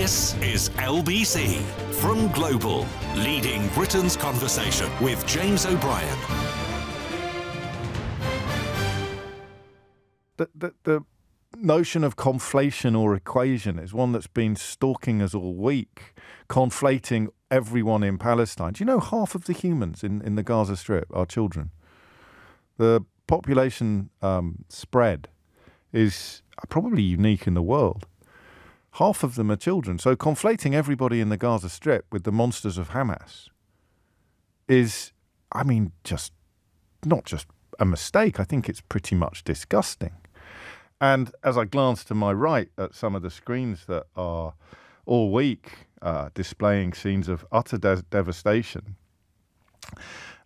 This is LBC from Global, leading Britain's conversation with James O'Brien. The notion of conflation or equation is one that's been stalking us all week, conflating everyone in Palestine. Do you know half of the humans in the Gaza Strip are children? The population spread is probably unique in the world. Half of them are children. So conflating everybody in the Gaza Strip with the monsters of Hamas is, just not just a mistake. I think it's pretty much disgusting. And as I glance to my right at some of the screens that are all week displaying scenes of utter devastation,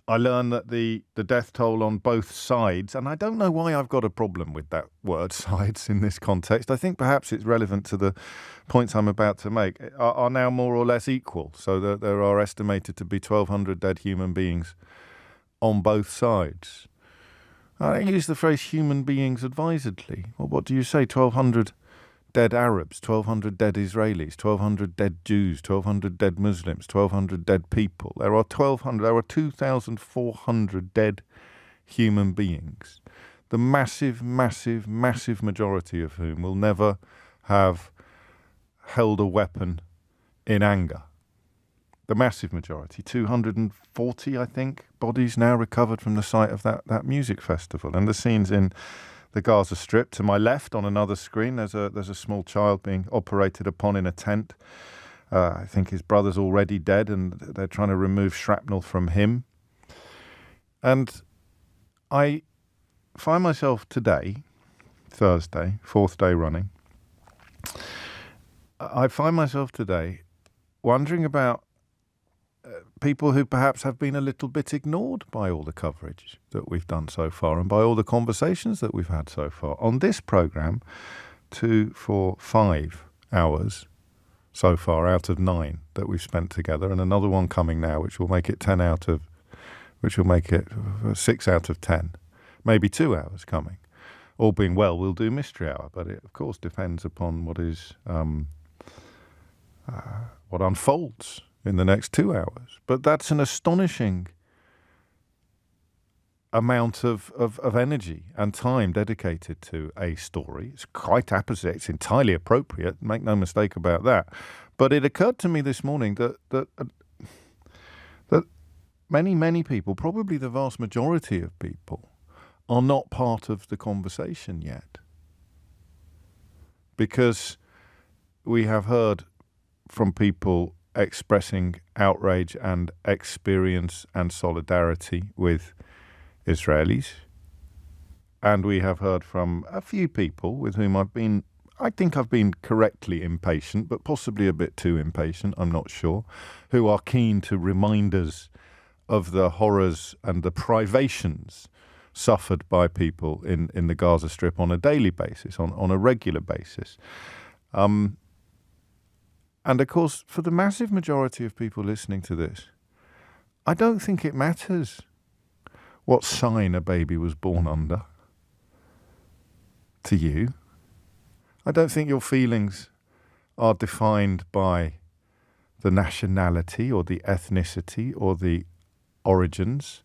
I learn that the death toll on both sides, and I don't know why I've got a problem with that word sides in this context. I think perhaps it's relevant to the points I'm about to make, are now more or less equal, so that there are estimated to be 1,200 dead human beings on both sides. I use the phrase human beings advisedly. Well, what do you say? 1,200 dead Arabs, 1,200 dead Israelis, 1,200 dead Jews, 1,200 dead Muslims, 1,200 dead people. There are 2,400 dead human beings. The massive, massive, massive majority of whom will never have held a weapon in anger. The massive majority, 240, I think, bodies now recovered from the site of that music festival. And the scenes in the Gaza Strip. To my left, on another screen, there's a small child being operated upon in a tent. I think his brother's already dead, and they're trying to remove shrapnel from him. And I find myself today, Thursday, 4th day running, I find myself today wondering about people who perhaps have been a little bit ignored by all the coverage that we've done so far and by all the conversations that we've had so far. On this programme, 2, 4, 5 hours so far out of 9 that we've spent together, and another one coming now, which will make it 6 out of 10, maybe 2 hours coming. All being well, we'll do Mystery Hour, but it of course depends upon what is what unfolds in the next 2 hours. But that's an astonishing amount of energy and time dedicated to a story. It's quite apposite. It's entirely appropriate. Make no mistake about that. But it occurred to me this morning that many, many people, probably the vast majority of people, are not part of the conversation yet. Because we have heard from people expressing outrage and experience and solidarity with Israelis. And we have heard from a few people with whom I think I've been correctly impatient, but possibly a bit too impatient, I'm not sure, who are keen to remind us of the horrors and the privations suffered by people in the Gaza Strip on a daily basis, on a regular basis. And of course, for the massive majority of people listening to this, I don't think it matters what sign a baby was born under to you. I don't think your feelings are defined by the nationality or the ethnicity or the origins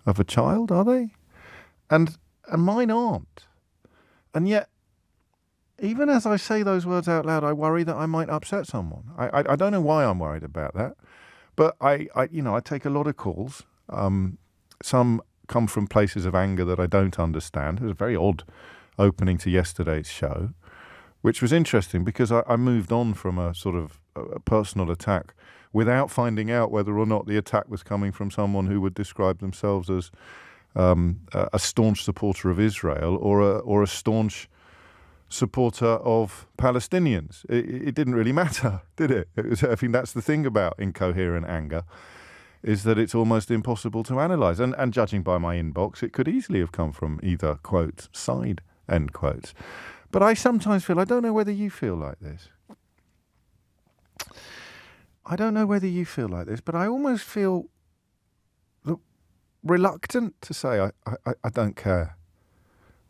of a child, are they? And mine aren't. And yet, even as I say those words out loud, I worry that I might upset someone. I don't know why I'm worried about that, but I take a lot of calls. Some come from places of anger that I don't understand. It was a very odd opening to yesterday's show, which was interesting because I moved on from a sort of a personal attack without finding out whether or not the attack was coming from someone who would describe themselves as a staunch supporter of Israel or a staunch supporter of Palestinians. It didn't really matter, did it? I think that's the thing about incoherent anger, is that it's almost impossible to analyse. And judging by my inbox, it could easily have come from either, quote, side, end quotes. But I sometimes feel, I don't know whether you feel like this. I don't know whether you feel like this, but I almost feel reluctant to say I don't care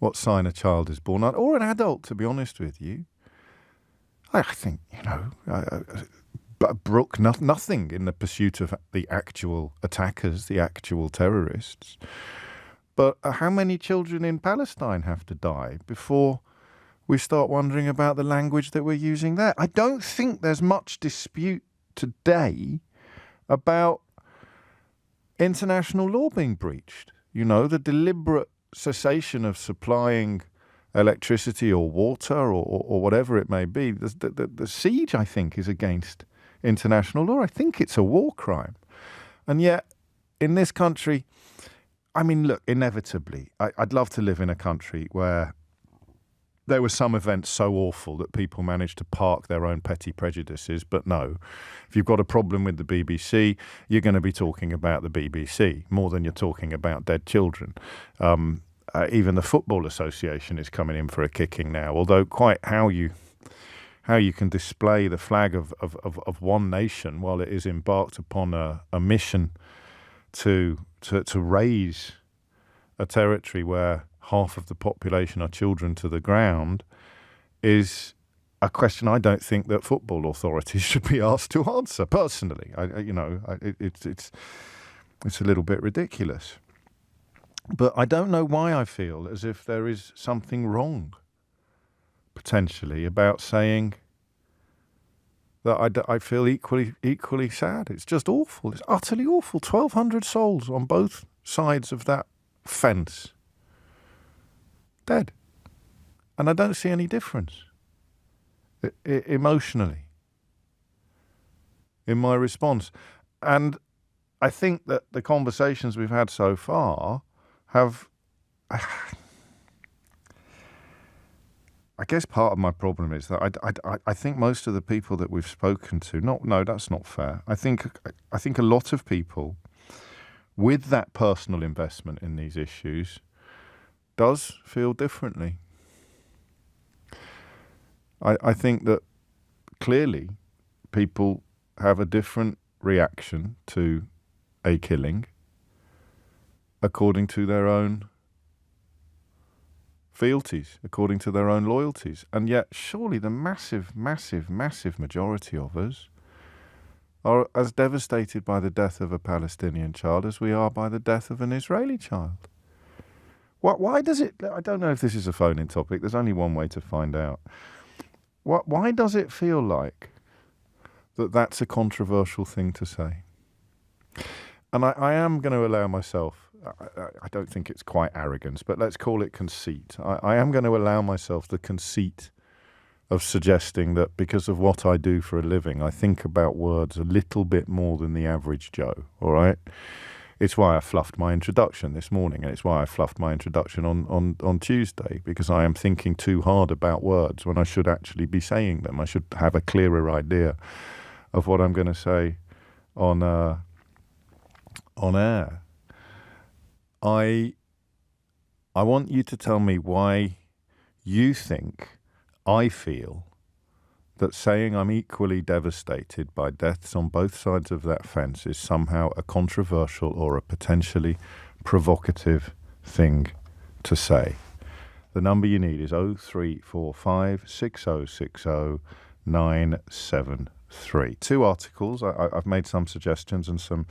what sign a child is born on, or an adult, to be honest with you. I think, brook nothing in the pursuit of the actual attackers, the actual terrorists. But how many children in Palestine have to die before we start wondering about the language that we're using there? I don't think there's much dispute today about international law being breached. The deliberate cessation of supplying electricity or water or whatever it may be. The siege, I think, is against international law. I think it's a war crime. And yet, in this country, I mean, look, inevitably, I'd love to live in a country where there were some events so awful that people managed to park their own petty prejudices. But no, if you've got a problem with the BBC, you're going to be talking about the BBC more than you're talking about dead children. Even the Football Association is coming in for a kicking now, although quite how you can display the flag of one nation while it is embarked upon a mission to raise a territory where half of the population are children to the ground is a question I don't think that football authorities should be asked to answer. Personally, it's a little bit ridiculous. But I don't know why I feel as if there is something wrong, potentially, about saying that I feel equally sad. It's just awful. It's utterly awful. 1,200 souls on both sides of that fence. Dead. And I don't see any difference emotionally in my response. And I think that the conversations we've had so far have... I guess part of my problem is that I think most of the people that we've spoken to... No, that's not fair. I think a lot of people with that personal investment in these issues does feel differently. I think that clearly people have a different reaction to a killing according to their own fealties, according to their own loyalties. And yet surely the massive, massive, massive majority of us are as devastated by the death of a Palestinian child as we are by the death of an Israeli child. Why does it... I don't know if this is a phone-in topic. There's only one way to find out. Why does it feel like that's a controversial thing to say? And I am going to allow myself... I don't think it's quite arrogance, but let's call it conceit. I am going to allow myself the conceit of suggesting that because of what I do for a living, I think about words a little bit more than the average Joe, all right? It's why I fluffed my introduction this morning, and it's why I fluffed my introduction on Tuesday, because I am thinking too hard about words when I should actually be saying them. I should have a clearer idea of what I'm going to say on air. I want you to tell me why you think I feel that saying I'm equally devastated by deaths on both sides of that fence is somehow a controversial or a potentially provocative thing to say. The number you need is 0345 6060 973. Two articles. I've made some suggestions and some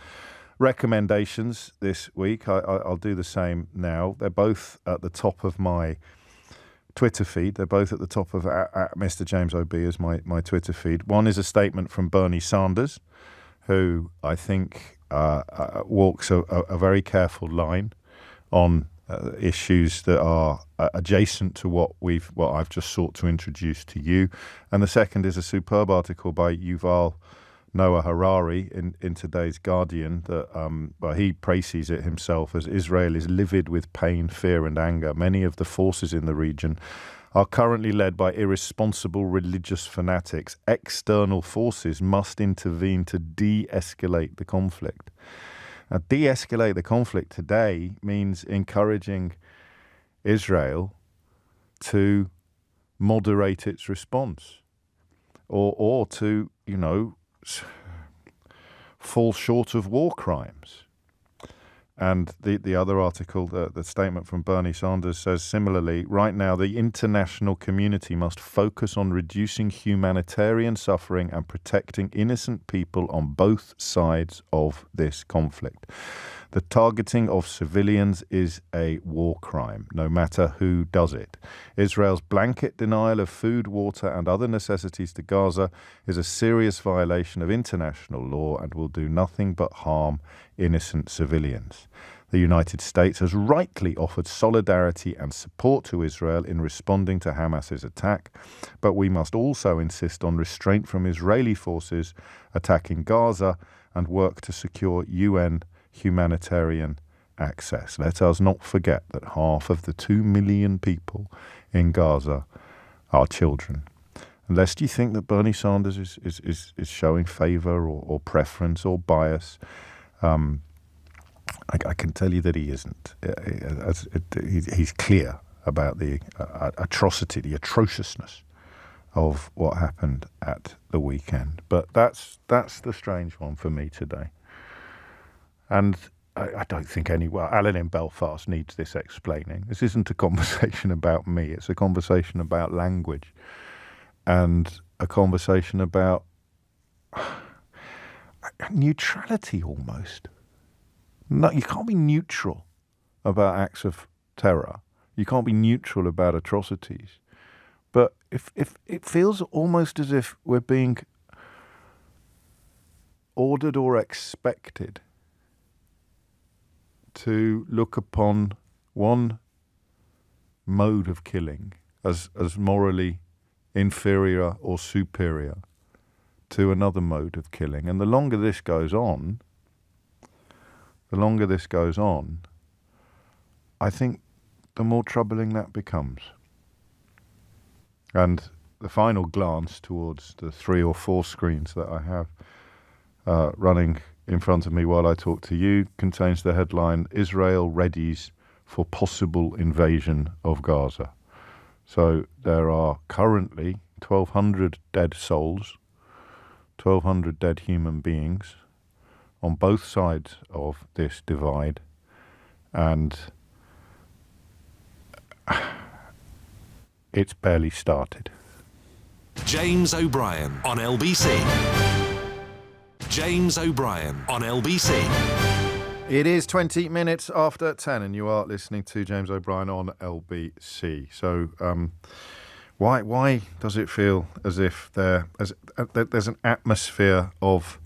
recommendations this week. I'll do the same now. They're both at the top of my Twitter feed. They're both at the top of at Mr. James O.B. as my Twitter feed. One is a statement from Bernie Sanders, who I think walks a very careful line on issues that are adjacent to what I've just sought to introduce to you. And the second is a superb article by Yuval Noah Harari in today's Guardian that he praises it himself as Israel is livid with pain, fear and anger. Many of the forces in the region are currently led by irresponsible religious fanatics. External forces must intervene to de-escalate the conflict. Now, de-escalate the conflict today means encouraging Israel to moderate its response or to, fall short of war crimes. And the other article, the statement from Bernie Sanders says similarly, right now the international community must focus on reducing humanitarian suffering and protecting innocent people on both sides of this conflict. The targeting of civilians is a war crime, no matter who does it. Israel's blanket denial of food, water and other necessities to Gaza is a serious violation of international law and will do nothing but harm innocent civilians. The United States has rightly offered solidarity and support to Israel in responding to Hamas's attack, but we must also insist on restraint from Israeli forces attacking Gaza and work to secure UN humanitarian access. Let us not forget that half of the 2 million people in Gaza are children. And lest you think that Bernie Sanders is showing favour or preference or bias, I can tell you that he isn't. He's clear about the atrocity, the atrociousness of what happened at the weekend. But that's the strange one for me today. And I don't think Alan in Belfast needs this explaining. This isn't a conversation about me. It's a conversation about language and a conversation about neutrality almost. No, you can't be neutral about acts of terror. You can't be neutral about atrocities. But if it feels almost as if we're being ordered or expected to look upon one mode of killing as morally inferior or superior to another mode of killing. And the longer this goes on, I think the more troubling that becomes. And the final glance towards the 3 or 4 screens that I have running in front of me while I talk to you contains the headline, Israel readies for possible invasion of Gaza. So there are currently 1,200 dead souls, 1,200 dead human beings on both sides of this divide, and it's barely started. James O'Brien on LBC. James O'Brien on LBC. It is 20 minutes after 10 and you are listening to James O'Brien on LBC. So why does it feel as if there's an atmosphere of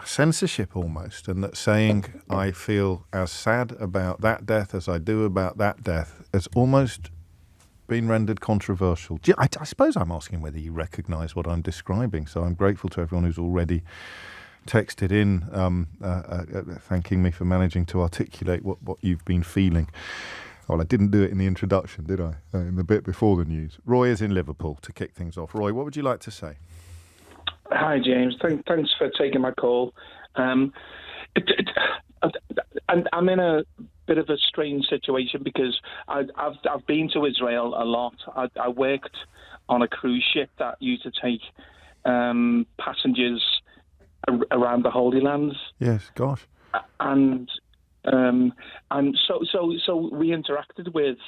censorship almost, and that saying I feel as sad about that death as I do about that death has almost been rendered controversial? I suppose I'm asking whether you recognise what I'm describing, so I'm grateful to everyone who's already texted in thanking me for managing to articulate what you've been feeling. Well, I didn't do it in the introduction, did I? In the bit before the news. Roy is in Liverpool to kick things off. Roy, what would you like to say? Hi, James. Thanks for taking my call. I'm in a bit of a strange situation because I've been to Israel a lot. I worked on a cruise ship that used to take passengers around the Holy Lands. Yes, gosh. And so we interacted with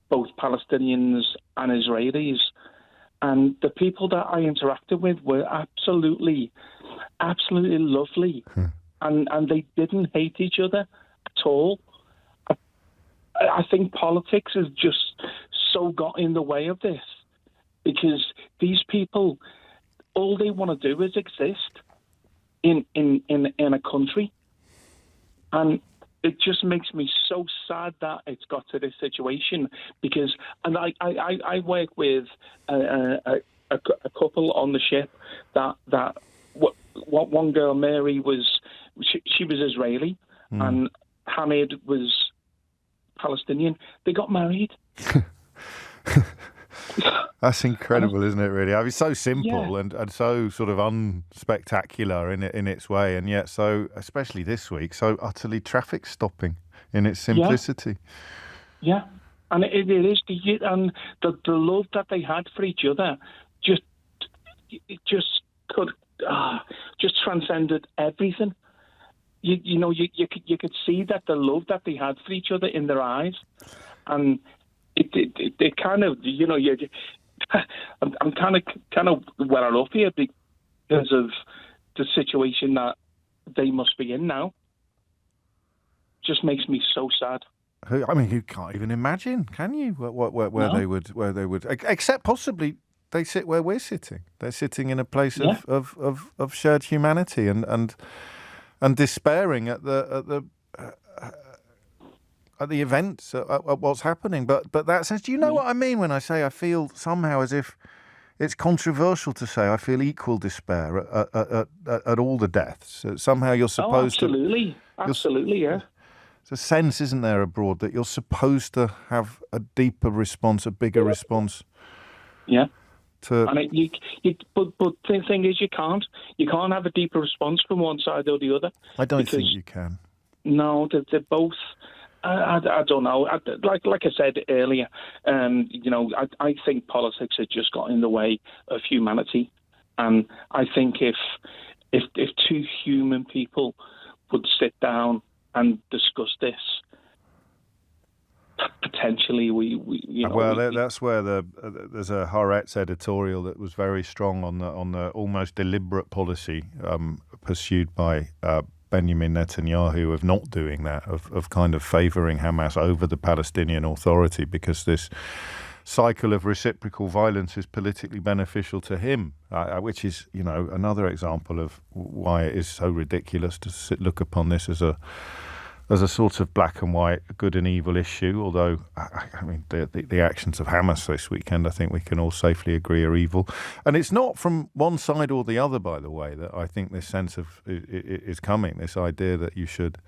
both Palestinians and Israelis. And the people that I interacted with were absolutely lovely. And they didn't hate each other at all. I think politics has just so got in the way of this, because these people, all they want to do is exist in a country. And it just makes me so sad that it's got to this situation, because, and I work with a couple on the ship that one girl, Mary, she was Israeli, and Hamid was Palestinian. They got married. That's incredible, isn't it, really? I mean, it's so simple and so sort of unspectacular in its way, and yet so, especially this week, so utterly traffic stopping in its simplicity. Yeah, and it is, and the love that they had for each other just transcended everything. you could see that the love that they had for each other in their eyes, and it kind of, I'm kind of well up here because of the situation that they must be in now. Just makes me so sad. You can't even imagine, can you? Where they would, except possibly they sit where we're sitting. They're sitting in a place of shared humanity and despairing at the events, at what's happening. But that sense, do you know what I mean when I say I feel somehow as if it's controversial to say I feel equal despair at all the deaths. Somehow you're supposed to. Absolutely, yeah. There's a sense, isn't there, abroad, that you're supposed to have a deeper response, a bigger response. Yeah. But the thing is, you can't have a deeper response from one side or the other. I don't think you can. No, they're both. I don't know. Like I said earlier, I think politics has just got in the way of humanity, and I think if two human people would sit down and discuss this, potentially that's where there's a Haaretz editorial that was very strong on the almost deliberate policy pursued by Benjamin Netanyahu of not doing that, of kind of favouring Hamas over the Palestinian Authority, because this cycle of reciprocal violence is politically beneficial to him, which is, another example of why it is so ridiculous to look upon this as a sort of black and white, good and evil issue. Although, the actions of Hamas this weekend, I think we can all safely agree, are evil. And it's not from one side or the other, by the way, that I think this sense of is coming. This idea that you should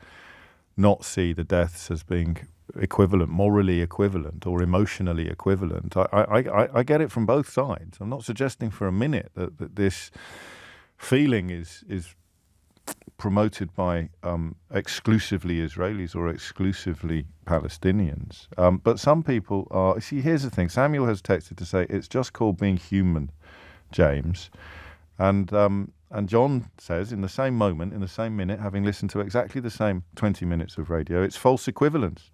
not see the deaths as being equivalent, morally equivalent or emotionally equivalent. I get it from both sides. I'm not suggesting for a minute that this feeling is promoted by exclusively Israelis or exclusively Palestinians. But some people are... See, here's the thing. Samuel has texted to say, it's just called being human, James. And John says, in the same moment, in the same minute, having listened to exactly the same 20 minutes of radio, it's false equivalence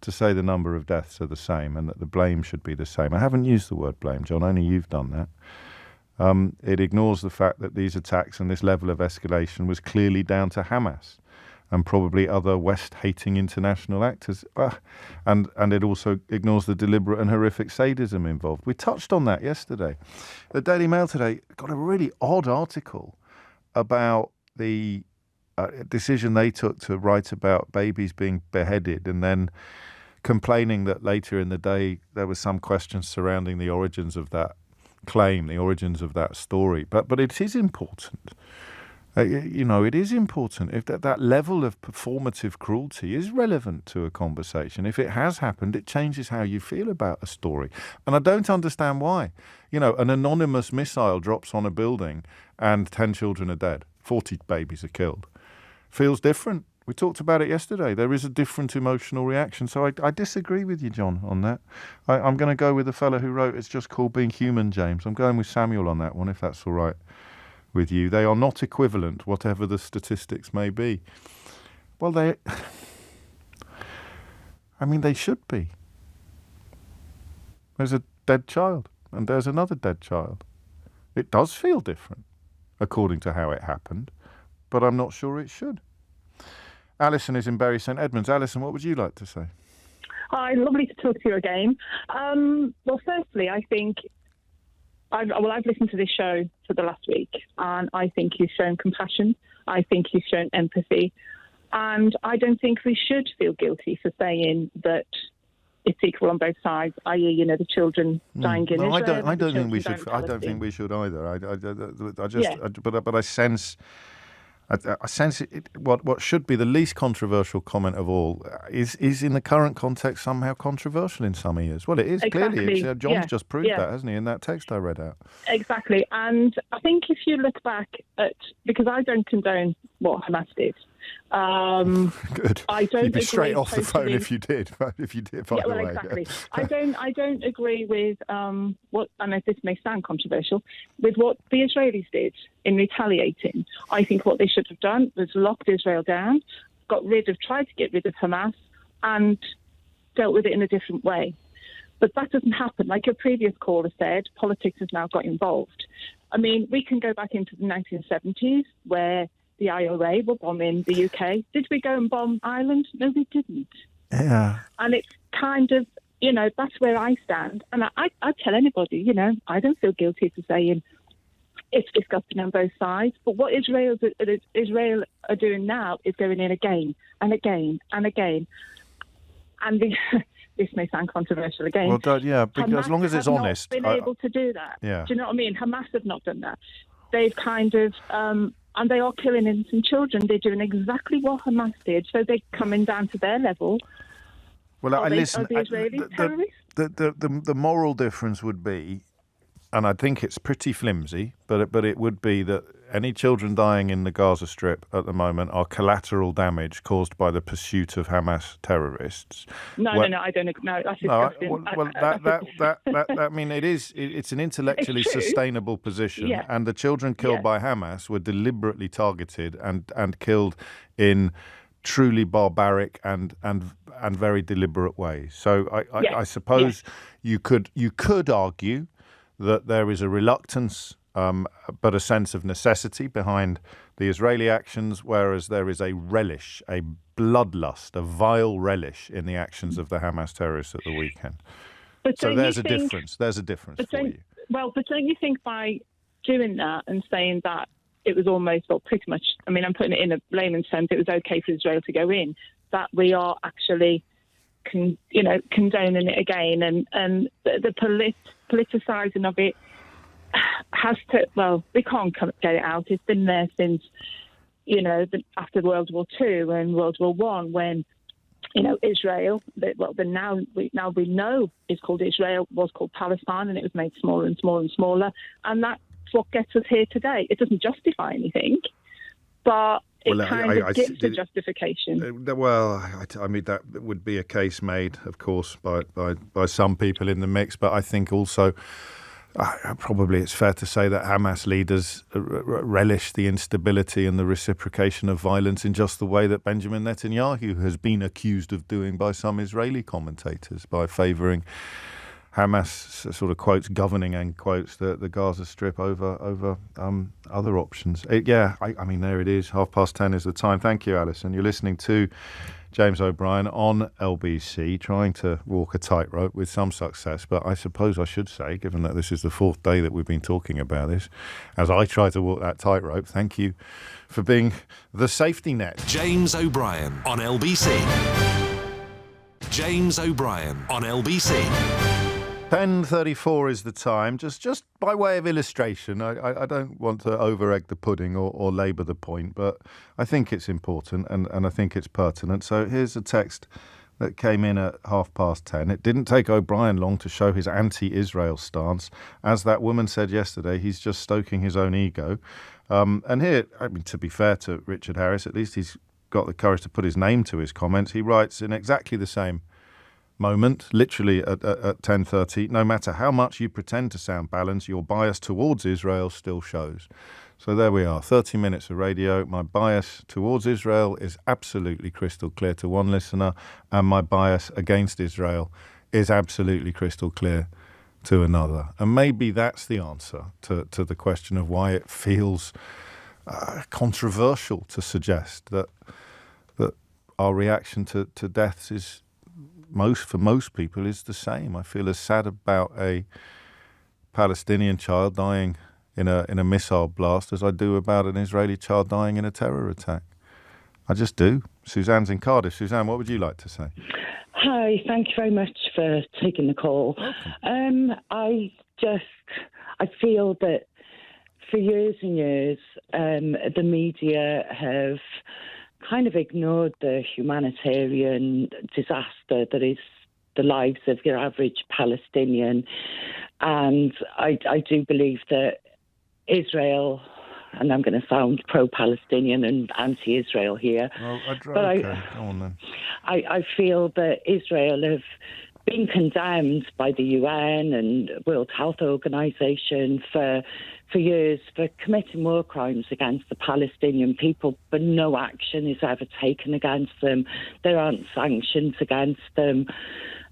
to say the number of deaths are the same and that the blame should be the same. I haven't used the word blame, John. Only you've done that. It ignores the fact that these attacks and this level of escalation was clearly down to Hamas and probably other West-hating international actors. And it also ignores the deliberate and horrific sadism involved. We touched on that yesterday. The Daily Mail today got a really odd article about the decision they took to write about babies being beheaded, and then complaining that later in the day there was some questions surrounding the origins of that claim, the origins of that story. But it is important. It is important if that level of performative cruelty is relevant to a conversation. If it has happened, it changes how you feel about a story. And I don't understand why. An anonymous missile drops on a building and 10 children are dead, 40 babies are killed. Feels different. We talked about it yesterday. There is a different emotional reaction. So I disagree with you, John, on that. I'm going to go with the fellow who wrote It's Just Called Being Human, James. I'm going with Samuel on that one, if that's all right with you. They are not equivalent, whatever the statistics may be. Well, they should be. There's a dead child, and there's another dead child. It does feel different, according to how it happened, but I'm not sure it should. Alison is in Bury St Edmunds. Alison, what would you like to say? Hi, lovely to talk to you again. Well, firstly, I think I've listened to this show for the last week, and I think you've shown compassion. I think you've shown empathy, and I don't think we should feel guilty for saying that it's equal on both sides. I.e., the children dying in Israel. I don't think we should. I don't think we should either. But I sense. I sense what should be the least controversial comment of all is in the current context somehow controversial in some ears. Well, it is exactly. Clearly. John's just proved that, hasn't he, in that text I read out? Exactly. And I think if you look back at, because I don't condone what Hamas did, Good. I don't You'd be straight agree off the phone totally. if you did. If you did, by the way. Exactly. I don't agree with what, I mean, this may sound controversial, with what the Israelis did in retaliating. I think what they should have done was locked Israel down, tried to get rid of Hamas, and dealt with it in a different way. But that doesn't happen. Like your previous caller said, politics has now got involved. I mean, we can go back into the 1970s where the IRA were bombing the UK. Did we go and bomb Ireland? No, we didn't. Yeah. And it's kind of, that's where I stand. And I tell anybody, I don't feel guilty for saying it's disgusting on both sides. But what Israel are doing now is going in again and again and again. And this may sound controversial again. Well, because as long as it's honest. Hamas have not been able to do that. Yeah. Do you know what I mean? Hamas have not done that. They've kind of, and they are killing innocent children. They're doing exactly what Hamas did. So they're coming down to their level. Well, are the Israeli terrorists? The moral difference would be, and I think it's pretty flimsy, but it would be that any children dying in the Gaza Strip at the moment are collateral damage caused by the pursuit of Hamas terrorists. No, I don't. No, that's disgusting. I mean, it's an intellectually sustainable position, and the children killed by Hamas were deliberately targeted and killed in truly barbaric and very deliberate ways. So I suppose you could argue that there is a reluctance, but a sense of necessity behind the Israeli actions, whereas there is a relish, a bloodlust, a vile relish in the actions of the Hamas terrorists at the weekend. So there's a difference. There's a difference for you. Well, but don't you think by doing that and saying that it was almost, well, pretty much, I mean, I'm putting it in a layman's sense, it was okay for Israel to go in, that we are actually condoning it again, and the politicising of it has to, well, we can't get it out. It's been there since, after World War II and World War I, when, Israel, now we know it's called Israel, was called Palestine, and it was made smaller and smaller and smaller, and that's what gets us here today. It doesn't justify anything, but it gives a justification. Well, I mean, that would be a case made, of course, by some people in the mix, but I think also probably it's fair to say that Hamas leaders relish the instability and the reciprocation of violence in just the way that Benjamin Netanyahu has been accused of doing by some Israeli commentators, by favouring Hamas, sort of quotes, governing, end quotes, the Gaza Strip over other options. I mean, there it is. 10:30 is the time. Thank you, Alison. You're listening to James O'Brien on LBC, trying to walk a tightrope with some success. But I suppose I should say, given that this is the fourth day that we've been talking about this, as I try to walk that tightrope, thank you for being the safety net. James O'Brien on LBC. James O'Brien on LBC. 10:34 is the time. Just by way of illustration, I don't want to over-egg the pudding or labour the point, but I think it's important and I think it's pertinent. So here's a text that came in at 10:30. It didn't take O'Brien long to show his anti-Israel stance. As that woman said yesterday, he's just stoking his own ego. And here, I mean, to be fair to Richard Harris, at least he's got the courage to put his name to his comments. He writes in exactly the same moment, literally at 10:30, no matter how much you pretend to sound balanced, your bias towards Israel still shows. So there we are, 30 minutes of radio. My bias towards Israel is absolutely crystal clear to one listener, and my bias against Israel is absolutely crystal clear to another. And maybe that's the answer to the question of why it feels controversial to suggest that our reaction to deaths is for most people is the same. I feel as sad about a Palestinian child dying in a missile blast as I do about an Israeli child dying in a terror attack. I just do. Suzanne's in Cardiff. Suzanne, what would you like to say? Hi, thank you very much for taking the call. I feel that for years and years, the media have kind of ignored the humanitarian disaster that is the lives of your average Palestinian. And I do believe that Israel and I'm going to sound pro-Palestinian and anti-Israel here. Well, go on then. I feel that Israel have been condemned by the UN and World Health Organization for years for committing war crimes against the Palestinian people, but no action is ever taken against them. There aren't sanctions against them.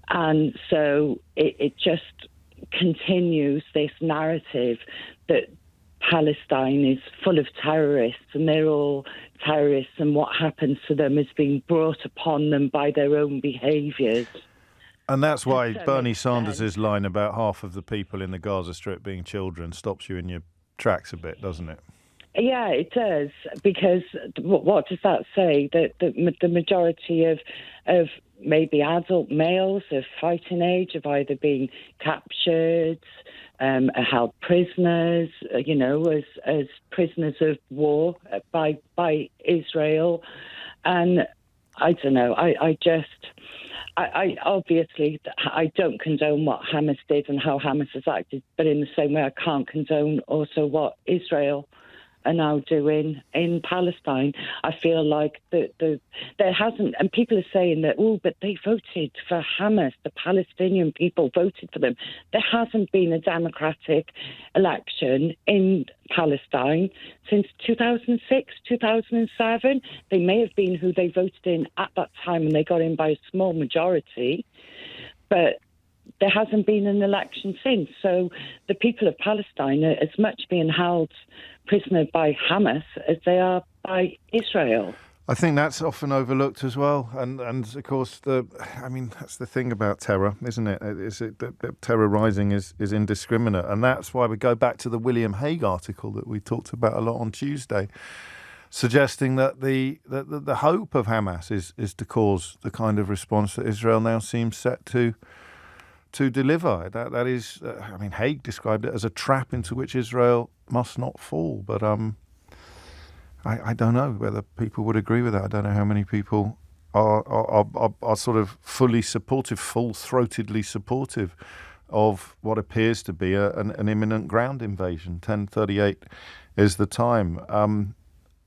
And so it just continues this narrative that Palestine is full of terrorists and they're all terrorists, and what happens to them is being brought upon them by their own behaviours. And that's why Bernie Sanders' line about half of the people in the Gaza Strip being children stops you in your tracks a bit, doesn't it? Yeah, it does, because what does that say? That the majority of maybe adult males of fighting age have either been captured, held prisoners, as prisoners of war by Israel. And I don't know, I obviously don't condone what Hamas did and how Hamas has acted, but in the same way I can't condone also what Israel are now doing in Palestine. I feel like there hasn't, and people are saying that, but they voted for Hamas, the Palestinian people voted for them. There hasn't been a democratic election in Palestine since 2006, 2007. They may have been who they voted in at that time, and they got in by a small majority, but there hasn't been an election since. So the people of Palestine are as much being held prisoner by Hamas as they are by Israel. I think that's often overlooked as well, and of course that's the thing about terror, isn't it? Is it that terror rising is indiscriminate, and that's why we go back to the William Hague article that we talked about a lot on Tuesday, suggesting that the hope of Hamas is to cause the kind of response that Israel now seems set to deliver. That is, Hague described it as a trap into which Israel must not fall. But I don't know whether people would agree with that. I don't know how many people are sort of fully supportive, full-throatedly supportive of what appears to be an imminent ground invasion. 10:38 is the time.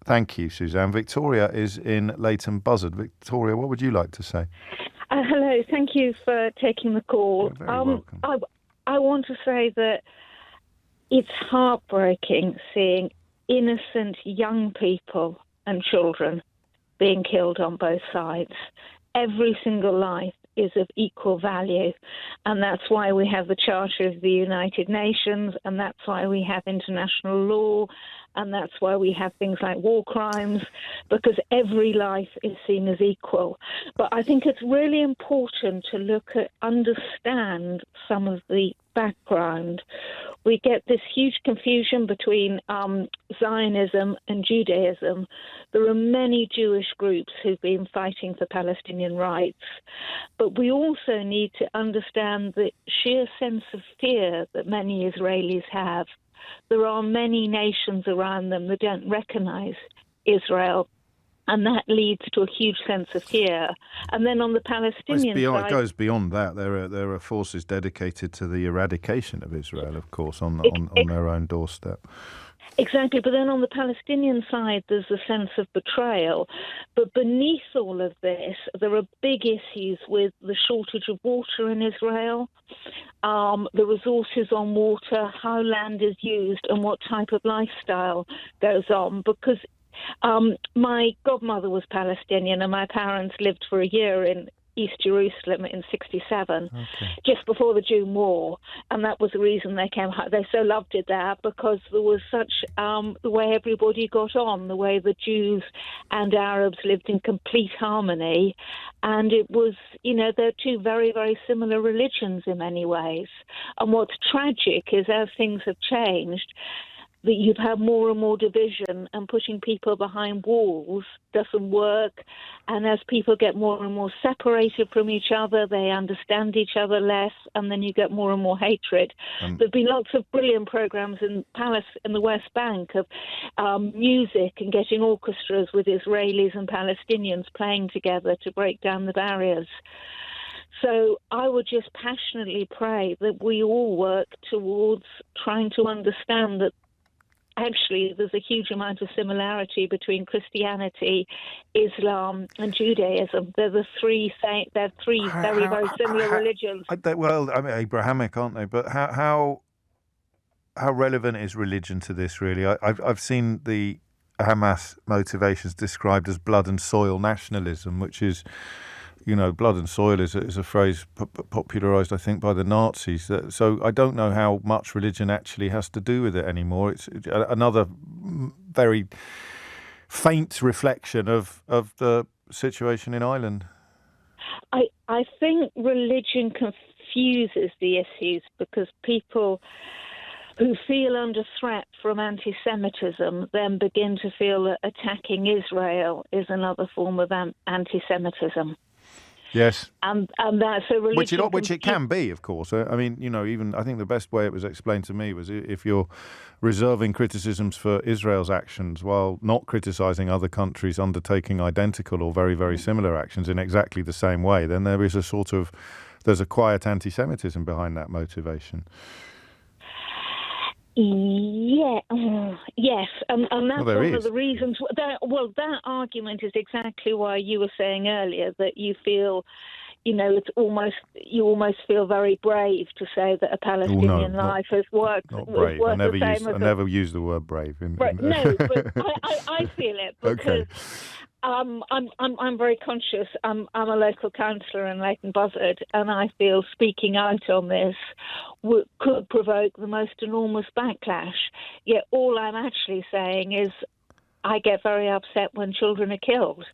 Thank you, Suzanne. Victoria is in Leighton Buzzard. Victoria, what would you like to say? Hello, thank you for taking the call. You're very welcome. I want to say that it's heartbreaking seeing innocent young people and children being killed on both sides. Every single life is of equal value, and that's why we have the Charter of the United Nations, and that's why we have international law, and that's why we have things like war crimes, because every life is seen as equal. But I think it's really important to understand some of the background. We get this huge confusion between Zionism and Judaism. There are many Jewish groups who've been fighting for Palestinian rights, but we also need to understand the sheer sense of fear that many Israelis have. There are many nations around them that don't recognize Israel, and that leads to a huge sense of fear. And then on the Palestinian side... It goes beyond that. There are forces dedicated to the eradication of Israel, of course, on their own doorstep. Exactly, but then on the Palestinian side, there's a sense of betrayal. But beneath all of this, there are big issues with the shortage of water in Israel, the resources on water, how land is used, and what type of lifestyle goes on. Because my godmother was Palestinian, and my parents lived for a year in East Jerusalem in 1967, just before the June War, and that was the reason they came home. They so loved it there because there was such the way everybody got on, the way the Jews and Arabs lived in complete harmony, and it was, they're two very, very similar religions in many ways. And what's tragic is as things have changed, that you've had more and more division, and putting people behind walls doesn't work. And as people get more and more separated from each other, they understand each other less, and then you get more and more hatred. There've been lots of brilliant programs in the West Bank of music and getting orchestras with Israelis and Palestinians playing together to break down the barriers. So I would just passionately pray that we all work towards trying to understand that actually there's a huge amount of similarity between Christianity, Islam, and Judaism. They're three very, very similar religions. Well, I mean, Abrahamic, aren't they? But how relevant is religion to this, really? I've seen the Hamas motivations described as blood and soil nationalism, which is, blood and soil is a phrase popularised, I think, by the Nazis. So I don't know how much religion actually has to do with it anymore. It's another very faint reflection of the situation in Ireland. I think religion confuses the issues because people who feel under threat from anti-Semitism then begin to feel that attacking Israel is another form of anti-Semitism. Yes, and that's a religion which it can be, of course. I mean, even I think the best way it was explained to me was if you're reserving criticisms for Israel's actions while not criticising other countries undertaking identical or very, very similar actions in exactly the same way, then there is there's a quiet anti-Semitism behind that motivation. Yeah, yes, and that's one of the reasons. That argument is exactly why you were saying earlier that you feel, you almost feel very brave to say that a Palestinian life has worked. Not brave. I never use the word brave. No, but I feel it because. Okay. I'm very conscious. I'm a local councillor in Leighton Buzzard, and I feel speaking out on this could provoke the most enormous backlash. Yet all I'm actually saying is I get very upset when children are killed.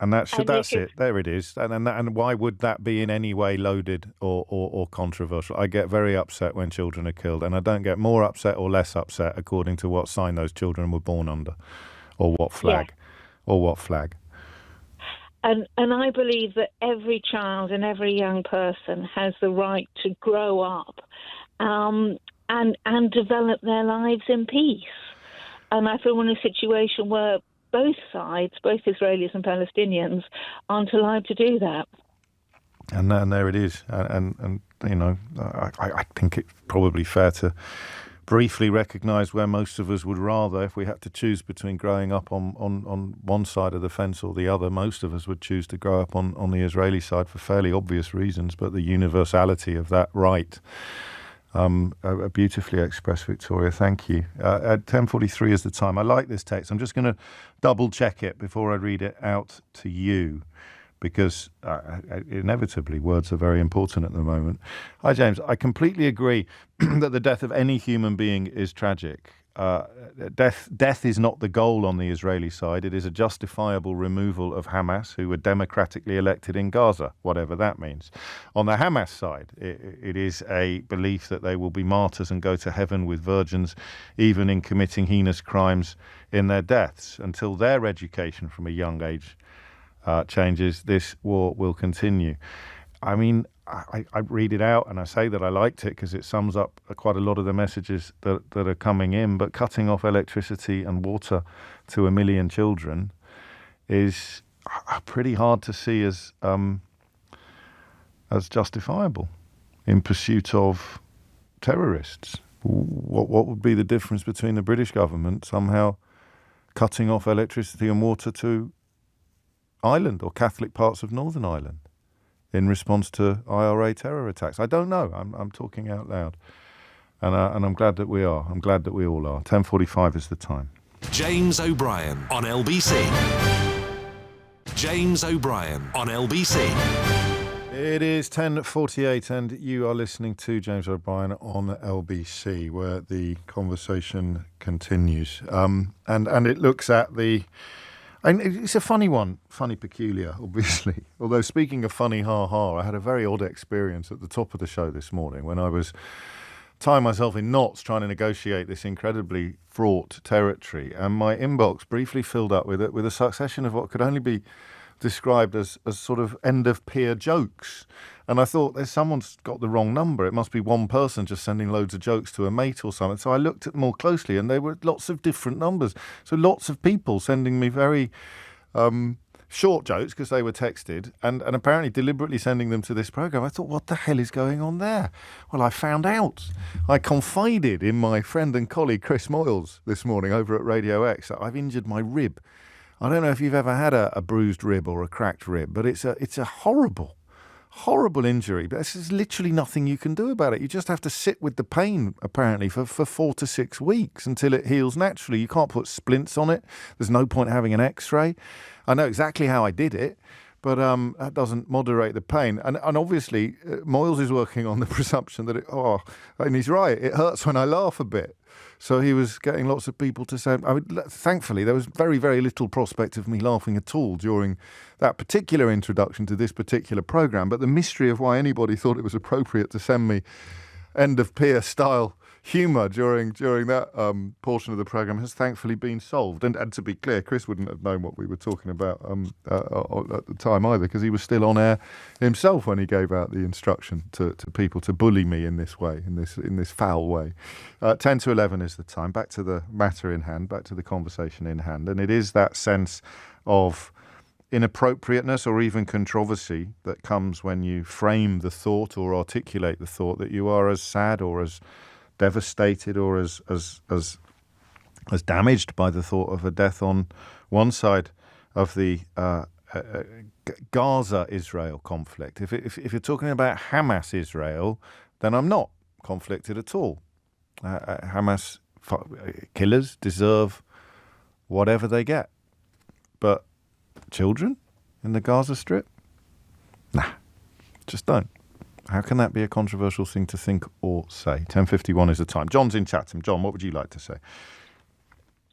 And that's it. There it is. And why would that be in any way loaded or controversial? I get very upset when children are killed, and I don't get more upset or less upset according to what sign those children were born under, or what flag. Yeah. Or what flag? And I believe that every child and every young person has the right to grow up and develop their lives in peace. And I feel we're in a situation where both sides, both Israelis and Palestinians, aren't allowed to do that. And there it is. And I think it's probably fair to briefly recognise where most of us would rather, if we had to choose between growing up on one side of the fence or the other, most of us would choose to grow up on the Israeli side for fairly obvious reasons, but the universality of that right, beautifully expressed, Victoria, thank you. At 10:43 is the time. I like this text. I'm just going to double check it before I read it out to you, because inevitably words are very important at the moment. Hi, James. I completely agree that the death of any human being is tragic. Death is not the goal on the Israeli side. It is a justifiable removal of Hamas, who were democratically elected in Gaza, whatever that means. On the Hamas side, it is a belief that they will be martyrs and go to heaven with virgins, even in committing heinous crimes in their deaths. Until their education from a young age changes, this war will continue. I mean, I read it out and I say that I liked it because it sums up quite a lot of the messages that are coming in, but cutting off electricity and water to 1 million children is pretty hard to see as justifiable in pursuit of terrorists. What would be the difference between the British government somehow cutting off electricity and water to Ireland or Catholic parts of Northern Ireland in response to IRA terror attacks? I don't know. I'm talking out loud, and I'm glad that we are. I'm glad that we all are. 10:45 is the time. James O'Brien on LBC. James O'Brien on LBC. It is 10:48, and you are listening to James O'Brien on LBC, where the conversation continues, and it looks at the. And it's a funny one, funny peculiar, obviously. Although, speaking of funny ha-ha, I had a very odd experience at the top of the show this morning when I was tying myself in knots trying to negotiate this incredibly fraught territory. And my inbox briefly filled up with a succession of what could only be described as sort of end-of-peer jokes. And I thought, someone's got the wrong number. It must be one person just sending loads of jokes to a mate or something. So I looked at them more closely, and they were lots of different numbers. So lots of people sending me very short jokes because they were texted, and apparently deliberately sending them to this program. I thought, what the hell is going on there? Well, I found out. I confided in my friend and colleague Chris Moyles this morning over at Radio X that I've injured my rib. I don't know if you've ever had a bruised rib or a cracked rib, but it's a horrible injury. But there's literally nothing you can do about it. You just have to sit with the pain, apparently, for 4 to 6 weeks until it heals naturally. You can't put splints on it. There's no point having an X-ray. I know exactly how I did it, but that doesn't moderate the pain. And obviously, Moyles is working on the presumption that and he's right, it hurts when I laugh a bit. So he was getting lots of people to say, thankfully, there was very, very little prospect of me laughing at all during that particular introduction to this particular programme. But the mystery of why anybody thought it was appropriate to send me end of pier style humour during that portion of the programme has thankfully been solved. And to be clear, Chris wouldn't have known what we were talking about at the time either, because he was still on air himself when he gave out the instruction to people to bully me in this way, in this foul way. 10 to 11 is the time. Back to the matter in hand, back to the conversation in hand. And it is that sense of inappropriateness or even controversy that comes when you frame the thought or articulate the thought that you are as sad or as devastated or as damaged by the thought of a death on one side of the Gaza-Israel conflict. If you're talking about Hamas-Israel, then I'm not conflicted at all. Hamas killers deserve whatever they get. But children in the Gaza Strip? Nah, just don't. How can that be a controversial thing to think or say? 10:51 is the time. John's in Chatham. John, what would you like to say?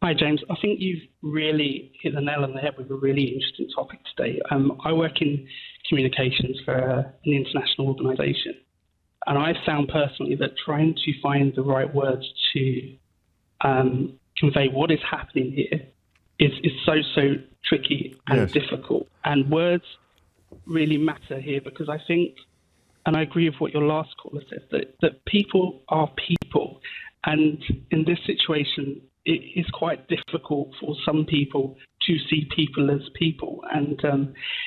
Hi, James. I think you've really hit the nail on the head with a really interesting topic today. I work in communications for an international organisation, and I've found personally that trying to find the right words to convey what is happening here is so tricky and difficult. And words really matter here, because I think, and I agree with what your last caller said, that people are people. And in this situation, it is quite difficult for some people to see people as people. And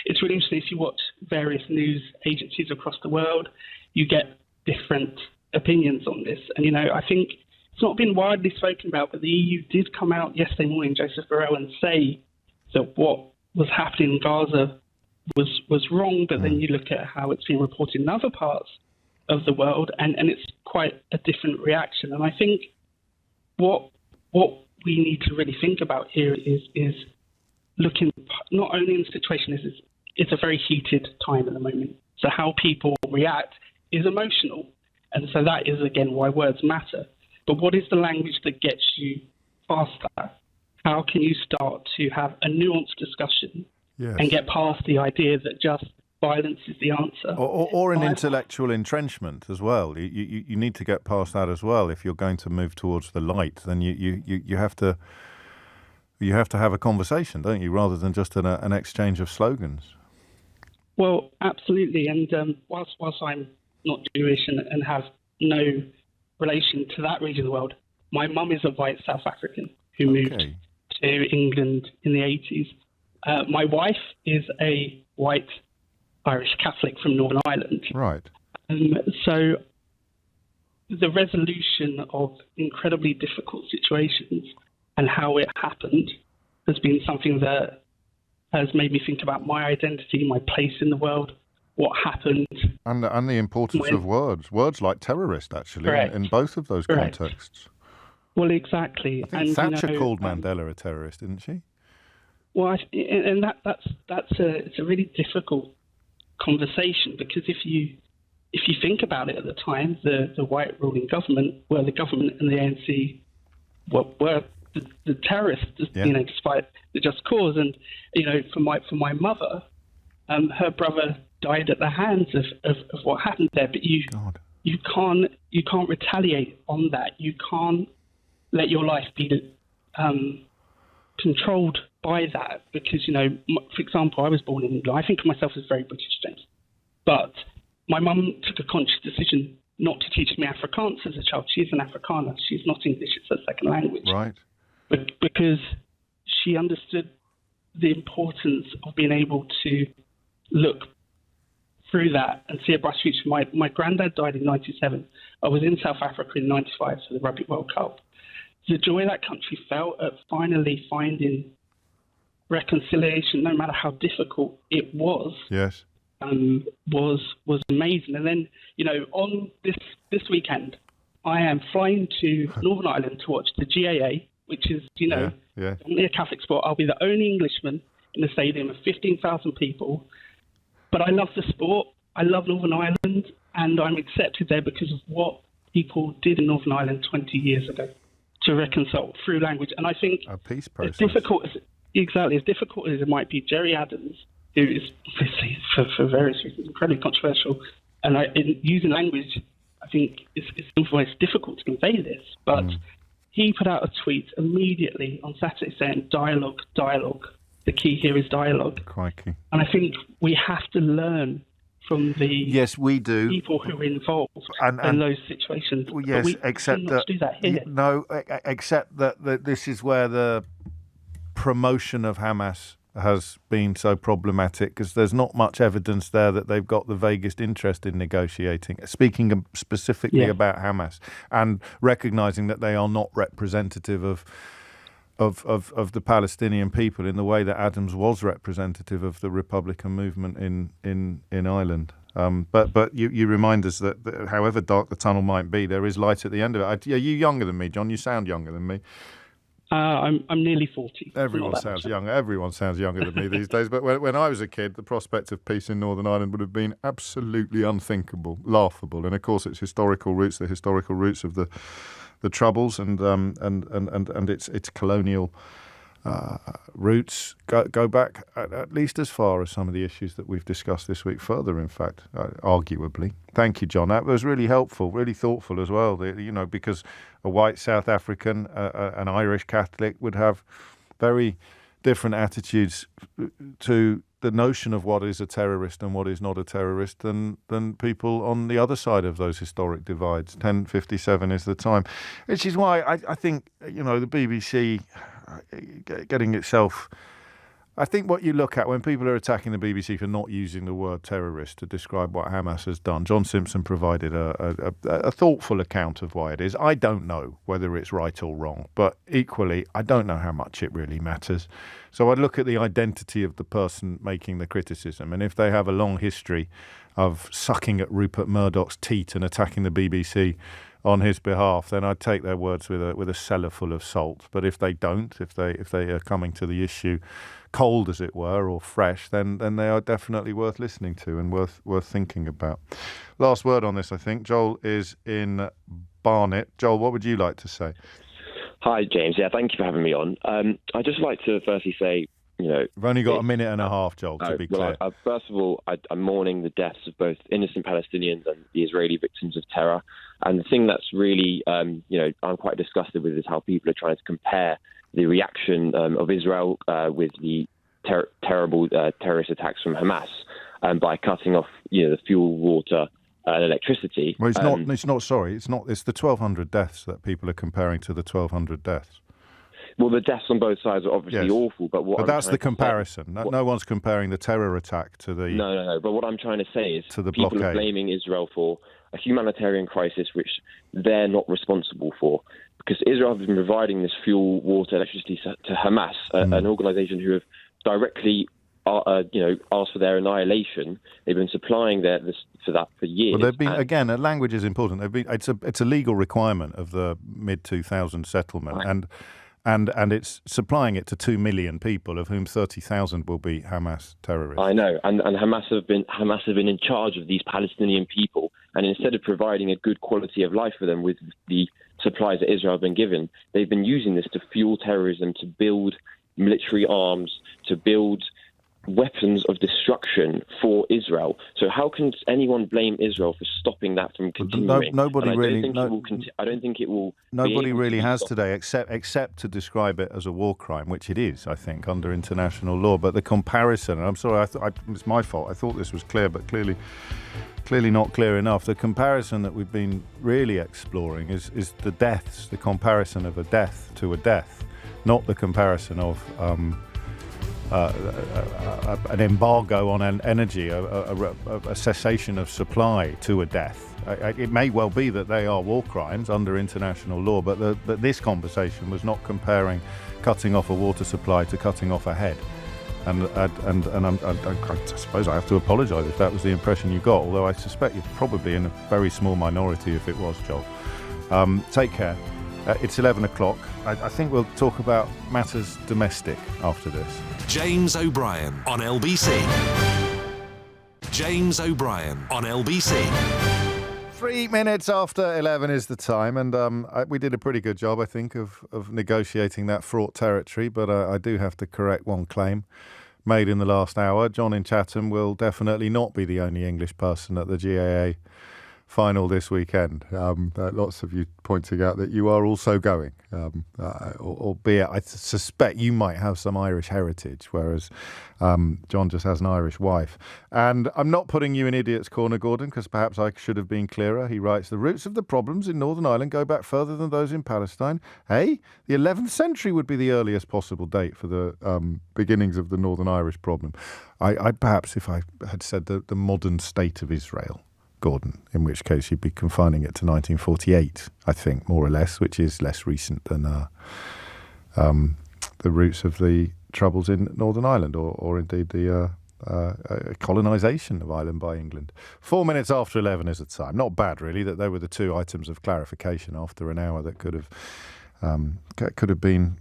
it's really interesting. If you watch various news agencies across the world, you get different opinions on this. And, I think it's not been widely spoken about, but the EU did come out yesterday morning, Joseph Borrell, and say that what was happening in Gaza was wrong, but then you look at how it's been reported in other parts of the world, and it's quite a different reaction. And I think what we need to really think about here is looking not only in the situation, it's a very heated time at the moment. So how people react is emotional. And so that is, again, why words matter. But what is the language that gets you past that? How can you start to have a nuanced discussion and get past the idea that just violence is the answer? Or an intellectual entrenchment as well. You need to get past that as well. If you're going to move towards the light, then you have to have a conversation, don't you, rather than just an exchange of slogans. Well, absolutely. And whilst I'm not Jewish and have no relation to that region of the world, my mum is a white South African who moved to England in the 80s. My wife is a white Irish Catholic from Northern Ireland. Right. So the resolution of incredibly difficult situations and how it happened has been something that has made me think about my identity, my place in the world, what happened. And the importance of words. Words like terrorist, actually, in both of those contexts. Well, exactly. I think Thatcher called Mandela a terrorist, didn't she? Well, it's a really difficult conversation, because if you think about it, at the time, the white ruling government, were the government and the ANC were the terrorists, despite the just cause. And for my mother, her brother died at the hands of what happened there. But you can't retaliate on that. You can't let your life be controlled by that, because, for example, I was born in England. I think of myself as very British, James. But my mum took a conscious decision not to teach me Afrikaans as a child. She's an Afrikaner. She's not English. It's her second language. Right. But because she understood the importance of being able to look through that and see a bright future. My granddad died in 97. I was in South Africa in 95 for the Rugby World Cup. The joy that country felt at finally finding reconciliation, no matter how difficult it was, yes, was amazing. And then, on this weekend, I am flying to Northern Ireland to watch the GAA, which is, only a Catholic sport. I'll be the only Englishman in a stadium of 15,000 people. But I love the sport. I love Northern Ireland, and I'm accepted there because of what people did in Northern Ireland 20 years ago to reconcile through language. And I think a peace process. As difficult as it might be, Gerry Adams, who is obviously for various reasons incredibly controversial, and in using language, I think it's difficult to convey this, but he put out a tweet immediately on Saturday saying dialogue. The key here is dialogue. Crikey. And I think we have to learn from the we do. People who are involved in those situations. Well, yes, except that do that here. No, except that this is where the promotion of Hamas has been so problematic, because there's not much evidence there that they've got the vaguest interest in negotiating, speaking specifically about Hamas, and recognising that they are not representative of the Palestinian people in the way that Adams was representative of the Republican movement in Ireland. But you remind us that however dark the tunnel might be, there is light at the end of it. Are you younger than me, John? You sound younger than me. I'm nearly 40. Everyone sounds younger. Everyone sounds younger than me these days. But when I was a kid, the prospect of peace in Northern Ireland would have been absolutely unthinkable, laughable. And of course, its historical roots, the historical roots of the Troubles and its colonial roots go back at least as far as some of the issues that we've discussed this week. Further, in fact, arguably. Thank you, John. That was really helpful, really thoughtful as well. Because a white South African, an Irish Catholic, would have very different attitudes to the notion of what is a terrorist and what is not a terrorist than people on the other side of those historic divides. 10:57 is the time, which is why I think the BBC getting itself. I think what you look at when people are attacking the BBC for not using the word terrorist to describe what Hamas has done, John Simpson provided a thoughtful account of why it is. I don't know whether it's right or wrong, but equally, I don't know how much it really matters. So I'd look at the identity of the person making the criticism, and if they have a long history of sucking at Rupert Murdoch's teat and attacking the BBC on his behalf, then I'd take their words with a cellar full of salt. But if they don't, if they are coming to the issue cold, as it were, or fresh, then they are definitely worth listening to and worth thinking about. Last word on this, I think. Joel is in Barnet. Joel, what would you like to say? Hi, James. Yeah, thank you for having me on. I'd just like to firstly say, We've only got a minute and a half, Joel, to be clear. First of all, I'm mourning the deaths of both innocent Palestinians and the Israeli victims of terror. And the thing that's really, I'm quite disgusted with is how people are trying to compare the reaction of Israel with the terrible terrorist attacks from Hamas by cutting off, the fuel, water, and electricity. Well, it's not. It's not. It's the 1,200 deaths that people are comparing to the 1,200 deaths. Well, the deaths on both sides are obviously awful, but that's the comparison. No one's comparing the terror attack to the... No. But what I'm trying to say is to the people blockade. Are blaming Israel for a humanitarian crisis which they're not responsible for, because Israel has been providing this fuel, water, electricity to Hamas, an organisation who have directly asked for their annihilation. They've been supplying for that for years. Well, they've been again. Language is important. It's a legal requirement of the mid-2000 settlement, right. And it's supplying it to 2 million people, of whom 30,000 will be Hamas terrorists. I know, and Hamas have been in charge of these Palestinian people, and instead of providing a good quality of life for them with the supplies that Israel have been given, they've been using this to fuel terrorism, to build military arms, to build weapons of destruction for Israel. So how can anyone blame Israel for stopping that from continuing? Nobody really. I don't think it will. Nobody really has today, except to describe it as a war crime, which it is, I think, under international law. But the comparison, and I'm sorry, it's my fault. I thought this was clear, but clearly not clear enough. The comparison that we've been really exploring is the deaths, the comparison of a death to a death, not the comparison of an embargo on energy, a cessation of supply to a death. It may well be that they are war crimes under international law, but this conversation was not comparing cutting off a water supply to cutting off a head. And I suppose I have to apologise if that was the impression you got, although I suspect you're probably in a very small minority if it was, Joel. Take care. It's 11 o'clock. I think we'll talk about matters domestic after this. James O'Brien on LBC. James O'Brien on LBC. 3 minutes after 11 is the time, and we did a pretty good job, I think, of negotiating that fraught territory, but I do have to correct one claim made in the last hour. John in Chatham will definitely not be the only English person at the GAA final this weekend. Lots of you pointing out that you are also going, albeit I suspect you might have some Irish heritage, whereas John just has an Irish wife. And I'm not putting you in idiot's corner, Gordon, because perhaps I should have been clearer. He writes, the roots of the problems in Northern Ireland go back further than those in Palestine. Hey, the 11th century would be the earliest possible date for the beginnings of the Northern Irish problem. I perhaps, if I had said the modern state of Israel, Gordon, in which case you'd be confining it to 1948, I think, more or less, which is less recent than the roots of the troubles in Northern Ireland, or indeed the colonisation of Ireland by England. 4 minutes after 11 is the time. Not bad, really, that they were the two items of clarification after an hour that could have been...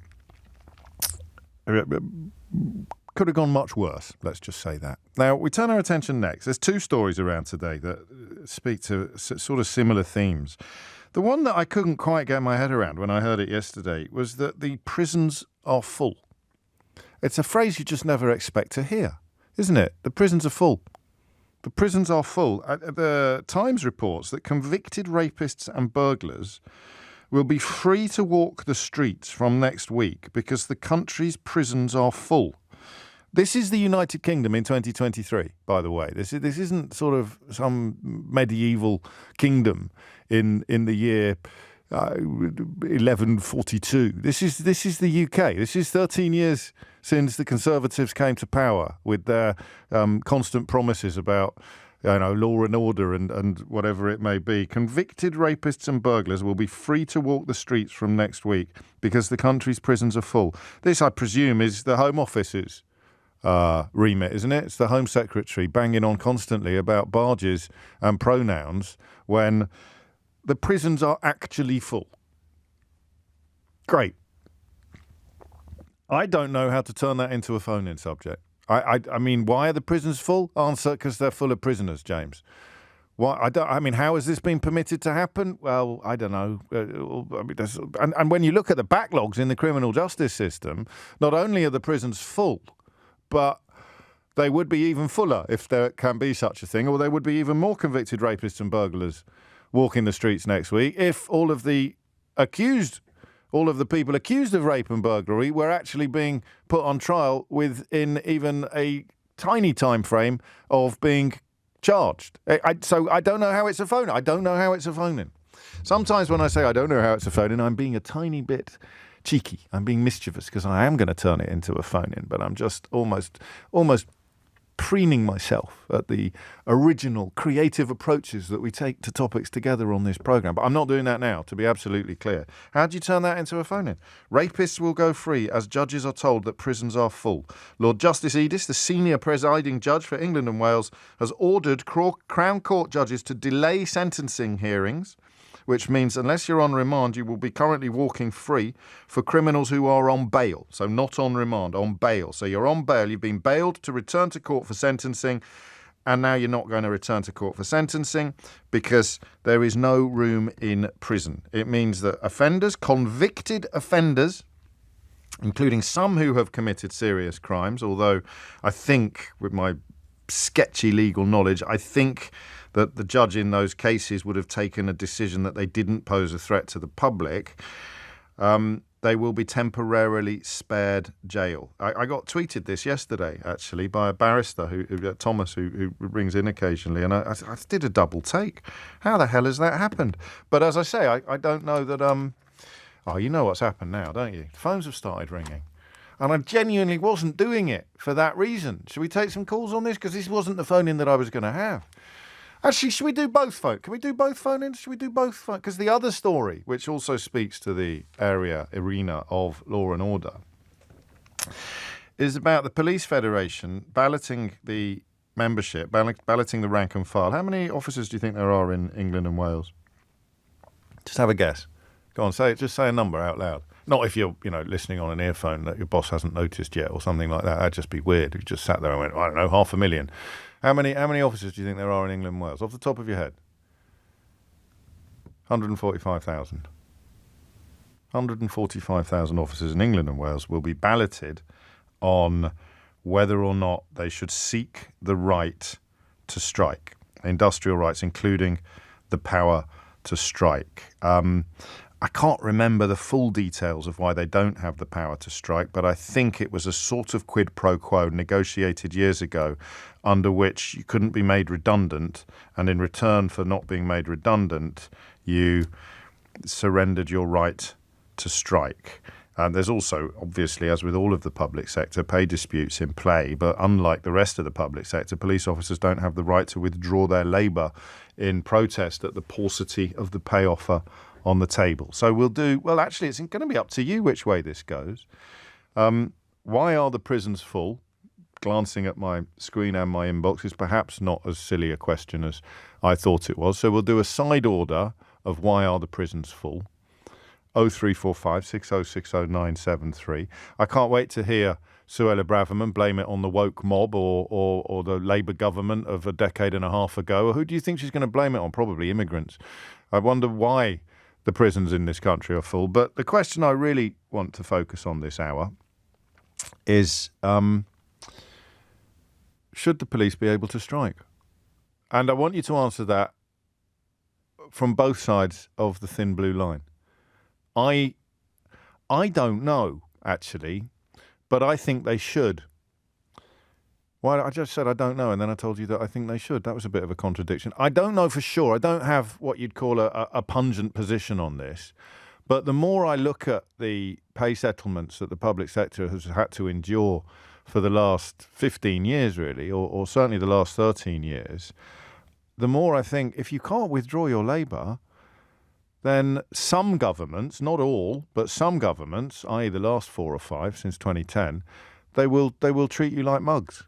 could have gone much worse, let's just say that. Now, we turn our attention next. There's two stories around today that speak to sort of similar themes. The one that I couldn't quite get my head around when I heard it yesterday was that the prisons are full. It's a phrase you just never expect to hear, isn't it? The prisons are full. The prisons are full. The Times reports that convicted rapists and burglars will be free to walk the streets from next week because the country's prisons are full. This is the United Kingdom in 2023, by the way. This isn't sort of some medieval kingdom in the year 1142. This is the UK. This is 13 years since the Conservatives came to power with their constant promises about law and order and whatever it may be. Convicted rapists and burglars will be free to walk the streets from next week because the country's prisons are full. This, I presume, is the Home Office's remit, isn't it? It's the Home Secretary banging on constantly about barges and pronouns when the prisons are actually full. Great. I don't know how to turn that into a phone-in subject. I mean, why are the prisons full? Answer, because they're full of prisoners, James. Why? How has this been permitted to happen? Well, I don't know. And when you look at the backlogs in the criminal justice system, not only are the prisons full, but they would be even fuller, if there can be such a thing, or there would be even more convicted rapists and burglars walking the streets next week if all of the people accused of rape and burglary were actually being put on trial within even a tiny time frame of being charged. So I don't know how it's a phone. I don't know how it's a phone-in. Sometimes when I say I don't know how it's a phone-in, I'm being a tiny bit cheeky. I'm being mischievous because I am going to turn it into a phone-in, but I'm just almost preening myself at the original creative approaches that we take to topics together on this programme. But I'm not doing that now, to be absolutely clear. How do you turn that into a phone-in? Rapists will go free as judges are told that prisons are full. Lord Justice Edis, the senior presiding judge for England and Wales, has ordered Crown Court judges to delay sentencing hearings, which means unless you're on remand, you will be currently walking free for criminals who are on bail. So not on remand, on bail. So you're on bail, you've been bailed to return to court for sentencing, and now you're not going to return to court for sentencing because there is no room in prison. It means that offenders, convicted offenders, including some who have committed serious crimes, although I think, with my sketchy legal knowledge, I think that the judge in those cases would have taken a decision that they didn't pose a threat to the public, they will be temporarily spared jail. I got tweeted this yesterday, actually, by a barrister, Thomas, who rings in occasionally, and I did a double take. How the hell has that happened? But as I say, I don't know that... you know what's happened now, don't you? Phones have started ringing. And I genuinely wasn't doing it for that reason. Should we take some calls on this? Because this wasn't the phone-in that I was going to have. Actually, should we do both phone? Can we do both phone-ins? Should we do both phone? Because the other story, which also speaks to the arena of law and order, is about the Police Federation balloting the membership, balloting the rank and file. How many officers do you think there are in England and Wales? Just have a guess. Go on, say it. Just say a number out loud. Not if you're, listening on an earphone that your boss hasn't noticed yet or something like that. That'd just be weird. If you just sat there and went, I don't know, 500,000. How many officers do you think there are in England and Wales? Off the top of your head? 145,000. 145,000 officers in England and Wales will be balloted on whether or not they should seek the right to strike, industrial rights, including the power to strike. I can't remember the full details of why they don't have the power to strike, but I think it was a sort of quid pro quo negotiated years ago under which you couldn't be made redundant, and in return for not being made redundant, you surrendered your right to strike. There's also, obviously, as with all of the public sector, pay disputes in play, but unlike the rest of the public sector, police officers don't have the right to withdraw their labour in protest at the paucity of the pay offer on the table. So actually, it's going to be up to you which way this goes. Why are the prisons full? Glancing at my screen and my inbox is perhaps not as silly a question as I thought it was. So we'll do a side order of why are the prisons full. 0345 6060 973. I can't wait to hear Suella Braverman blame it on the woke mob or the Labour government of a decade and a half ago. Who do you think she's going to blame it on? Probably immigrants. I wonder why the prisons in this country are full. But the question I really want to focus on this hour is, should the police be able to strike? And I want you to answer that from both sides of the thin blue line. I don't know, actually, but I think they should. Why? I just said I don't know, and then I told you that I think they should. That was a bit of a contradiction. I don't know for sure. I don't have what you'd call a pungent position on this. But the more I look at the pay settlements that the public sector has had to endure for the last 15 years, really, or certainly the last 13 years, the more I think if you can't withdraw your labour, then some governments, not all, but some governments, i.e. the last 4 or 5 since 2010, they will treat you like mugs.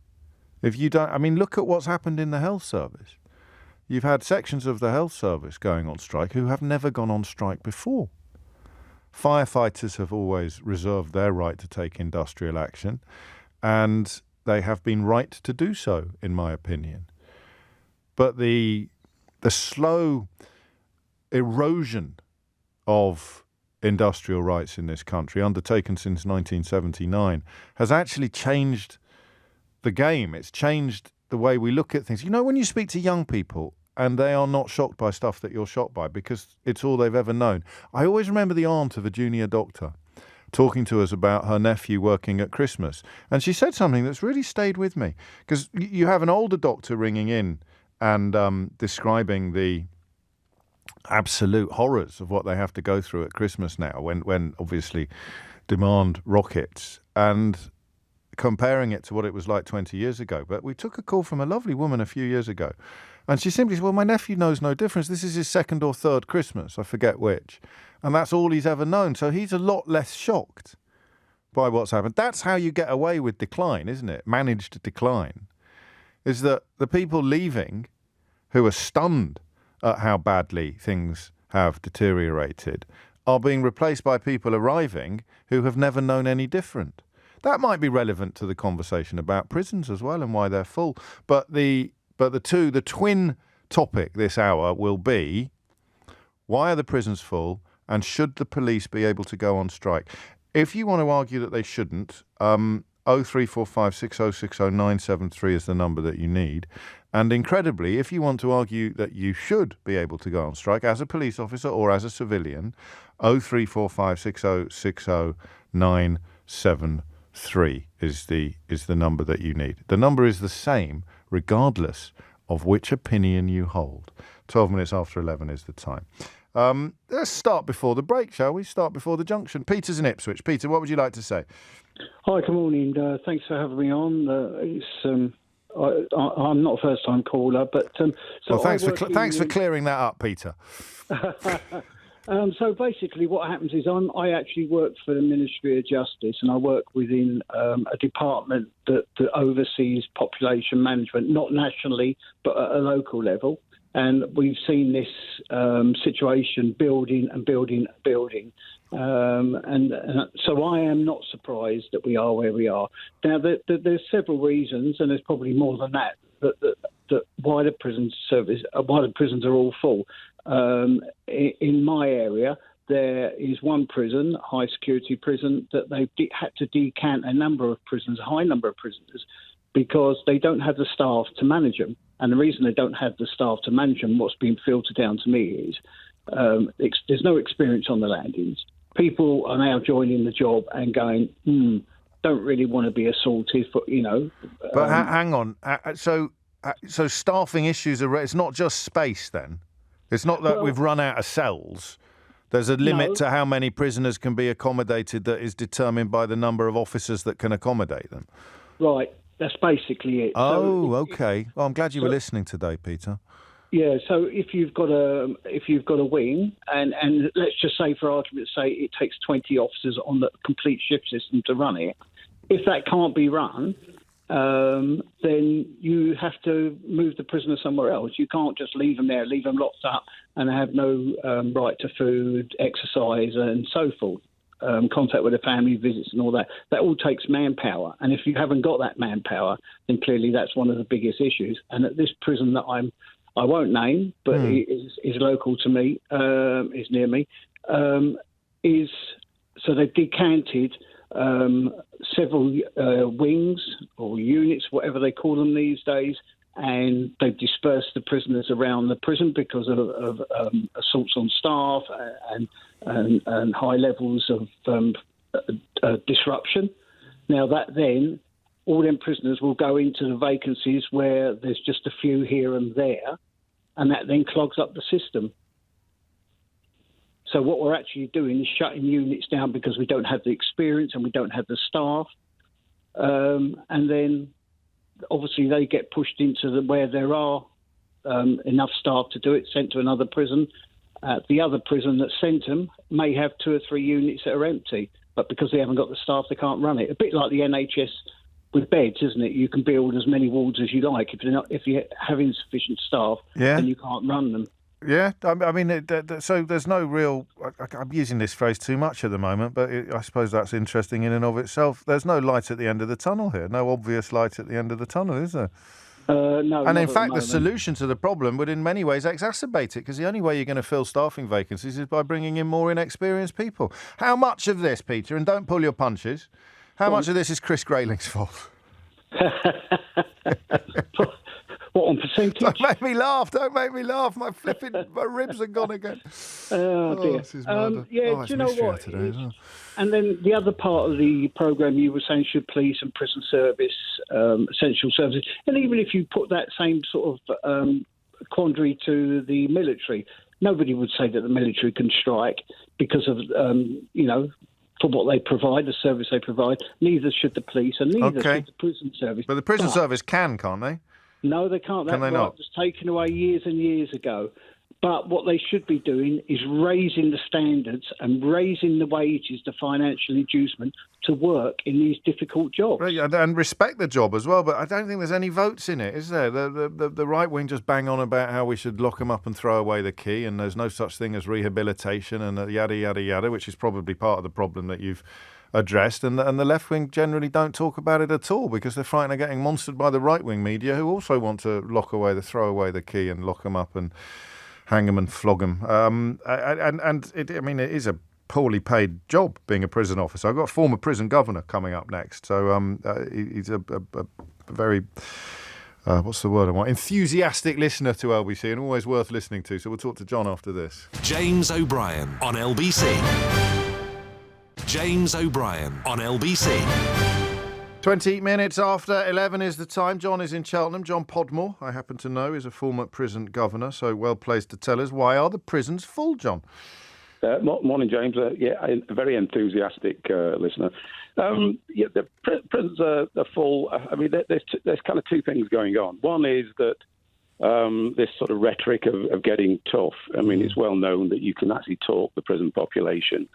If you don't, look at what's happened in the health service. You've had sections of the health service going on strike who have never gone on strike before. Firefighters have always reserved their right to take industrial action, and they have been right to do so, in my opinion. But the slow erosion of industrial rights in this country, undertaken since 1979, has actually changed the game. It's changed the way we look at things. When you speak to young people and they are not shocked by stuff that you're shocked by because it's all they've ever known. I always remember the aunt of a junior doctor talking to us about her nephew working at Christmas. And she said something that's really stayed with me, because you have an older doctor ringing in and describing the absolute horrors of what they have to go through at Christmas now when obviously demand rockets, and comparing it to what it was like 20 years ago. But we took a call from a lovely woman a few years ago, and she simply said, well, my nephew knows no difference. This is his second or third Christmas, I forget which, and that's all he's ever known. So he's a lot less shocked by what's happened. That's how you get away with decline, isn't it? Managed decline. Is that the people leaving who are stunned at how badly things have deteriorated are being replaced by people arriving who have never known any different. That might be relevant to the conversation about prisons as well and why they're full. But the twin topic this hour will be, why are the prisons full and should the police be able to go on strike? If you want to argue that they shouldn't, 0345 6060 973 is the number that you need. And incredibly, if you want to argue that you should be able to go on strike as a police officer or as a civilian, 0345 6060 973 is the number that you need. The number is the same regardless of which opinion you hold. 12 minutes after 11 is the time. Let's start before the break, shall we? Start before the junction. Peter's in Ipswich. Peter, what would you like to say? Hi, good morning. Thanks for having me on. I'm not a first-time caller, but thanks for clearing that up, Peter. So basically, what happens is I actually work for the Ministry of Justice, and I work within a department that oversees population management, not nationally, but at a local level. And we've seen this situation building and building and building. And so I am not surprised that we are where we are. Now, there's several reasons, and there's probably more than that why the prisons are all full. In my area, there is one prison, high security prison, that they've had to decant a high number of prisoners, because they don't have the staff to manage them. And the reason they don't have the staff to manage them, what's been filtered down to me is there's no experience on the landings. People are now joining the job and going, don't really want to be assaulted, But hang on. So staffing issues it's not just space then? It's not that we've run out of cells. There's a limit to how many prisoners can be accommodated that is determined by the number of officers that can accommodate them. Right. That's basically it. Oh, okay. Well, I'm glad you were listening today, Peter. Yeah. So if you've got a wing, and let's just say, for argument's sake, it takes 20 officers on the complete shift system to run it. If that can't be run, then you have to move the prisoner somewhere else. You can't just leave them there, leave them locked up, and have no right to food, exercise, and so forth. Contact with the family, visits and all that. That all takes manpower. And if you haven't got that manpower, then clearly that's one of the biggest issues. And at this prison that I won't name, but is local to me, is near me, so they've decanted several wings or units, whatever they call them these days, and they've dispersed the prisoners around the prison because of assaults on staff and high levels of disruption. Now that then, all them prisoners will go into the vacancies where there's just a few here and there, and that then clogs up the system. So what we're actually doing is shutting units down because we don't have the experience and we don't have the staff, and then obviously they get pushed into where there are enough staff to do it, sent to another prison. The other prison that sent them may have 2 or 3 units that are empty, but because they haven't got the staff, they can't run it. A bit like the NHS with beds, isn't it? You can build as many wards as you like. If you have insufficient staff, then you can't run them. Yeah, I mean, so there's no real... I'm using this phrase too much at the moment, but I suppose that's interesting in and of itself. There's no light at the end of the tunnel here. No obvious light at the end of the tunnel, is there? No. And in fact, the solution to the problem would in many ways exacerbate it, because the only way you're going to fill staffing vacancies is by bringing in more inexperienced people. How much of this, Peter, and don't pull your punches, how much of this is Chris Grayling's fault? What, on percentage? Don't make me laugh. My ribs are gone again. Oh, dear. This is murder. Do you know what? Today, and then the other part of the programme, you were saying, should police and prison service, essential services, and even if you put that same sort of quandary to the military, nobody would say that the military can strike because of, for what they provide, the service they provide. Neither should the police and neither should the prison service. But the prison service can't they? No, they can't. That right was taken away years and years ago. But what they should be doing is raising the standards and raising the wages, the financial inducement to work in these difficult jobs. Right, and respect the job as well. But I don't think there's any votes in it, is there? The right wing just bang on about how we should lock them up and throw away the key, and there's no such thing as rehabilitation and yada, yada, yada, which is probably part of the problem that you've addressed, and the left wing generally don't talk about it at all because they're frightened of getting monstered by the right wing media, who also want to throw away the key and lock them up and hang them and flog them. It is a poorly paid job being a prison officer. I've got a former prison governor coming up next, so he's a very what's the word I want? Enthusiastic listener to LBC and always worth listening to. So we'll talk to John after this. James O'Brien on LBC. James O'Brien on LBC. 20 minutes after 11 is the time. John is in Cheltenham. John Podmore, I happen to know, is a former prison governor, so well placed to tell us, why are the prisons full, John? Morning, James. A very enthusiastic listener. The prisons are full. I mean, there's kind of two things going on. One is that this sort of rhetoric of getting tough. I mean, it's well known that you can actually talk the prison population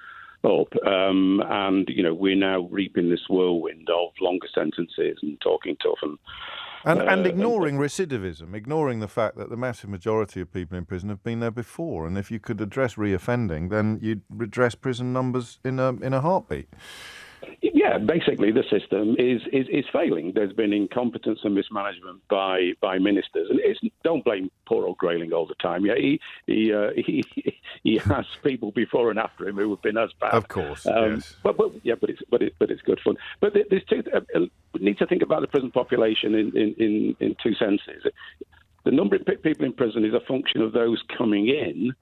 up, and we're now reaping this whirlwind of longer sentences and talking tough and ignoring recidivism, ignoring the fact that the massive majority of people in prison have been there before, and if you could address reoffending, then you'd redress prison numbers in a heartbeat. Yeah, basically the system is failing. There's been incompetence and mismanagement by ministers, and don't blame poor old Grayling all the time. Yeah, he has people before and after him who have been as bad. Of course, yes. But it's good fun. But there's two. We need to think about the prison population in two senses. The number of people in prison is a function of those coming in,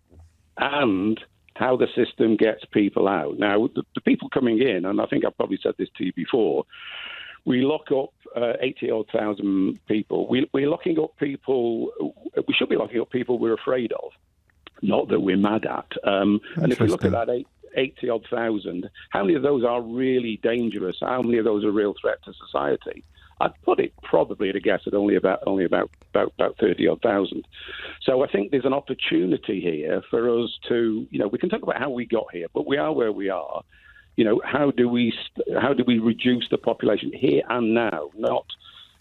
and how the system gets people out. Now, the people coming in, and I think I've probably said this to you before, we lock up 80,000 people. We're locking up people. We should be locking up people we're afraid of, not that we're mad at. And if we look at that 80,000, how many of those are really dangerous? How many of those are a real threat to society? I'd put it probably at a guess at only about 30,000. So I think there's an opportunity here for us to, we can talk about how we got here, but we are where we are. How do we reduce the population here and now, not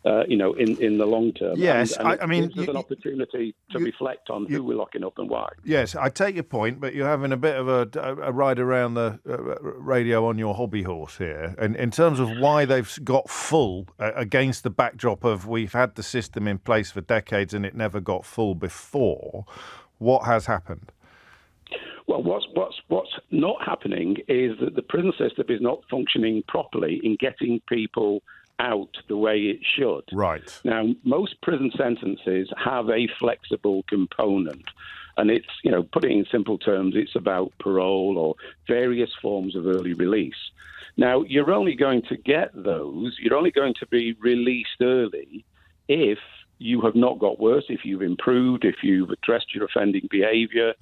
in the long term? Yes, and I mean, there's an opportunity to reflect on who we're locking up and why. Yes, I take your point, but you're having a bit of a ride around the radio on your hobby horse here. And in terms of why they've got full against the backdrop of we've had the system in place for decades and it never got full before, what has happened? Well, what's not happening is that the prison system is not functioning properly in getting people out the way it should. Right. Now, most prison sentences have a flexible component. And it's, put it in simple terms, it's about parole or various forms of early release. Now, you're only going to get those, you're only going to be released early if you have not got worse, if you've improved, if you've addressed your offending behaviour,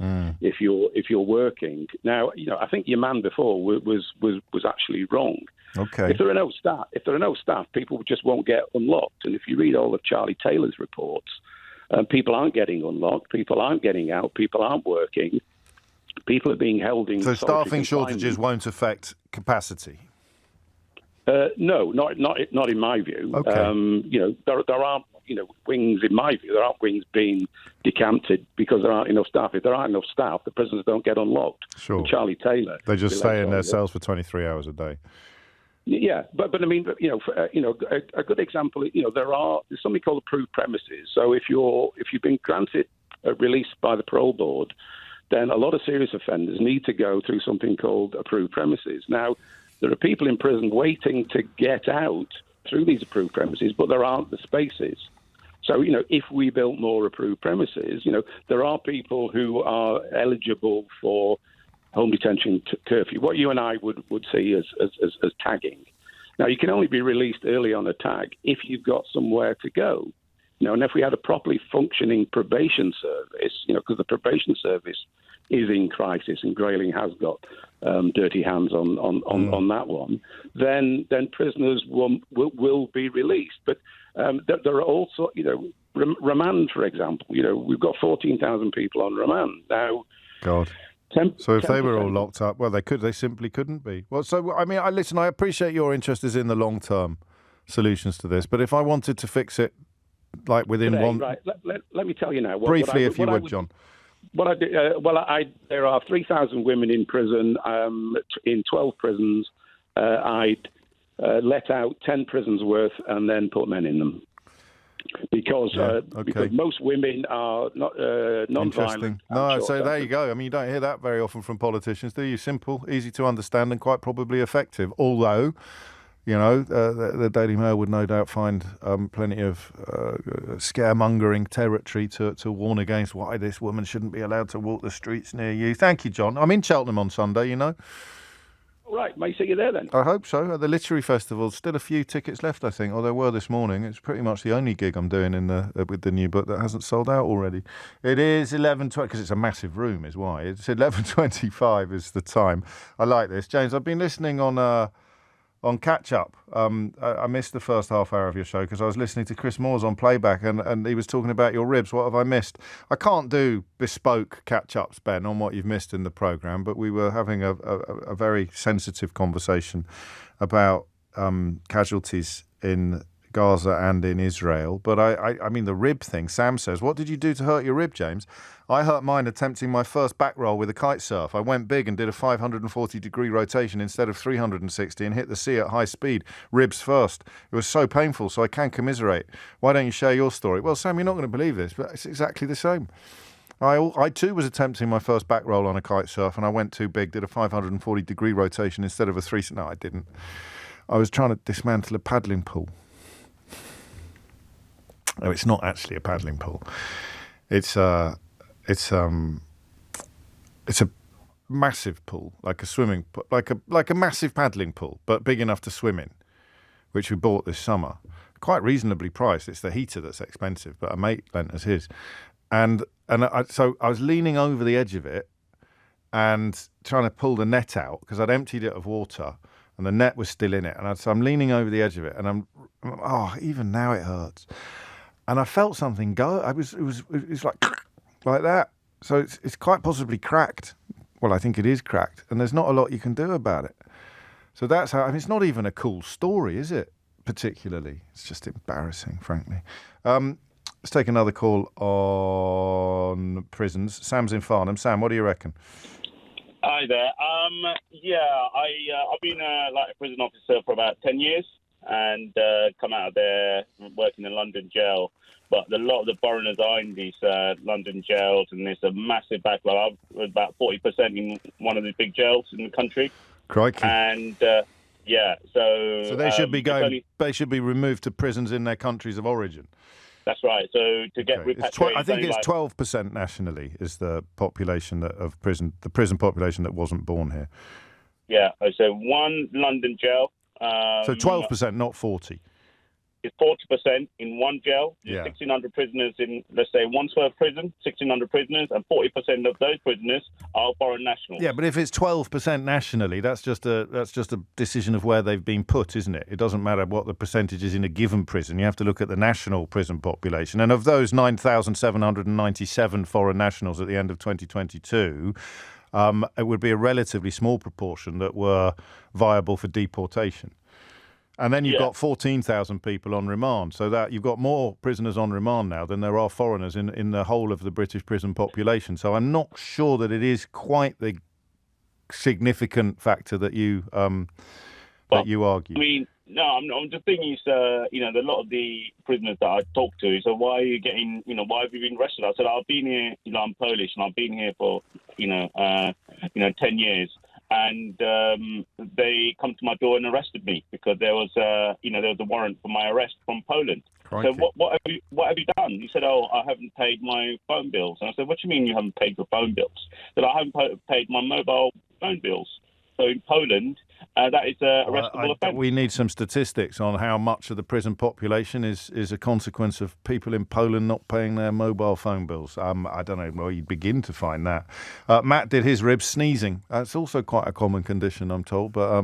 if you're working. Now, I think your man before was actually wrong. Okay. If there are no staff, people just won't get unlocked. And if you read all of Charlie Taylor's reports, people aren't getting unlocked, people aren't getting out, people aren't working, people are being held in. So staffing shortages won't affect capacity. No, not in my view. Okay. There aren't wings in my view. There aren't wings being decanted because there aren't enough staff. If there aren't enough staff, the prisoners don't get unlocked. Sure. And Charlie Taylor. They just stay in their cells for 23 hours a day. Yeah, but I mean, a good example. There's something called approved premises. So if you've been granted a release by the parole board, then a lot of serious offenders need to go through something called approved premises. Now, there are people in prison waiting to get out through these approved premises, but there aren't the spaces. So, if we built more approved premises, there are people who are eligible for home detention curfew, what you and I would see as tagging. Now, you can only be released early on a tag if you've got somewhere to go. And if we had a properly functioning probation service, because the probation service is in crisis and Grayling has got dirty hands on that one, then prisoners will be released. But there are also, remand, for example. We've got 14,000 people on remand now. God. So if they were all locked up, well, they simply couldn't be. Well, so, I mean, listen, I appreciate your interest is in the long-term solutions to this, but if I wanted to fix it, like within one... Right, let me tell you now. Briefly, if you would, John. What I do, there are 3,000 women in prison, in 12 prisons. I'd let out 10 prisons worth and then put men in them. Because most women are not non-violent. No, so there you go. I mean, you don't hear that very often from politicians, do you? Simple, easy to understand, and quite probably effective. Although, the Daily Mail would no doubt find plenty of scaremongering territory to warn against why this woman shouldn't be allowed to walk the streets near you. Thank you, John. I'm in Cheltenham on Sunday, Right, may see you there then. I hope so. At the Literary Festival, still a few tickets left, I think, or there were this morning. It's pretty much the only gig I'm doing with the new book that hasn't sold out already. It is 11:20, because it's a massive room is why. It's 11:25 is the time. I like this. James, I've been listening on Catch Up. I missed the first half hour of your show because I was listening to Chris Moore's on playback and he was talking about your ribs. What have I missed? I can't do bespoke catch-ups, Ben, on what you've missed in the programme, but we were having a very sensitive conversation about casualties in Gaza and in Israel. But I mean, the rib thing, Sam says, what did you do to hurt your rib, James? I hurt mine attempting my first back roll with a kite surf. I went big and did a 540-degree rotation instead of 360 and hit the sea at high speed, ribs first. It was so painful, so I can commiserate. Why don't you share your story? Well, Sam, you're not going to believe this, but it's exactly the same. I too was attempting my first back roll on a kite surf, and I went too big, did a 540-degree rotation instead of a 360. No, I didn't. I was trying to dismantle a paddling pool. Oh, it's not actually a paddling pool. It's a massive pool, like a swimming pool, like a massive paddling pool, but big enough to swim in, which we bought this summer. Quite reasonably priced. It's the heater that's expensive, but a mate lent us his. So I was leaning over the edge of it and trying to pull the net out because I'd emptied it of water and the net was still in it. So I'm leaning over the edge of it and even now it hurts. And I felt something go. It was like that. So it's quite possibly cracked. Well, I think it is cracked, and there's not a lot you can do about it. So that's how. I mean, it's not even a cool story, is it? Particularly, it's just embarrassing, frankly. Let's take another call on prisons. Sam's in Farnham. Sam, what do you reckon? Hi there. I've been a prison officer for about 10 years. And come out of there working in London jail. But a lot of the foreigners are in these London jails, and there's a massive backlog. I was about 40% in one of the big jails in the country. Crikey. And, so they should be going. They should be removed to prisons in their countries of origin. That's right. So to get repatriated, I think it's 12% nationally is the population the prison population that wasn't born here. Yeah. So one London jail. So 12%, not 40. It's 40% in one jail. There's 1,600 prisoners in, let's say, Wandsworth prison, 1,600 prisoners, and 40% of those prisoners are foreign nationals. Yeah, but if it's 12% nationally, that's just a decision of where they've been put, isn't it? It doesn't matter what the percentage is in a given prison. You have to look at the national prison population. And of those 9,797 foreign nationals at the end of 2022, it would be a relatively small proportion that were viable for deportation. And then you've got 14,000 people on remand. So that you've got more prisoners on remand now than there are foreigners in the whole of the British prison population. So I'm not sure that it is quite the significant factor that you argue. I mean, no, I'm just thinking, a lot of the prisoners that I talk to, so why are you getting, why have you been arrested? I said, I've been here, I'm Polish, and I've been here for, 10 years. And they come to my door and arrested me because there was a warrant for my arrest from Poland. Crikey. So what have you done? He said, I haven't paid my phone bills. And I said, what do you mean you haven't paid your phone bills? That I haven't paid my mobile phone bills. So in Poland, that is an arrestable offence. We need some statistics on how much of the prison population is a consequence of people in Poland not paying their mobile phone bills. I don't know where you'd begin to find that. Matt did his ribs sneezing. It's also quite a common condition, I'm told, but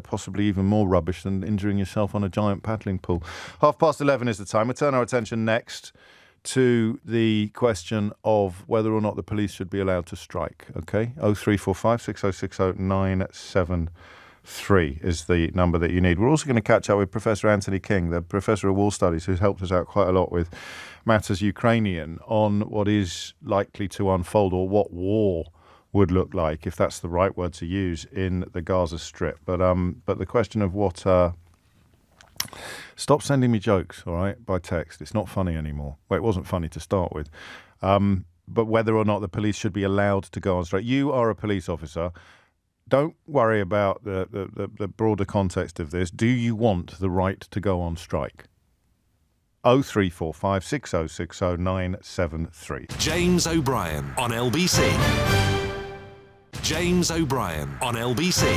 possibly even more rubbish than injuring yourself on a giant paddling pool. 11:30 is the time. We'll turn our attention next to the question of whether or not the police should be allowed to strike. Okay, 0345 6060 973 is the number that you need. We're also going to catch up with Professor Anthony King, the Professor of War Studies, who's helped us out quite a lot with matters Ukrainian, on what is likely to unfold, or what war would look like, if that's the right word to use, in the Gaza Strip. But the question of what... Stop sending me jokes, all right, by text. It's not funny anymore. Well, it wasn't funny to start with. But whether or not the police should be allowed to go on strike. You are a police officer. Don't worry about the broader context of this. Do you want the right to go on strike? 0345 6060 973. James O'Brien on LBC. James O'Brien on LBC.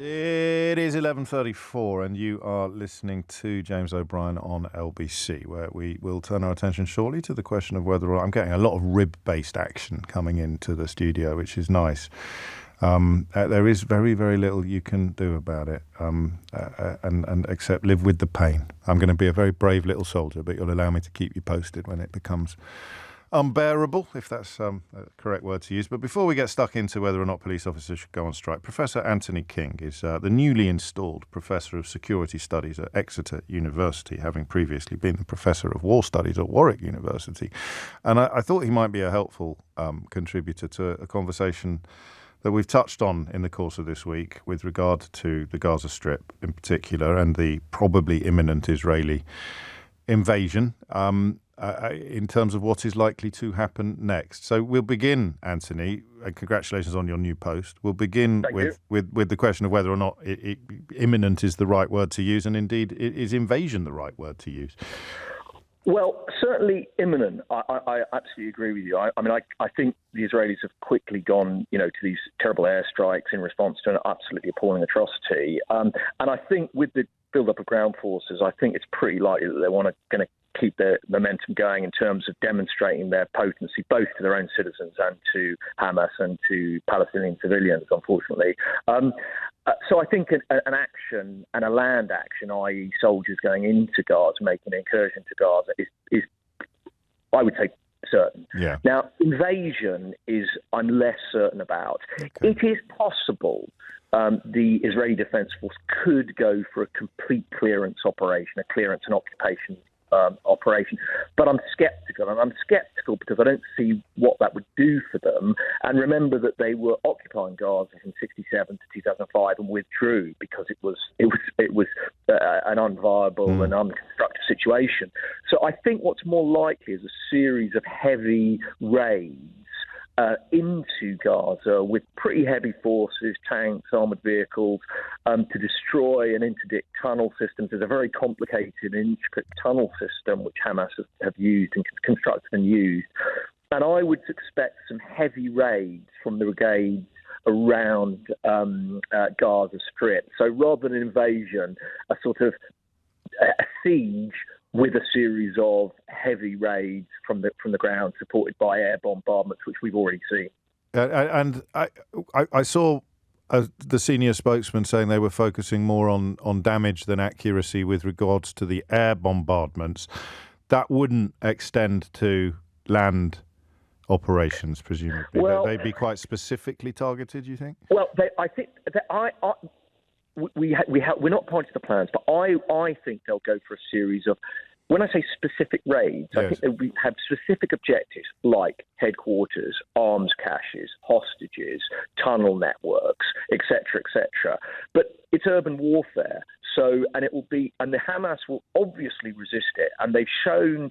It is 11:34 and you are listening to James O'Brien on LBC, where we will turn our attention shortly to the question of whether I'm getting a lot of rib-based action coming into the studio, which is nice. There is very, very little you can do about it, and except live with the pain. I'm going to be a very brave little soldier, but you'll allow me to keep you posted when it becomes unbearable, if that's a correct word to use. But before we get stuck into whether or not police officers should go on strike, Professor Anthony King is the newly installed Professor of Security Studies at Exeter University, having previously been the Professor of War Studies at Warwick University. And I thought he might be a helpful contributor to a conversation that we've touched on in the course of this week with regard to the Gaza Strip in particular and the probably imminent Israeli invasion, in terms of what is likely to happen next. So we'll begin, Anthony, and congratulations on your new post. We'll begin with the question of whether or not imminent is the right word to use, and indeed, is invasion the right word to use? Well, certainly imminent. I absolutely agree with you. I think the Israelis have quickly gone, to these terrible airstrikes in response to an absolutely appalling atrocity. And I think with the build-up of ground forces, I think it's pretty likely that they're going to keep their momentum going in terms of demonstrating their potency, both to their own citizens and to Hamas and to Palestinian civilians, unfortunately. So I think an action and a land action, i.e. soldiers going into Gaza, making an incursion to Gaza, is I would say, certain. Yeah. Now, invasion I'm less certain about. Okay. It is possible the Israeli Defense Force could go for a complete clearance operation, a clearance and occupation operation. But I'm sceptical, and I'm sceptical because I don't see what that would do for them. And remember that they were occupying Gaza from 1967 to 2005 and withdrew because it was an unviable and unconstructive situation. So I think what's more likely is a series of heavy raids into Gaza with pretty heavy forces, tanks, armoured vehicles, to destroy and interdict tunnel systems. There's a very complicated and intricate tunnel system which Hamas have used and constructed and used. And I would expect some heavy raids from the brigades around Gaza Strip. So rather than an invasion, a sort of a siege with a series of heavy raids from the ground, supported by air bombardments, which we've already seen. And I saw the senior spokesman saying they were focusing more on damage than accuracy with regards to the air bombardments. That wouldn't extend to land operations, presumably. Well, they'd be quite specifically targeted, you think? Well, I think that we're not pointing to the plans, but I think they'll go for a series of, when I say specific raids, yes. I think they'll have specific objectives like headquarters, arms caches, hostages, tunnel networks, etc., etc. But it's urban warfare, and the Hamas will obviously resist it, and they've shown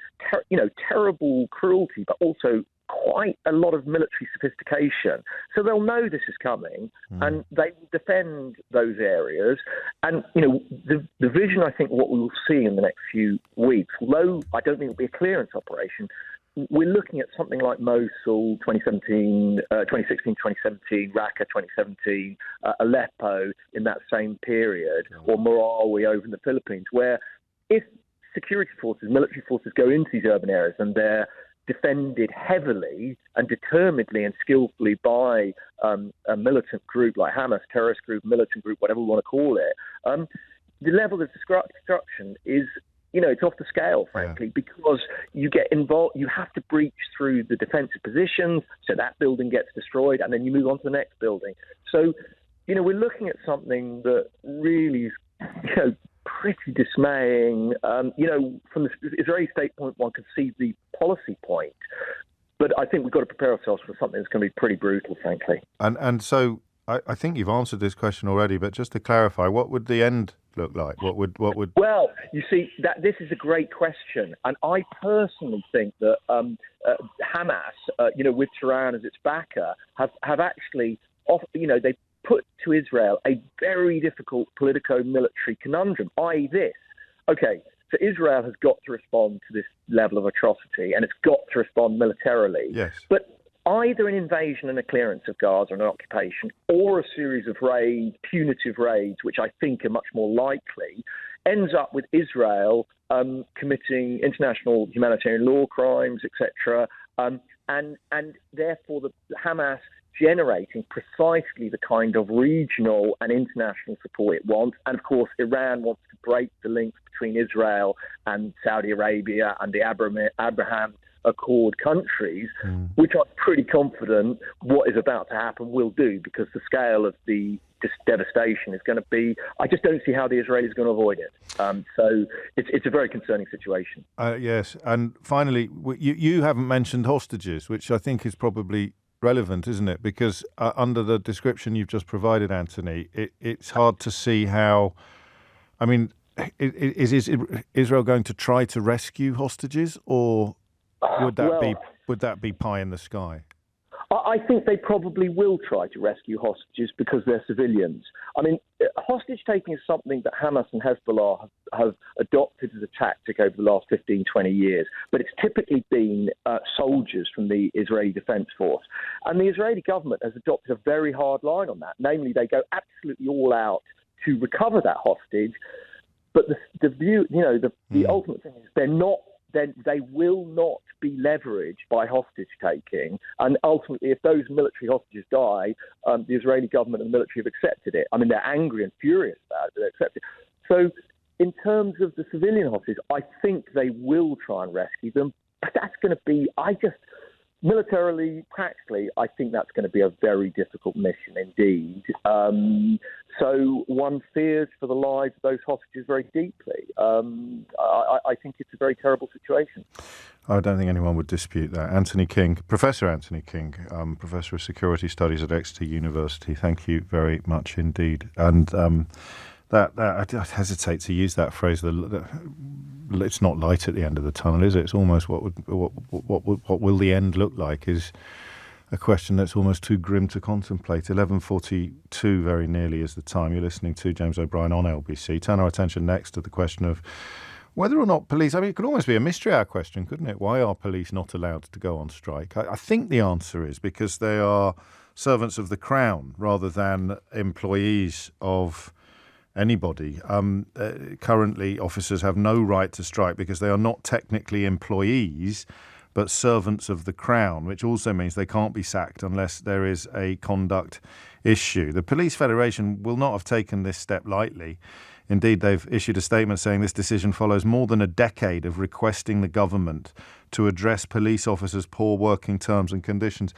terrible cruelty, but also quite a lot of military sophistication. So they'll know this is coming and they will defend those areas. And, the vision, I think, what we will see in the next few weeks, although I don't think it'll be a clearance operation, we're looking at something like Mosul 2016, 2017, Raqqa 2017, Aleppo in that same period, or Marawi over in the Philippines, where if security forces, military forces go into these urban areas and they're defended heavily and determinedly and skillfully by a militant group like Hamas, terrorist group, militant group, whatever we want to call it, the level of destruction is, it's off the scale, frankly, because you get involved, you have to breach through the defensive positions, so that building gets destroyed, and then you move on to the next building. So, we're looking at something that really is, pretty dismaying. From the Israeli state point, one can see the policy point, but I think we've got to prepare ourselves for something that's going to be pretty brutal, frankly. And so I think you've answered this question already, but just to clarify, what would the end look like? What would? Well, you see, this is a great question, and I personally think that Hamas, with Tehran as its backer, have actually, they put to Israel a very difficult politico-military conundrum, i.e. this. Okay, so Israel has got to respond to this level of atrocity, and it's got to respond militarily. Yes. But either an invasion and a clearance of Gaza and an occupation, or a series of raids, punitive raids, which I think are much more likely, ends up with Israel committing international humanitarian law crimes, etc., and therefore the Hamas generating precisely the kind of regional and international support it wants. And of course, Iran wants to break the links between Israel and Saudi Arabia and the Abraham Accord countries, which I'm pretty confident what is about to happen will do, because the scale of the devastation is going to be, I just don't see how the Israelis are going to avoid it. So it's a very concerning situation. Yes, and finally, you haven't mentioned hostages, which I think is probably relevant, isn't it? Because under the description you've just provided, Anthony, it's hard to see how, I mean, is Israel going to try to rescue hostages, or would that be pie in the sky? I think they probably will try to rescue hostages because they're civilians. I mean, hostage taking is something that Hamas and Hezbollah have adopted as a tactic over the last 15, 20 years, but it's typically been soldiers from the Israeli Defense Force. And the Israeli government has adopted a very hard line on that. Namely, they go absolutely all out to recover that hostage, but the view, the ultimate thing is they will not be leveraged by hostage taking. And ultimately, if those military hostages die, the Israeli government and the military have accepted it. I mean, they're angry and furious about it, but they accept it. So in terms of the civilian hostages, I think they will try and rescue them. But that's going to be, militarily, practically, I think that's going to be a very difficult mission indeed. So one fears for the lives of those hostages very deeply. I think it's a very terrible situation. I don't think anyone would dispute that. Anthony King, Professor Anthony King, Professor of Security Studies at Exeter University, thank you very much indeed. And that I hesitate to use that phrase, it's not light at the end of the tunnel, is it? It's almost what will the end look like is a question that's almost too grim to contemplate. 11:42 very nearly is the time. You're listening to James O'Brien on LBC. Turn our attention next to the question of whether or not police, I mean, it could almost be a mystery hour question, couldn't it? Why are police not allowed to go on strike? I think the answer is because they are servants of the Crown rather than employees of anybody. Currently, officers have no right to strike because they are not technically employees, but servants of the Crown, which also means they can't be sacked unless there is a conduct issue. The Police Federation will not have taken this step lightly. Indeed, they've issued a statement saying this decision follows more than a decade of requesting the government to address police officers' poor working terms and conditions.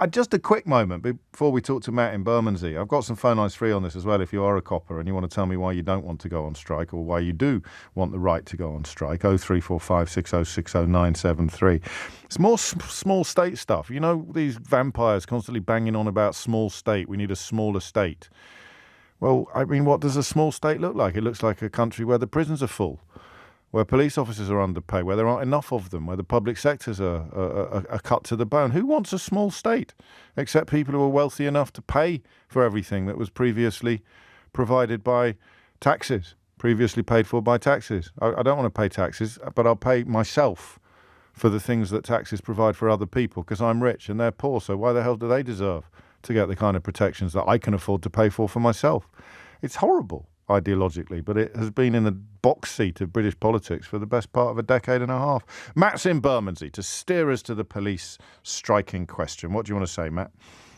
Just a quick moment before we talk to Matt in Bermondsey. I've got some phone lines free on this as well if you are a copper and you want to tell me why you don't want to go on strike or why you do want the right to go on strike. 0345 6060 973. It's more small state stuff. You know, these vampires constantly banging on about small state. We need a smaller state. Well, I mean, what does a small state look like? It looks like a country where the prisons are full, where police officers are underpaid, where there aren't enough of them, where the public sectors are cut to the bone. Who wants a small state except people who are wealthy enough to pay for everything that was previously provided by taxes, previously paid for by taxes? I don't want to pay taxes, but I'll pay myself for the things that taxes provide for other people because I'm rich and they're poor, so why the hell do they deserve to get the kind of protections that I can afford to pay for myself? It's horrible ideologically, but it has been in the box seat of British politics for the best part of a decade and a half. Matt's in Bermondsey to steer us to the police striking question. What do you want to say, Matt?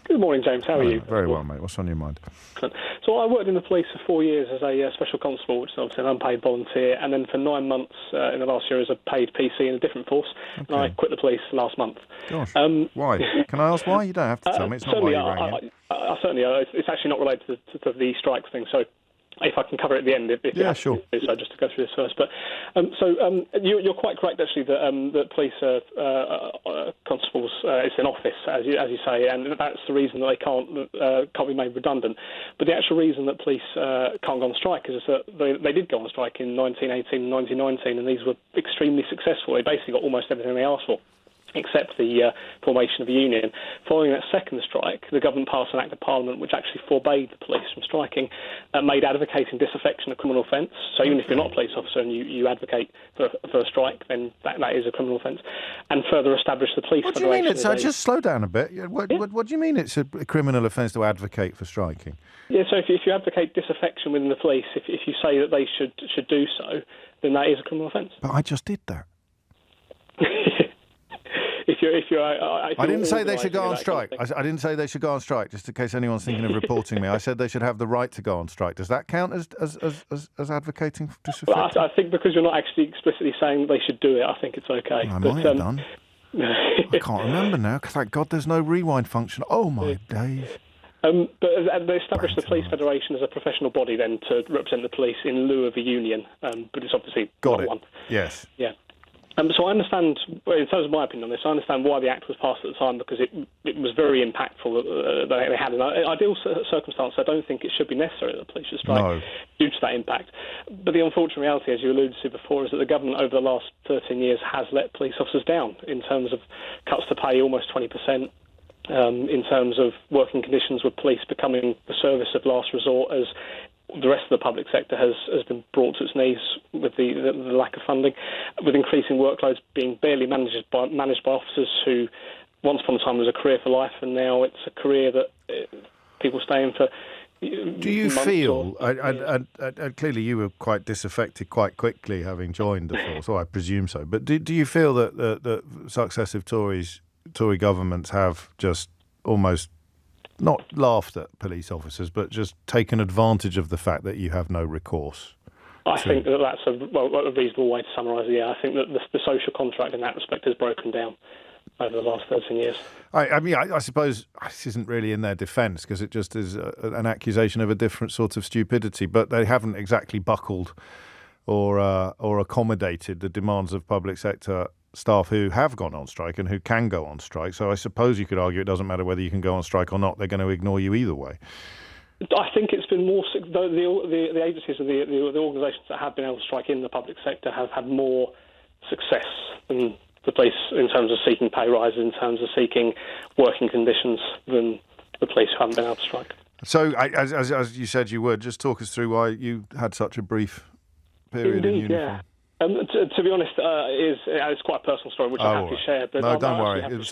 Good morning, James. How are you? Very well, mate. What's on your mind? So I worked in the police for 4 years as a special constable, which is obviously an unpaid volunteer, and then for 9 months in the last year as a paid PC in a different force. Okay. And I quit the police last month. Gosh, why? Can I ask why? You don't have to tell me. It's not why you rang in. Certainly, it's actually not related to the strikes thing, so if I can cover it at the end, sure. So just to go through this first. But you're quite correct, actually, that police constables is in office, as you say, and that's the reason that they can't be made redundant. But the actual reason that police can't go on strike is that they did go on strike in 1918 and 1919, and these were extremely successful. They basically got almost everything they asked for. accept the formation of a union. Following that second strike, the government passed an act of parliament which actually forbade the police from striking, made advocating disaffection a criminal offence. So even if you're not a police officer and you advocate for a strike, then that is a criminal offence. And further established the police federation. What do you mean? Just slow down a bit. What do you mean it's a criminal offence to advocate for striking? Yeah, so if you advocate disaffection within the police, if you say that they should do so, then that is a criminal offence. But I just did that. I didn't say they should go on strike. I didn't say they should go on strike, just in case anyone's thinking of reporting me. I said they should have the right to go on strike. Does that count as advocating for disaffection? Well, I think because you're not actually explicitly saying they should do it, I think it's okay. I might have done. I can't remember now, because thank God there's no rewind function. Oh, my days. But they established the Police Federation as a professional body then to represent the police in lieu of a union, but it's obviously not one. Yes. Yeah. So I understand, in terms of my opinion on this, I understand why the act was passed at the time, because it was very impactful. They had an ideal circumstance. I don't think it should be necessary that the police should strike due to that impact. But the unfortunate reality, as you alluded to before, is that the government over the last 13 years has let police officers down in terms of cuts to pay, almost 20%. In terms of working conditions, with police becoming the service of last resort, as the rest of the public sector has been brought to its knees with the lack of funding, with increasing workloads being barely managed by officers who once upon a time was a career for life, and now it's a career that people stay in for. Do you feel, clearly you were quite disaffected quite quickly having joined the force, or I presume so, but do you feel that the successive Tory governments have just almost not laughed at police officers, but just taken advantage of the fact that you have no recourse? I think that's a reasonable way to summarise it. Yeah, I think that the social contract in that respect has broken down over the last 13 years. I suppose this isn't really in their defence, because it just is an accusation of a different sort of stupidity, but they haven't exactly buckled or accommodated the demands of public sector staff who have gone on strike and who can go on strike. So I suppose you could argue it doesn't matter whether you can go on strike or not, they're going to ignore you either way. I think it's been more, the agencies and the organisations that have been able to strike in the public sector have had more success than the police in terms of seeking pay rises, in terms of seeking working conditions, than the police who haven't been able to strike. So, as you said you would, just talk us through why you had such a brief period in uniform. Yeah. To be honest, it's quite a personal story, which I'm happy to share. But no, don't worry.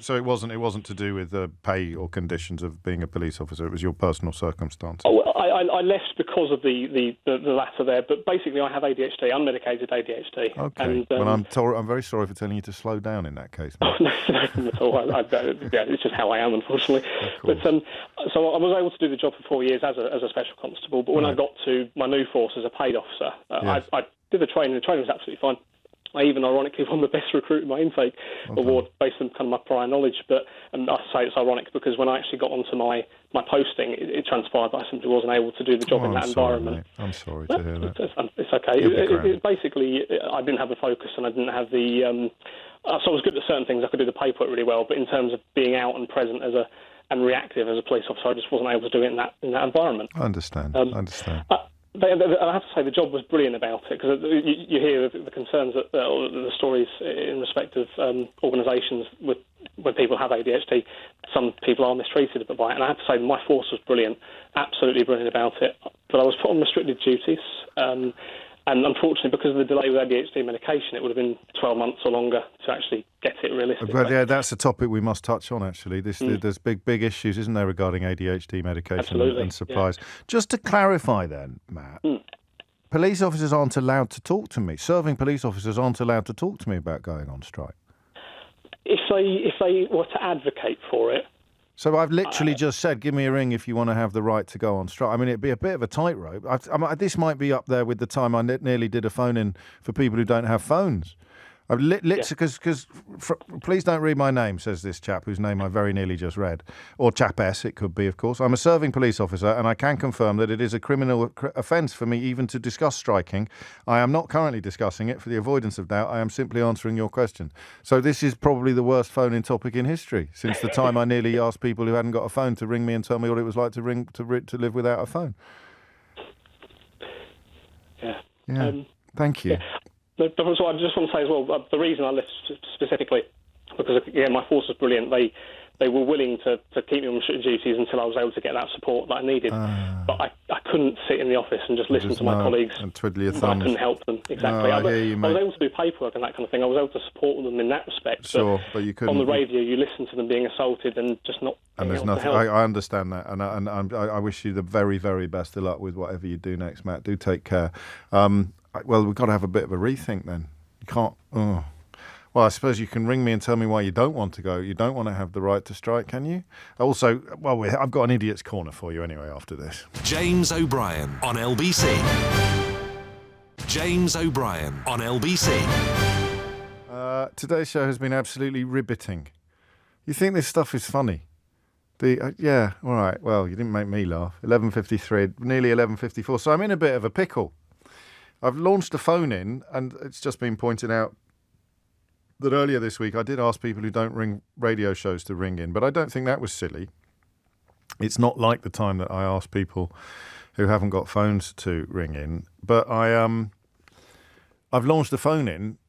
So it wasn't to do with the pay or conditions of being a police officer. It was your personal circumstances. Oh, I left because of the latter there. But basically, I have ADHD, unmedicated ADHD. Okay. And, well, I'm very sorry for telling you to slow down in that case. No problem at all. It's just how I am, unfortunately. But so I was able to do the job for 4 years as a special constable. But when I got to my new force as a paid officer, I did the training. The training was absolutely fine. I even ironically won the best recruit in my intake award based on kind of my prior knowledge. But I say it's ironic because when I actually got onto my posting, it transpired that I simply wasn't able to do the job in that environment. Mate. I'm sorry to hear that. It's okay. Basically, I didn't have the focus and I didn't have the. So I was good at certain things. I could do the paperwork really well, but in terms of being out and present and reactive as a police officer, I just wasn't able to do it in that environment. I understand. I have to say the job was brilliant about it, because you hear the concerns or the stories in respect of organisations when people have ADHD. Some people are mistreated by it, and I have to say my force was brilliant, absolutely brilliant about it. But I was put on restricted duties, and unfortunately, because of the delay with ADHD medication, it would have been 12 months or longer to actually get it realistically. But yeah, that's a topic we must touch on, actually. There's big issues, isn't there, regarding ADHD medication and supplies. Yeah. Just to clarify then, Matt, police officers aren't allowed to talk to me. Serving police officers aren't allowed to talk to me about going on strike. If they were to advocate for it. So I've literally just said, give me a ring if you want to have the right to go on strike. I mean, it'd be a bit of a tightrope. This might be up there with the time I nearly did a phone-in for people who don't have phones. I've because please don't read my name, says this chap whose name I very nearly just read, or chap S, it could be, of course. I'm a serving police officer, and I can confirm that it is a criminal offence for me even to discuss striking. I am not currently discussing it for the avoidance of doubt. I am simply answering your question. So this is probably the worst phone-in topic in history since the time I nearly asked people who hadn't got a phone to ring me and tell me what it was like to live without a phone. Yeah. Thank you. Yeah. So I just want to say as well, the reason I left specifically because, again, my force was brilliant. They were willing to keep me on duties until I was able to get that support that I needed. But I couldn't sit in the office and just listen to my colleagues. And twiddle your I thumbs. couldn't help them, exactly. No, I hear you, mate. I was able to do paperwork and that kind of thing. I was able to support them in that respect. Sure, but you couldn't. On the radio, you listen to them being assaulted and just not And there's nothing. I understand that, and I wish you the very, very best of luck with whatever you do next, Matt. Do take care. Well, we've got to have a bit of a rethink then. You can't. Oh. Well, I suppose you can ring me and tell me why you don't want to go. You don't want to have the right to strike, can you? Also, well, I've got an idiot's corner for you anyway after this. James O'Brien on LBC. James O'Brien on LBC. Today's show has been absolutely riveting. You think this stuff is funny? Yeah, all right. Well, you didn't make me laugh. 11:53, nearly 11:54. So I'm in a bit of a pickle. I've launched a phone-in, and it's just been pointed out that earlier this week I did ask people who don't ring radio shows to ring in, but I don't think that was silly. It's not like the time that I asked people who haven't got phones to ring in, but I've launched a phone-in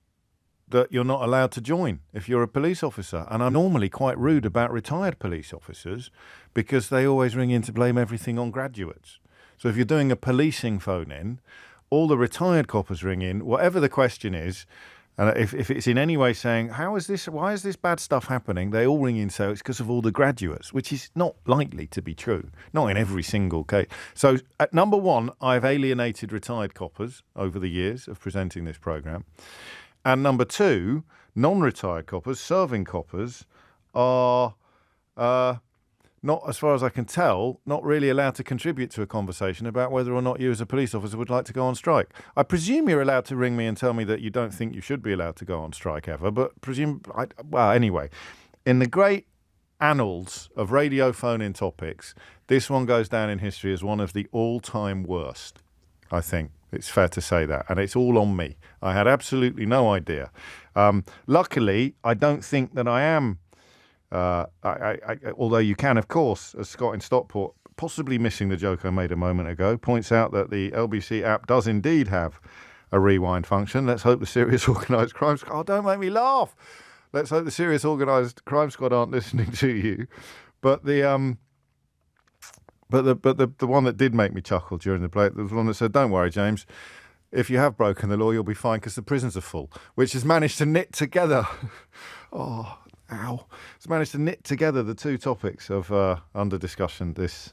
that you're not allowed to join if you're a police officer. And I'm normally quite rude about retired police officers because they always ring in to blame everything on graduates. So if you're doing a policing phone-in, all the retired coppers ring in, whatever the question is, and if it's in any way saying, why is this bad stuff happening, they all ring in and say it's because of all the graduates, which is not likely to be true, not in every single case. So at number one, I've alienated retired coppers over the years of presenting this programme. And number two, non-retired coppers, serving coppers, are not, as far as I can tell, not really allowed to contribute to a conversation about whether or not you as a police officer would like to go on strike. I presume you're allowed to ring me and tell me that you don't think you should be allowed to go on strike ever, but anyway, in the great annals of radio phone-in topics, this one goes down in history as one of the all-time worst, I think. It's fair to say that. And it's all on me. I had absolutely no idea. Luckily, I don't think that I am... although you can, of course, as Scott in Stockport, possibly missing the joke I made a moment ago, points out that the LBC app does indeed have a rewind function. Let's hope the Serious Organised Crime Squad... Oh, don't make me laugh! Let's hope the Serious Organised Crime Squad aren't listening to you. But the one that did make me chuckle during the break was the one that said, "Don't worry, James, if you have broken the law, you'll be fine because the prisons are full," which has managed to knit together... Oh... Ow. It's managed to knit together the two topics of under discussion this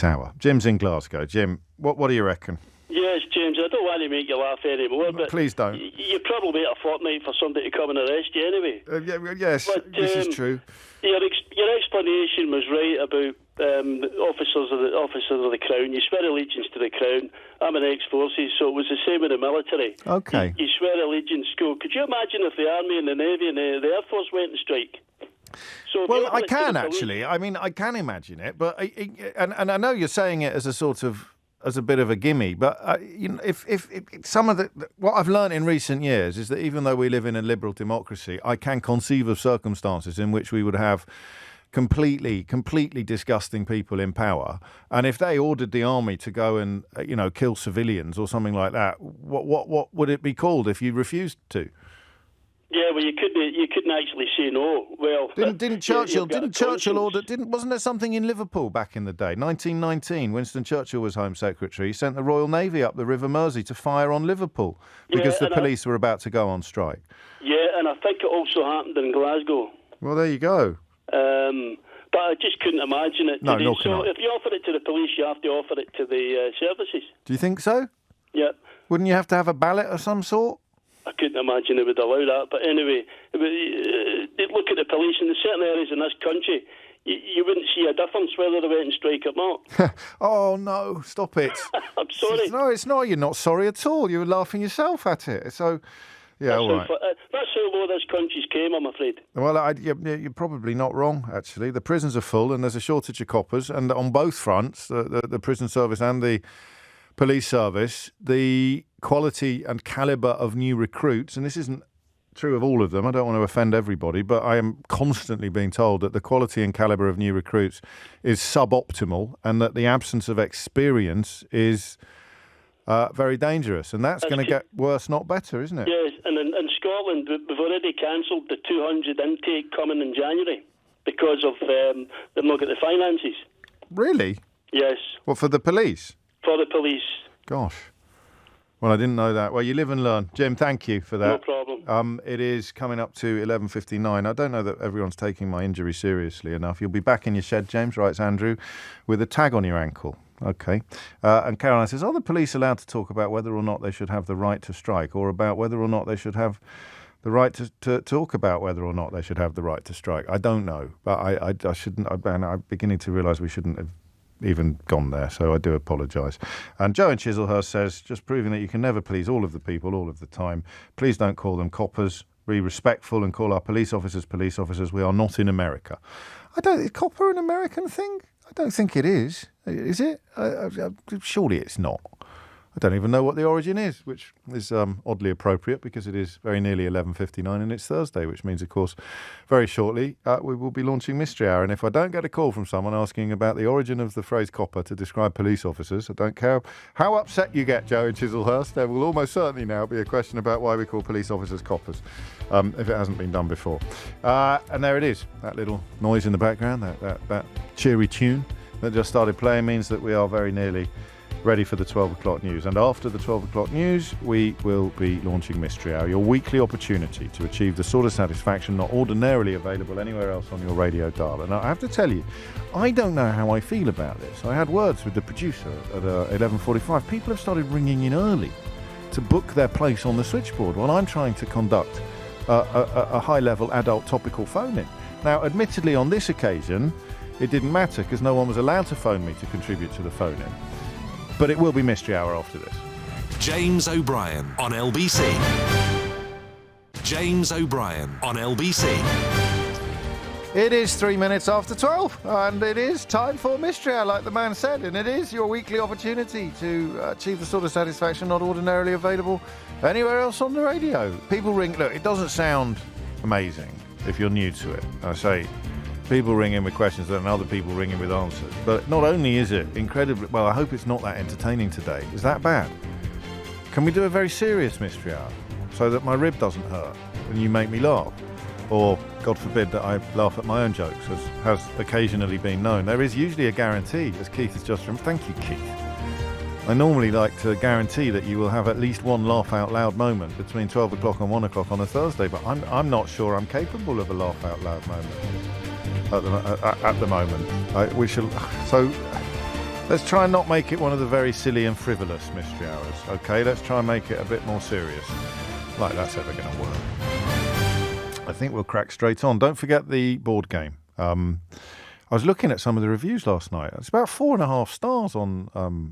hour. Jim's in Glasgow. Jim, what do you reckon? Yes, James, I don't want to make you laugh anymore, but please don't. You probably wait a fortnight for somebody to come and arrest you anyway. Yes, but, this is true. Your explanation was right about officers of the Crown. You swear allegiance to the Crown. I'm an ex-forces, so it was the same with the military. Okay. You swear allegiance go. Could you imagine if the Army and the Navy and the Air Force went on strike? So well, I can actually. I mean, I can imagine it, but and I know you're saying it as a sort of as a bit of a gimme, but if some of what I've learned in recent years is that even though we live in a liberal democracy, I can conceive of circumstances in which we would have completely disgusting people in power, and if they ordered the army to go and kill civilians or something like that, what would it be called if you refused to? Yeah, well, you couldn't actually say no. Well, didn't Churchill order? Wasn't there something in Liverpool back in the day? 1919, Winston Churchill was Home Secretary. He sent the Royal Navy up the River Mersey to fire on Liverpool because the police were about to go on strike. Yeah, and I think it also happened in Glasgow. Well, there you go. But I just couldn't imagine it. No, nor can I. So if you offer it to the police, you have to offer it to the services. Do you think so? Yeah. Wouldn't you have to have a ballot of some sort? I couldn't imagine they would allow that. But anyway, look at the police in certain areas in this country. You wouldn't see a difference whether they went on strike or not. Oh, no, stop it. I'm sorry. No, it's not. You're not sorry at all. You were laughing yourself at it. So, yeah, all right. That's how low this country's came, I'm afraid. Well, you're probably not wrong, actually. The prisons are full and there's a shortage of coppers. And on both fronts, the prison service and the police service, the quality and calibre of new recruits, and this isn't true of all of them, I don't want to offend everybody, but I am constantly being told that the quality and calibre of new recruits is suboptimal and that the absence of experience is very dangerous. And that's going to get worse, not better, isn't it? Yes, and Scotland, we've already cancelled the 200 intake coming in January because of they've not got the finances. Really? Yes. What, for the police? For the police. Gosh. Well, I didn't know that. Well, you live and learn. Jim, thank you for that. No problem. It is coming up to 11:59. I don't know that everyone's taking my injury seriously enough. You'll be back in your shed, James, writes Andrew, with a tag on your ankle. Okay. And Caroline says, are the police allowed to talk about whether or not they should have the right to strike, or about whether or not they should have the right to talk about whether or not they should have the right to strike? I don't know. But I shouldn't. I'm beginning to realise we shouldn't have even gone there, so I do apologise. And Joe in Chislehurst says, just proving that you can never please all of the people all of the time. Please don't call them coppers. Be respectful and call our police officers police officers. We are not in America. Is copper an American thing? I don't think it is. Is it? Surely it's not. I don't even know what the origin is, which is oddly appropriate because it is very nearly 11:59 and it's Thursday, which means, of course, very shortly we will be launching Mystery Hour. And if I don't get a call from someone asking about the origin of the phrase copper to describe police officers, I don't care how upset you get, Joe in Chislehurst. There will almost certainly now be a question about why we call police officers coppers, if it hasn't been done before. And there it is, that little noise in the background, that cheery tune that just started playing means that we are very nearly ready for the 12 o'clock news. And after the 12 o'clock news, we will be launching Mystery Hour, your weekly opportunity to achieve the sort of satisfaction not ordinarily available anywhere else on your radio dial. And I have to tell you, I don't know how I feel about this. I had words with the producer at 11:45. People have started ringing in early to book their place on the switchboard while I'm trying to conduct a high-level adult topical phone-in. Now, admittedly, on this occasion, it didn't matter because no one was allowed to phone me to contribute to the phone-in. But it will be Mystery Hour after this. James O'Brien on LBC. James O'Brien on LBC. It is 3 minutes after 12, and it is time for Mystery Hour, like the man said, and it is your weekly opportunity to achieve the sort of satisfaction not ordinarily available anywhere else on the radio. People ring. Look, it doesn't sound amazing if you're new to it. I say, people ring in with questions and other people ring in with answers. But not only is it incredibly... Well, I hope it's not that entertaining today. Is that bad? Can we do a very serious Mystery Hour so that my rib doesn't hurt and you make me laugh? Or, God forbid, that I laugh at my own jokes, as has occasionally been known. There is usually a guarantee, as Keith has just... Thank you, Keith. I normally like to guarantee that you will have at least one laugh out loud moment between 12 o'clock and 1 o'clock on a Thursday, but I'm not sure I'm capable of a laugh out loud moment. At the moment, we shall. So let's try and not make it one of the very silly and frivolous Mystery Hours. Okay, let's try and make it a bit more serious. Like that's ever going to work. I think we'll crack straight on. Don't forget the board game. I was looking at some of the reviews last night. It's about 4.5 stars on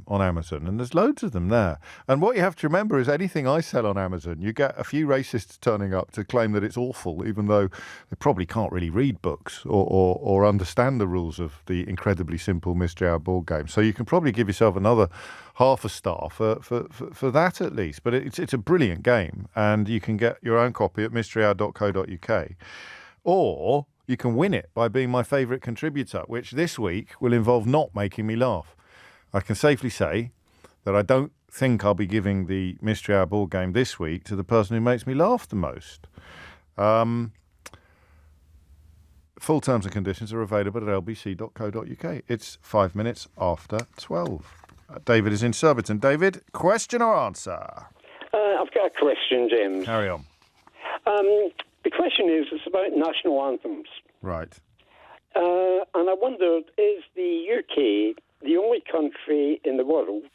Amazon, and there's loads of them there. And what you have to remember is anything I sell on Amazon, you get a few racists turning up to claim that it's awful, even though they probably can't really read books or understand the rules of the incredibly simple Mystery Hour board game. So you can probably give yourself another half a star for that at least. But it's a brilliant game, and you can get your own copy at mysteryhour.co.uk. Or you can win it by being my favourite contributor, which this week will involve not making me laugh. I can safely say that I don't think I'll be giving the Mystery Hour board game this week to the person who makes me laugh the most. Full terms and conditions are available at lbc.co.uk. It's 5 minutes after 12. David is in Surbiton. David, question or answer? I've got a question, James. Carry on. The question is, it's about national anthems. Right. And I wondered, is the UK the only country in the world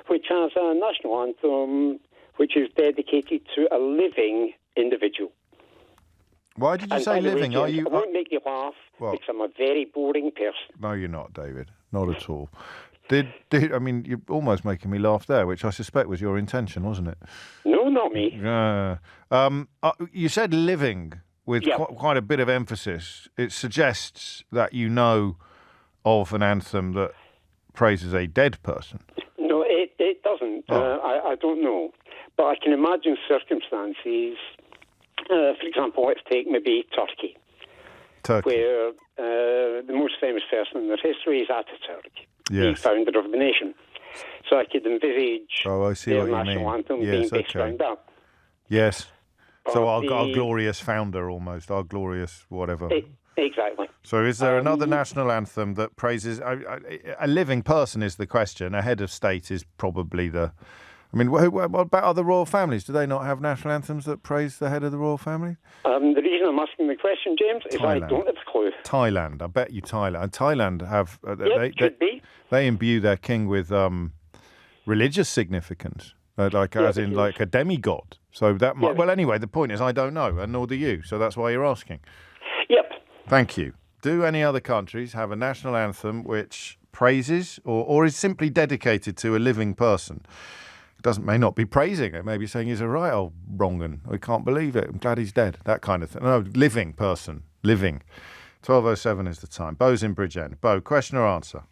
which has a national anthem which is dedicated to a living individual? Why did you say living? Are you? I won't make you laugh because I'm a very boring person. No, you're not, David. Not at all. I mean, you're almost making me laugh there, which I suspect was your intention, wasn't it? No, not me. You said living with quite a bit of emphasis. It suggests that you know of an anthem that praises a dead person. No, it doesn't. I don't know. But I can imagine circumstances. For example, let's take maybe Turkey. Where the most famous person in their history is Ataturk. Yes. The founder of the nation. So I could envisage their national anthem being based around that. Yes. So our glorious founder, almost, our glorious whatever. Exactly. So is there another national anthem that praises... a living person is the question. A head of state is probably the... I mean, what about other royal families? Do they not have national anthems that praise the head of the royal family? The reason I'm asking the question, James, is I don't have a clue. Thailand. I bet you Thailand. Thailand have... could be. They imbue their king with religious significance, as in like a demigod. So that might... Well, anyway, the point is I don't know, and nor do you. So that's why you're asking. Yep. Thank you. Do any other countries have a national anthem which praises or is simply dedicated to a living person? May not be praising it, maybe saying he's a right old wrong un. I can't believe it. I'm glad he's dead. That kind of thing. No, living person. Living. 12:07 is the time. Bo's in Bridgend. Bo, question or answer?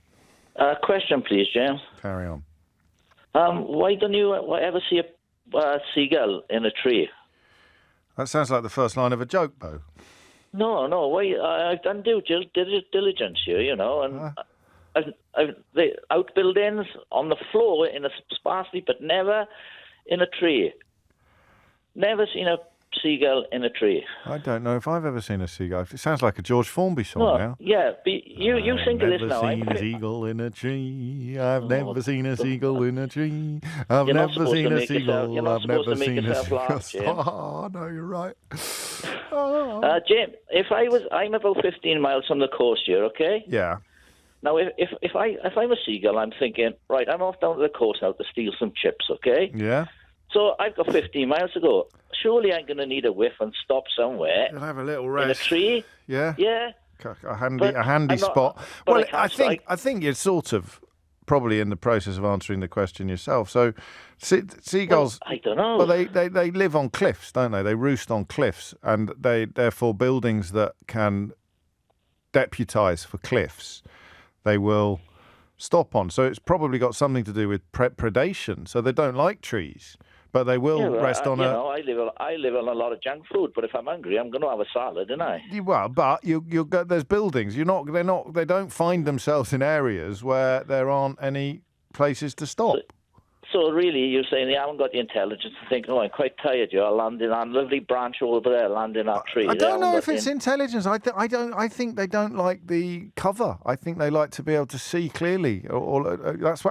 Question, please, James. Carry on. Why don't you ever see a seagull in a tree? That sounds like the first line of a joke, Bo. No. Why? I've done due diligence here, you know, and the outbuildings on the floor in a sparsely, but never in a tree. Never seen a seagull in a tree. I don't know if I've ever seen a seagull. It sounds like a George Formby song now. Yeah, but you think of this now. I've never seen a seagugle in a tree. I've never seen a seagull in a tree. I've never seen a seagull. I've never seen a seagull. Oh, no, you're right. Jim, I'm about 15 miles from the coast here, okay? Yeah. Now, if I'm a seagull, I'm thinking, right, I'm off down to the coast now to steal some chips, okay? Yeah. So I've got 15 miles to go. Surely I'm going to need a whiff and stop somewhere. You'll have a little rest. In a tree. Yeah. Yeah. A handy spot. Well, I think you're sort of probably in the process of answering the question yourself. So seagulls... Well, I don't know. Well, they live on cliffs, don't they? They roost on cliffs, and therefore buildings that can deputise for cliffs, they will stop on. So it's probably got something to do with predation. So they don't like trees, but they will rest on I live on a lot of junk food, but if I'm hungry, I'm going to have a salad, don't I? Well, but you'll get there's buildings. They don't find themselves in areas where there aren't any places to stop. So really, you're saying they haven't got the intelligence to think, I'm quite tired. You're landing on a lovely branch over there, landing on trees. I don't know if it's intelligence. I think they don't like the cover. I think they like to be able to see clearly. That's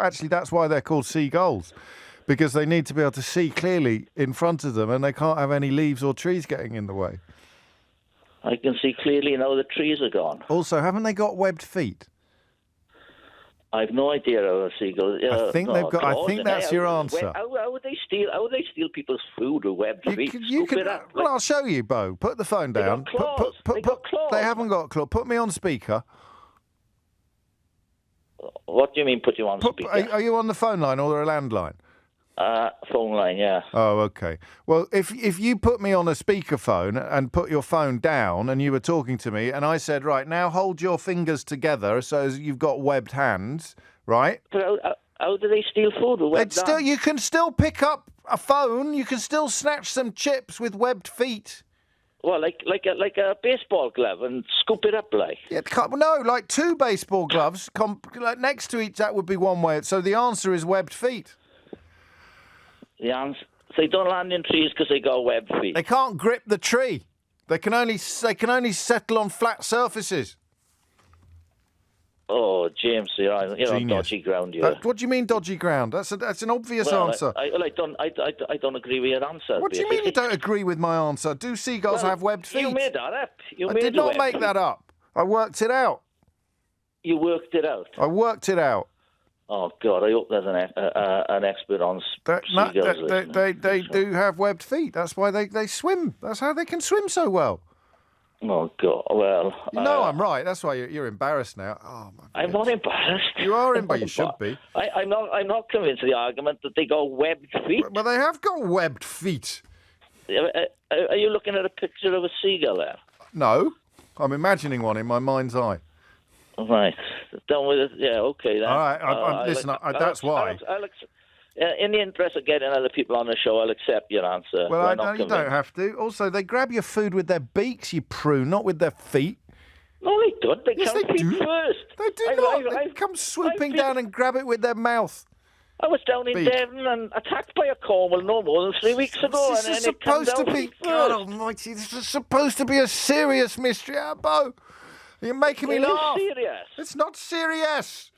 why they're called seagulls, because they need to be able to see clearly in front of them, and they can't have any leaves or trees getting in the way. I can see clearly now the trees are gone. Also, haven't they got webbed feet? I've no idea how a seagull. I think they've got. I think that's your answer. How would they steal? How would they steal people's food with webbed feet? Well, I'll show you, Bo. Put the phone down. They got claws. They haven't got claws. Put me on speaker. What do you mean? Put you on speaker? Are you on the phone line or a landline? Phone line, yeah. Oh, okay. Well, if you put me on a speakerphone and put your phone down and you were talking to me and I said, right, now hold your fingers together so you've got webbed hands, right? But how do they steal food with webbed hands? You can still pick up a phone. You can still snatch some chips with webbed feet. Well, like a baseball glove and scoop it up like. Yeah, no, like two baseball gloves next to each. That would be one way. So the answer is webbed feet. The answer, they don't land in trees because they got webbed feet. They can't grip the tree. They can only settle on flat surfaces. Oh, James, you're on dodgy ground here. What do you mean dodgy ground? That's an obvious answer. I don't agree with your answer. What do you mean you don't agree with my answer? Do seagulls have webbed feet? You made that up. I did not make that up. I worked it out. You worked it out? I worked it out. Oh, God, I hope there's an expert on seagulls. They do have webbed feet. That's why they swim. That's how they can swim so well. Oh, God, well... I'm right. That's why you're embarrassed now. Oh, my God. I'm not embarrassed. You are embarrassed. You should be. I'm not convinced of the argument that they got webbed feet. Well, they have got webbed feet. Are you looking at a picture of a seagull there? No. I'm imagining one in my mind's eye. Right. Done with it. Yeah, okay. Then. All right. Listen, that's why. In the interest of getting other people on the show, I'll accept your answer. Well, you don't have to. Also, they grab your food with their beaks, you prune, not with their feet. No, they don't. They come feet do. first. They do not. They come swooping down and grab it with their mouth. I was down in Devon and attacked by a Cornwall no more than 3 weeks ago. This is supposed to be... God almighty, this is supposed to be a serious mystery, Abbo. You're making me laugh. It's serious. It's not serious.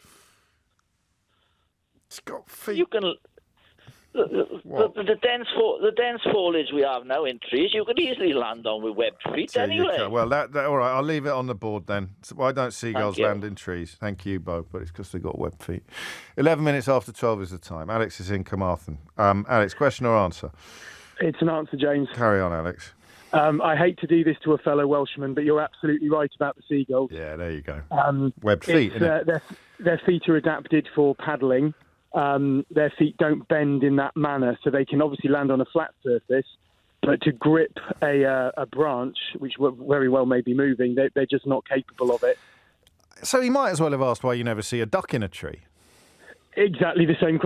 It's got feet. You can... The dense foliage we have now in trees, you could easily land on with webbed feet anyway. Well, that all right. I'll leave it on the board then. So why don't seagulls land in trees? Thank you, Bo, but it's because they've got webbed feet. 11 minutes after 12 is the time. Alex is in Carmarthen. Alex, question or answer? It's an answer, James. Carry on, Alex. I hate to do this to a fellow Welshman, but you're absolutely right about the seagulls. Yeah, there you go. Webbed feet, their feet are adapted for paddling. Their feet don't bend in that manner, so they can obviously land on a flat surface, but to grip a branch, which very well may be moving, they're just not capable of it. So he might as well have asked why you never see a duck in a tree. Exactly the same.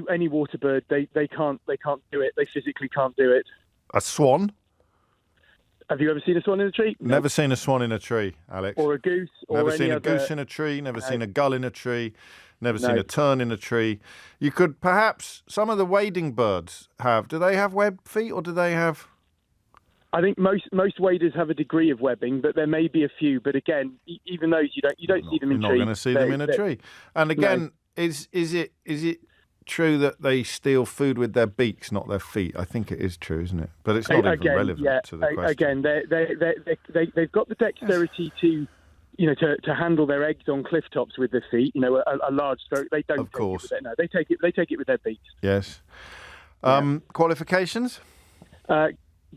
Any water bird, they can't do it. They physically can't do it. A swan? Have you ever seen a swan in a tree? Never seen a swan in a tree, Alex. Or a goose? Never seen a goose in a tree. Never seen a gull in a tree. Never seen a tern in a tree. You could perhaps, some of the wading birds do they have webbed feet or do they have... I think most waders have a degree of webbing, but there may be a few. But again, even those you don't see them in trees. You're not going to see them in a tree. And again, is it true that they steal food with their beaks, not their feet? I think it is true, isn't it? But it's not even relevant to the question. Again, they've got the dexterity to... to handle their eggs on cliff tops with their feet, a large stroke. They don't. Of course. They take it with their beaks. Yes. Qualifications?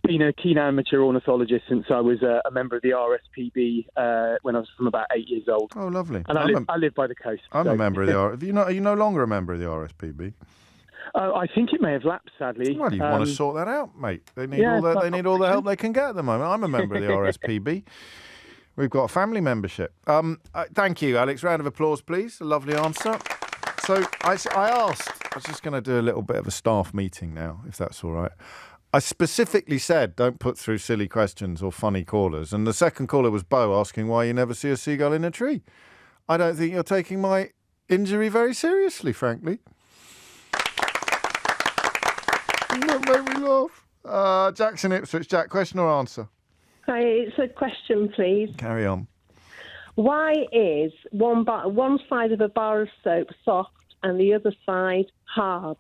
Been a keen amateur ornithologist since I was a member of the RSPB when I was from about 8 years old. Oh, lovely. And I live by the coast. I'm a member of the RSPB. Are you no longer a member of the RSPB? I think it may have lapsed, sadly. Well, you want to sort that out, mate. They need all the help they can get at the moment. I'm a member of the RSPB. We've got a family membership. Thank you, Alex. Round of applause, please. A lovely answer. So I was just going to do a little bit of a staff meeting now, if that's all right. I specifically said don't put through silly questions or funny callers. And the second caller was Bo asking why you never see a seagull in a tree. I don't think you're taking my injury very seriously, frankly. That made me laugh. Jackson Ipswich. Jack, question or answer? Hi, it's a question, please. Carry on. Why is one side of a bar of soap soft and the other side hard?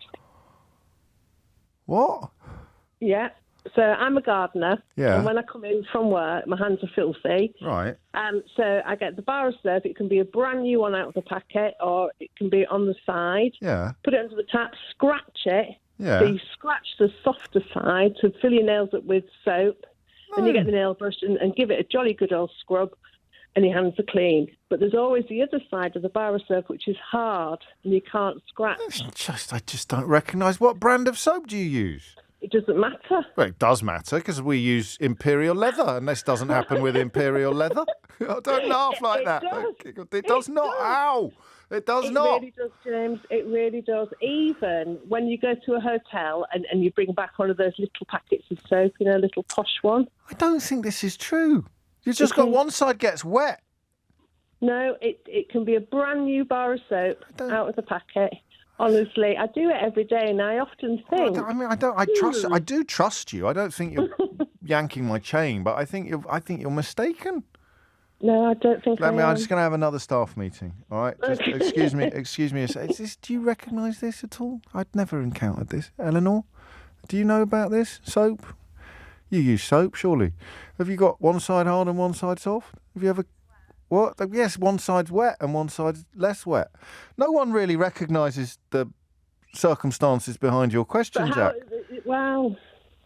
What? Yeah. So I'm a gardener. Yeah. And when I come in from work, my hands are filthy. Right. So I get the bar of soap. It can be a brand new one out of the packet or it can be on the side. Yeah. Put it under the tap, scratch it. Yeah. So you scratch the softer side to fill your nails up with soap. And you get the nail brush and give it a jolly good old scrub and your hands are clean. But there's always the other side of the bar of soap, which is hard and you can't scratch. I just don't recognise. What brand of soap do you use? It doesn't matter. Well, it does matter because we use Imperial Leather and this doesn't happen with Imperial Leather. Don't laugh like that. It does not. Ow! It does not. It really does, James. It really does. Even when you go to a hotel and you bring back one of those little packets of soap, a little posh one. I don't think this is true. You've just got one side gets wet. No, it can be a brand new bar of soap out of the packet. Honestly, I do it every day, and I often think. I do trust you. I don't think you're yanking my chain, but I think you're mistaken. No, I don't think I am. I'm just going to have another staff meeting. All right. Just, excuse me. Do you recognise this at all? I'd never encountered this. Eleanor, do you know about this soap? You use soap, surely. Have you got one side hard and one side soft? Have you ever? What? Yes, one side's wet and one side's less wet. No one really recognises the circumstances behind your question, Jack.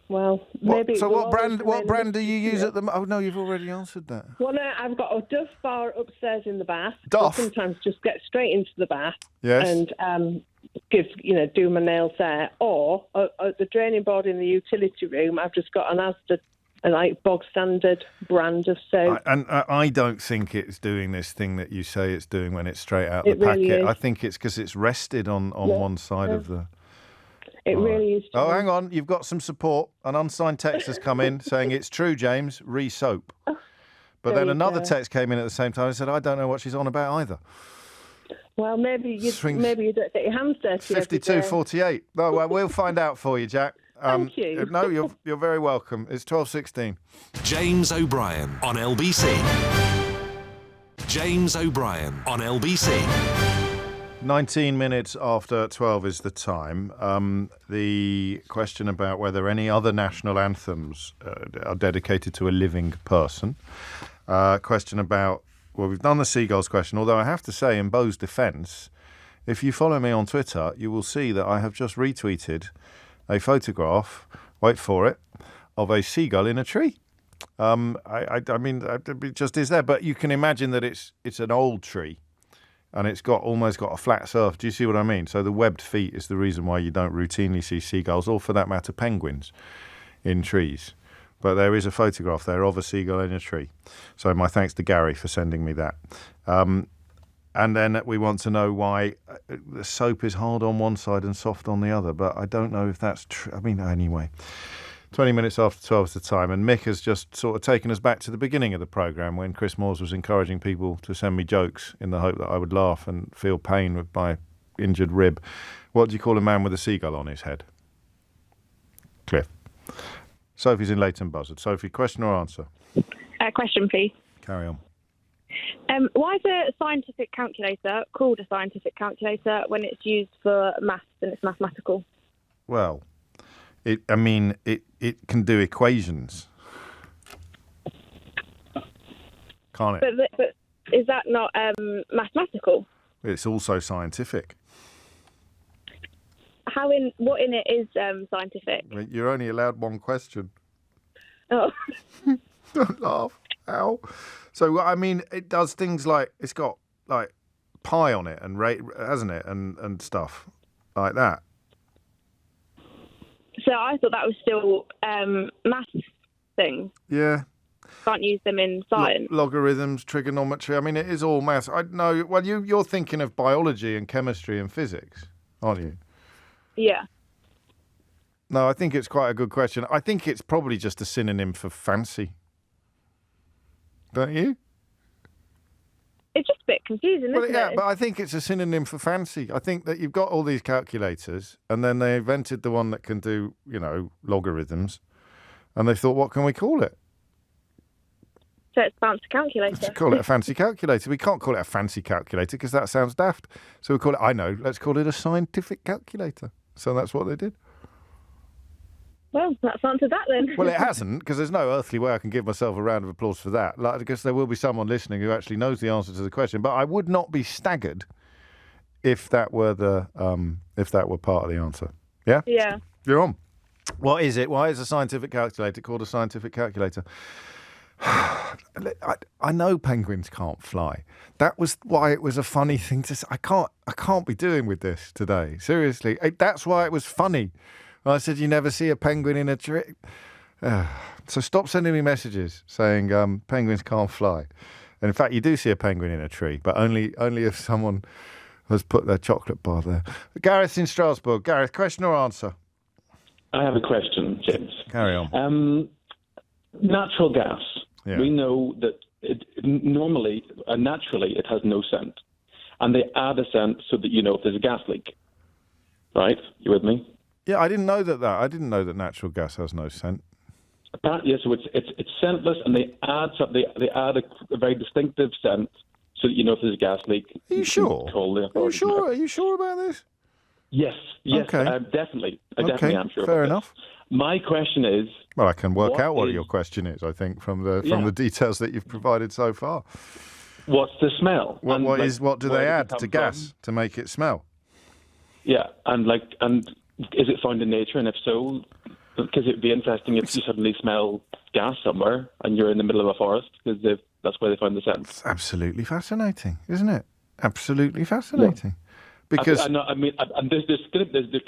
Well, maybe. So what brand do you use at the? Oh no, you've already answered that. Well, no, I've got a Duff bar upstairs in the bath. Duff. I sometimes just get straight into the bath. Yes. And do my nails there, or at the draining board in the utility room, I've just got an Asda, bog standard brand of soap. I don't think it's doing this thing that you say it's doing when it's straight out the packet. I think it's because it's rested on one side of the. It really is. Oh, hang on. You've got some support. An unsigned text has come in saying it's true, James. Re-soap. But then another text came in at the same time and said, I don't know what she's on about either. Well, maybe you don't get your hands dirty. 52-48. No, well, we'll find out for you, Jack. Thank you. No, you're very welcome. It's 12:16. James O'Brien on LBC. James O'Brien on LBC. 19 minutes after 12 is the time. The question about whether any other national anthems are dedicated to a living person. Question about, well, we've done the seagulls question, although I have to say, in Bo's defence, if you follow me on Twitter, you will see that I have just retweeted a photograph, wait for it, of a seagull in a tree. I mean, it just is there, but you can imagine that it's an old tree. And it's almost got a flat surface. Do you see what I mean? So the webbed feet is the reason why you don't routinely see seagulls, or for that matter, penguins in trees. But there is a photograph there of a seagull in a tree. So my thanks to Gary for sending me that. And then we want to know why the soap is hard on one side and soft on the other. But I don't know if that's true. I mean, anyway. 20 minutes after 12 is the time, and Mick has just sort of taken us back to the beginning of the programme when Chris Moores was encouraging people to send me jokes in the hope that I would laugh and feel pain with my injured rib. What do you call a man with a seagull on his head? Cliff. Sophie's in Leighton Buzzard. Sophie, question or answer? Question, please. Carry on. Why is a scientific calculator called a scientific calculator when it's used for maths and it's mathematical? Well, it can do equations, can't it? But is that not mathematical? It's also scientific. What in it is scientific? You're only allowed one question. Oh. Don't laugh. Ow. So, I mean, it does things like, it's got, like, pi on it, and hasn't it, and stuff like that. So I thought that was still maths things. Yeah. Can't use them in science. Logarithms, trigonometry. I mean, it is all maths. I know. Well, you're thinking of biology and chemistry and physics, aren't you? Yeah. No, I think it's quite a good question. I think it's probably just a synonym for fancy. Don't you? It's just a bit confusing, isn't it? Yeah, but I think it's a synonym for fancy. I think that you've got all these calculators, and then they invented the one that can do, logarithms, and they thought, what can we call it? So it's a fancy calculator. Let's call it a fancy calculator. We can't call it a fancy calculator because that sounds daft. So we call it, let's call it a scientific calculator. So that's what they did. Well, that's answered that then. Well, it hasn't, because there's no earthly way I can give myself a round of applause for that. I guess there will be someone listening who actually knows the answer to the question, but I would not be staggered if that were part of the answer. Yeah? Yeah. You're on. What is it? Why is a scientific calculator called a scientific calculator? I know penguins can't fly. That was why it was a funny thing to say. I can't be doing with this today. Seriously. That's why it was funny. I said, you never see a penguin in a tree. So stop sending me messages saying penguins can't fly. And in fact, you do see a penguin in a tree, but only if someone has put their chocolate bar there. Gareth in Strasbourg. Gareth, question or answer? I have a question, James. Carry on. Natural gas. Yeah. We know that normally, naturally, it has no scent. And they add a scent so that you know if there's a gas leak. Right? You with me? Yeah, I didn't know that. I didn't know that natural gas has no scent. Yeah, so it's scentless, and they add something. They add a very distinctive scent, so that you know if there's a gas leak. Are you sure? Are you sure about this? Yes. Okay. Definitely. I definitely am sure. Fair about enough. This. My question is. Well, I can work out what your question is. I think from the details that you've provided so far. What's the smell? What do they add to gas to make it smell? Yeah, and is it found in nature? And if so, because it'd be interesting if you suddenly smell gas somewhere and you're in the middle of a forest, because that's where they found the scent. It's absolutely fascinating, isn't it? Absolutely fascinating. Yeah. Because there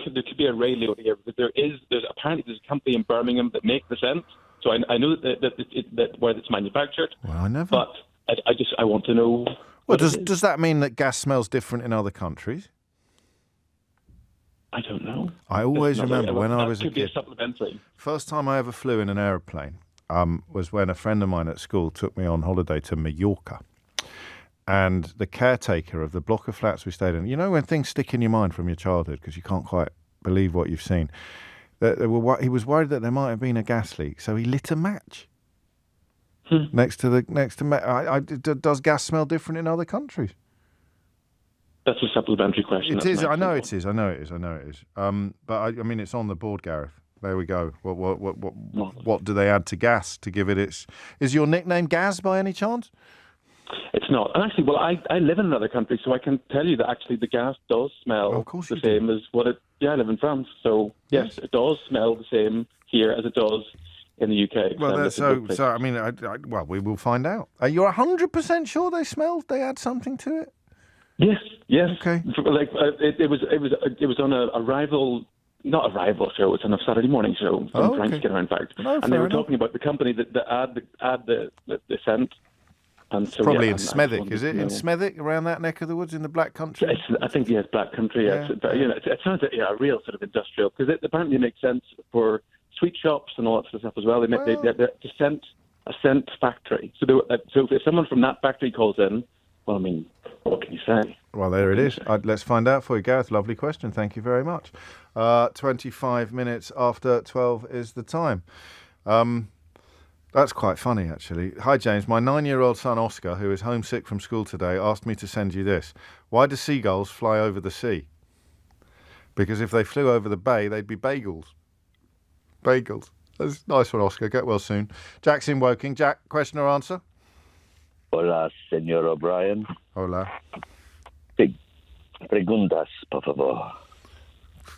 could be a radio here, because there's apparently a company in Birmingham that make the scent. So I know that where it's manufactured. Well, I never. But I want to know. Well, does that mean that gas smells different in other countries? I don't know. I always remember when I was a kid. Be a supplementary. First time I ever flew in an aeroplane was when a friend of mine at school took me on holiday to Mallorca. and the caretaker of the block of flats we stayed in, you know when things stick in your mind from your childhood because you can't quite believe what you've seen, he was worried that there might have been a gas leak, so he lit a match next to does gas smell different in other countries? That's a supplementary question. It is. I know it is. But I mean, it's on the board, Gareth. There we go. What do they add to gas to give it its... Is your nickname Gaz by any chance? It's not. And actually, well, I live in another country, so I can tell you that actually the gas does smell the same as what it... Yeah, I live in France. So, yes, it does smell the same here as it does in the UK. Well, I mean, well, we will find out. Are you 100% sure they add something to it? Yes. Okay. Like it was on a rival... Not a rival show. It's on a Saturday morning show from Frank Skinner, in fact. And they were talking about the company that add the scent. And so, probably in Smethwick, is it? In Smethwick, around that neck of the woods in the Black Country? I think, yes, Black Country. Yeah. But, it sounds like a real sort of industrial, because it apparently makes sense for sweet shops and all that sort of stuff as well. They're a scent factory. So if someone from that factory calls in, well, I mean, what can you say? Well, there it is. Let's find out for you, Gareth. Lovely question. Thank you very much. 25 minutes after 12 is the time. That's quite funny, actually. Hi, James. My 9-year-old son, Oscar, who is homesick from school today, asked me to send you this. Why do seagulls fly over the sea? Because if they flew over the bay, they'd be bagels. Bagels. That's a nice one, Oscar. Get well soon. Jack's in Woking. Jack, question or answer? Hola, señor O'Brien. Hola. Preguntas, por favor.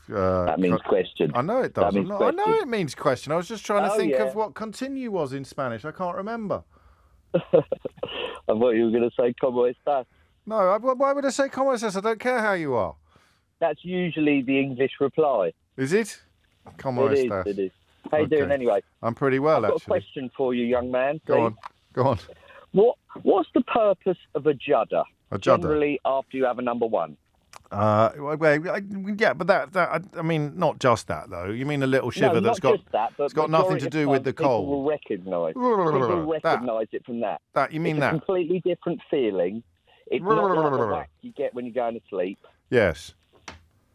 That means question. I know it does. I know it means question. I was just trying to think of what continue was in Spanish. I can't remember. I thought you were going to say ¿Cómo estás? No, why would I say ¿Cómo estás? I don't care how you are. That's usually the English reply. Is it? ¿Cómo estás? It is. How you doing anyway? I'm pretty well, I've got actually. a question for you, young man. Go on. What's the purpose of a judder? A judder? Generally, after you have a number one. But that I mean, not just that though. You mean a little shiver it's got nothing to do with the cold. People will recognise it from that. You mean it's that? A completely different feeling. It's not like the whack you get when you're going to sleep. Yes.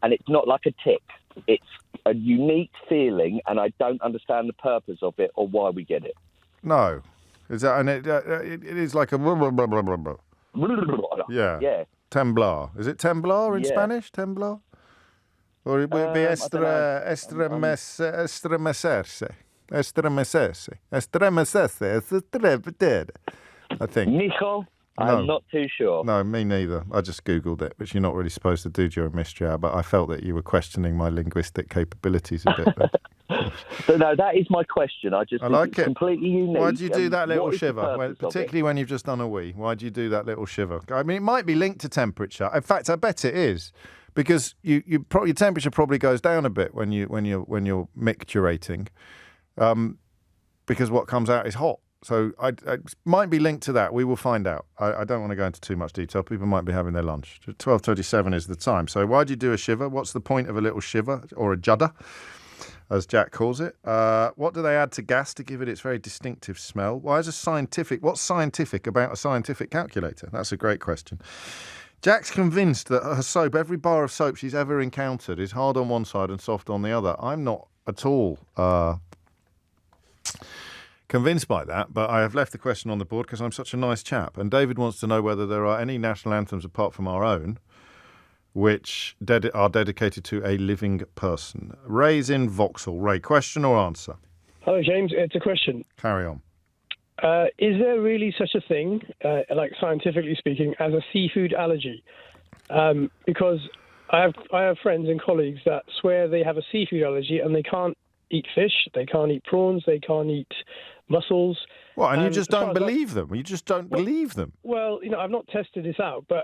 And it's not like a tick. It's a unique feeling, and I don't understand the purpose of it or why we get it. No. Is that? And it is like a. Yeah. Temblar. Is it temblar in Spanish? Temblar? Or it would be estremecerse. I think. Mijo, I'm not too sure. No, me neither. I just Googled it, which you're not really supposed to do during Mystery Hour, but I felt that you were questioning my linguistic capabilities a bit. So no, that is my question. I think like it's completely unique. Why do you do that little shiver? Particularly when you've just done a wee. Why do you do that little shiver? I mean, it might be linked to temperature. In fact, I bet it is, because your temperature probably goes down a bit when you're micturating, because what comes out is hot. So it might be linked to that. We will find out. I don't want to go into too much detail. People might be having their lunch. 12:37 is the time. So why do you do a shiver? What's the point of a little shiver or a judder, as Jack calls it? What do they add to gas to give it its very distinctive smell? What's scientific about a scientific calculator? That's a great question. Jack's convinced that her soap, every bar of soap she's ever encountered, is hard on one side and soft on the other. I'm not at all convinced by that, but I have left the question on the board because I'm such a nice chap. And David wants to know whether there are any national anthems apart from our own which are dedicated to a living person. Ray's in Vauxhall. Ray, question or answer? Hello, James. It's a question. Carry on. Is there really such a thing, like scientifically speaking, as a seafood allergy? Because I have friends and colleagues that swear they have a seafood allergy and they can't eat fish, they can't eat prawns, they can't eat mussels. Well, and you just don't believe them. You just don't believe them. Well, I've not tested this out, but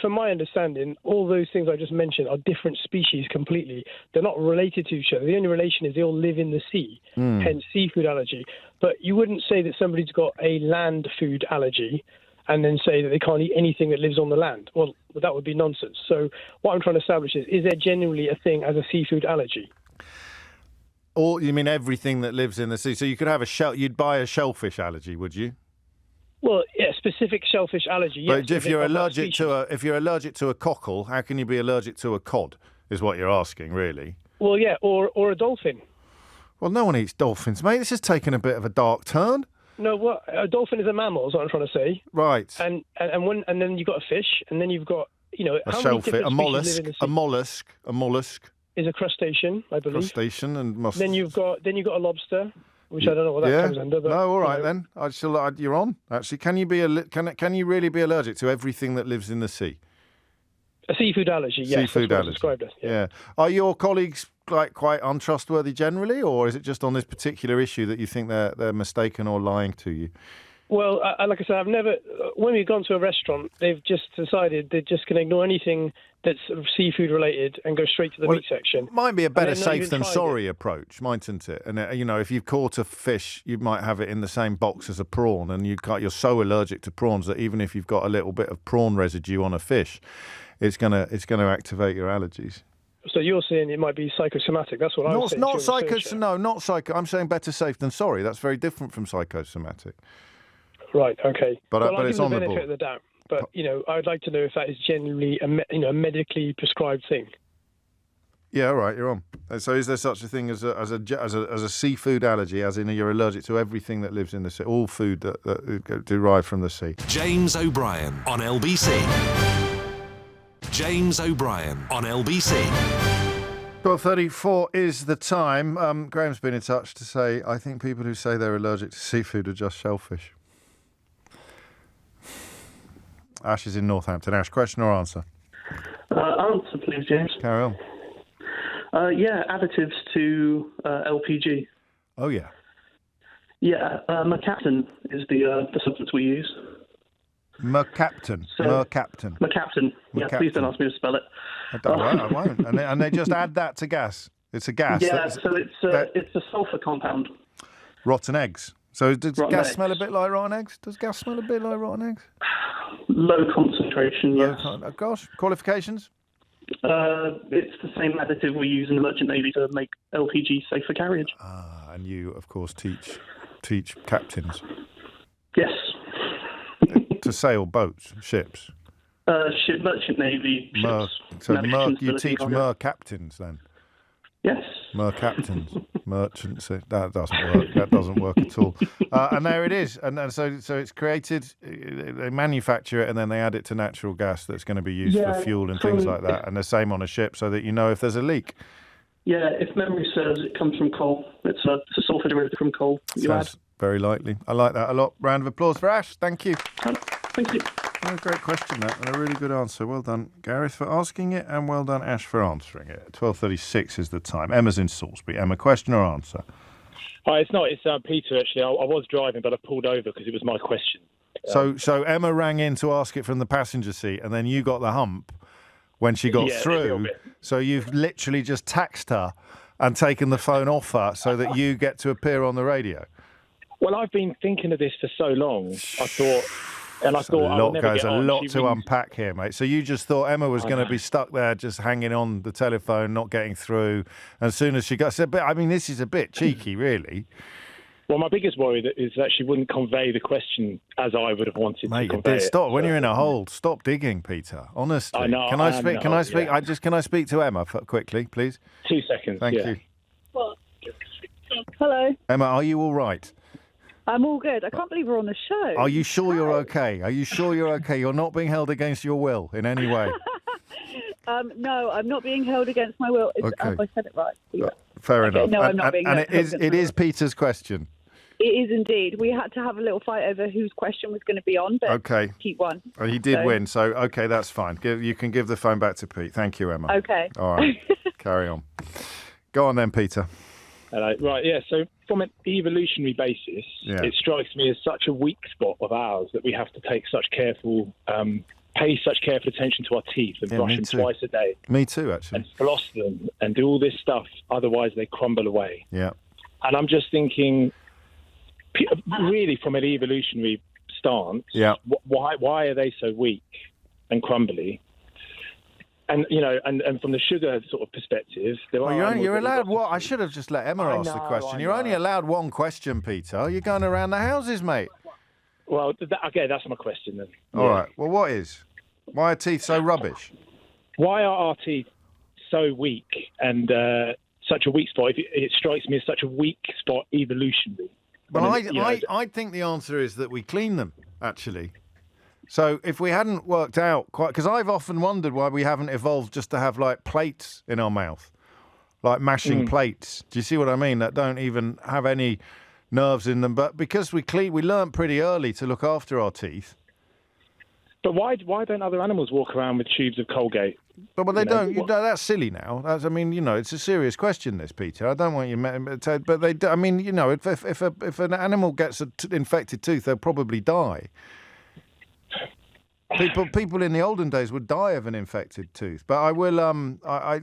from my understanding, all those things I just mentioned are different species completely. They're not related to each other. The only relation is they all live in the sea, hence seafood allergy. But you wouldn't say that somebody's got a land food allergy and then say that they can't eat anything that lives on the land. Well, that would be nonsense. So what I'm trying to establish is there genuinely a thing as a seafood allergy? Or you mean everything that lives in the sea? So you could have you'd buy a shellfish allergy, would you? Well, yeah, specific shellfish allergy. Yes, But if you're allergic to a cockle, how can you be allergic to a cod? Is what you're asking, really? Well, yeah, or a dolphin. Well, no one eats dolphins, mate. This has taken a bit of a dark turn. No, what a dolphin is a mammal, is what I'm trying to say. Right. And then you've got a fish, and then you've got a shellfish, a mollusk, is a crustacean, I believe. Crustacean and Then you've got a lobster, which I don't know what that comes under. But, no, all right then. You're on. Actually, can you really be allergic to everything that lives in the sea? A seafood allergy, yes. Seafood allergy. Described as, yeah. Are your colleagues quite untrustworthy generally, or is it just on this particular issue that you think they're mistaken or lying to you? Well, like I said, when we've gone to a restaurant, they've just decided they're just going to ignore anything that's sort of seafood related and go straight to the meat section. It might be a better safe than sorry approach, mightn't it? And if you've caught a fish, you might have it in the same box as a prawn, and you're so allergic to prawns that even if you've got a little bit of prawn residue on a fish, it's going to activate your allergies. So you're saying it might be psychosomatic? That's what I was saying. Not psycho. I'm saying better safe than sorry. That's very different from psychosomatic. Right. Okay. But I'll it's give on the the benefit board. of the doubt. But I'd like to know if that is genuinely a medically prescribed thing. Yeah. All right. You're on. So is there such a thing as a seafood allergy? As in, you're allergic to everything that lives in the sea, all food that derived from the sea. James O'Brien on LBC. James O'Brien on LBC. 12:34 is the time. Graham's been in touch to say, I think people who say they're allergic to seafood are just shellfish. Ash is in Northampton. Ash, question or answer? Answer, please, James. Carry on. Yeah, additives to LPG. Oh, yeah. Yeah, mercaptan is the substance we use. Mercaptan. Mercaptan. Yeah, please don't ask me to spell it. I won't. And they just add that to gas. It's a gas. Yeah, so it's a sulfur compound. Rotten eggs. So does gas eggs. smell a bit like rotten eggs? Does gas smell a bit like rotten eggs? Low concentration, yes. Gosh, qualifications? It's the same additive we use in the Merchant Navy to make LPG safe for carriage. And you, of course, teach captains. Yes. To sail boats, ships. Merchant Navy ships. You teach captains then? Yes. Captains. Merchants. That doesn't work. That doesn't work at all. And there it is. And so it's created. They manufacture it and then they add it to natural gas that's going to be used for fuel and things like that. And the same on a ship, so that you know if there's a leak. Yeah, if memory serves, it comes from coal. It's a sulfur derivative from coal. Sounds very likely. I like that a lot. Round of applause for Ash. Thank you. Thank you. What a great question, that, and a really good answer. Well done, Gareth, for asking it, and well done, Ash, for answering it. 12:36 is the time. Emma's in Salisbury. Emma, question or answer? Hi, it's not. It's Peter, actually. I was driving, but I pulled over because it was my question. So Emma rang in to ask it from the passenger seat, and then you got the hump when she got through. So you've literally just taxed her and taken the phone off her so that you get to appear on the radio. Well, I've been thinking of this for so long. I thought There's a lot to unpack here, mate. So you just thought Emma was going to be stuck there just hanging on the telephone, not getting through. And as soon as she got... But I mean, this is a bit cheeky, really. Well, my biggest worry is that she wouldn't convey the question as I would have wanted to convey it. Stop. When you're in a hole, stop digging, Peter. Honestly. I know. Can I speak to Emma quickly, please? 2 seconds. Thank you. Hello. Emma, are you all right? I'm all good. I can't believe we're on the show. Are you sure you're okay? Are you sure you're okay? You're not being held against your will in any way? No, I'm not being held against my will. Have I said it right? Yeah. Fair enough. No, I'm not being held against it is Peter's question. It is indeed. We had to have a little fight over whose question was going to be on, but Pete won. He did win, so okay, that's fine. You can give the phone back to Pete. Thank you, Emma. Okay. All right. Carry on. Go on then, Peter. Hello. Right, yeah, so from an evolutionary basis, it strikes me as such a weak spot of ours that we have to take such pay such careful attention to our teeth and brush them twice a day. Me too, actually. And floss them and do all this stuff, otherwise they crumble away. Yeah. And I'm just thinking, really from an evolutionary stance, why are they so weak and crumbly? And and from the sugar sort of perspective, you're allowed what? I should have just let Emma ask the question. You're only allowed one question, Peter. You're going around the houses, mate. Well, okay, that's my question then. All right. Well, why are teeth so rubbish? Why are our teeth so weak and such a weak spot? It strikes me as such a weak spot evolutionarily. Well, I think the answer is that we clean them, actually. So if we hadn't worked out quite... Because I've often wondered why we haven't evolved just to have, like, plates in our mouth. Like mashing plates. Do you see what I mean? That don't even have any nerves in them. But because we learnt pretty early to look after our teeth. But why don't other animals walk around with tubes of Colgate? But they don't. That's silly now. It's a serious question, this, Peter. I don't want you to... But they do. I mean, if an animal gets an infected tooth, they'll probably die. People in the olden days would die of an infected tooth, but I will. I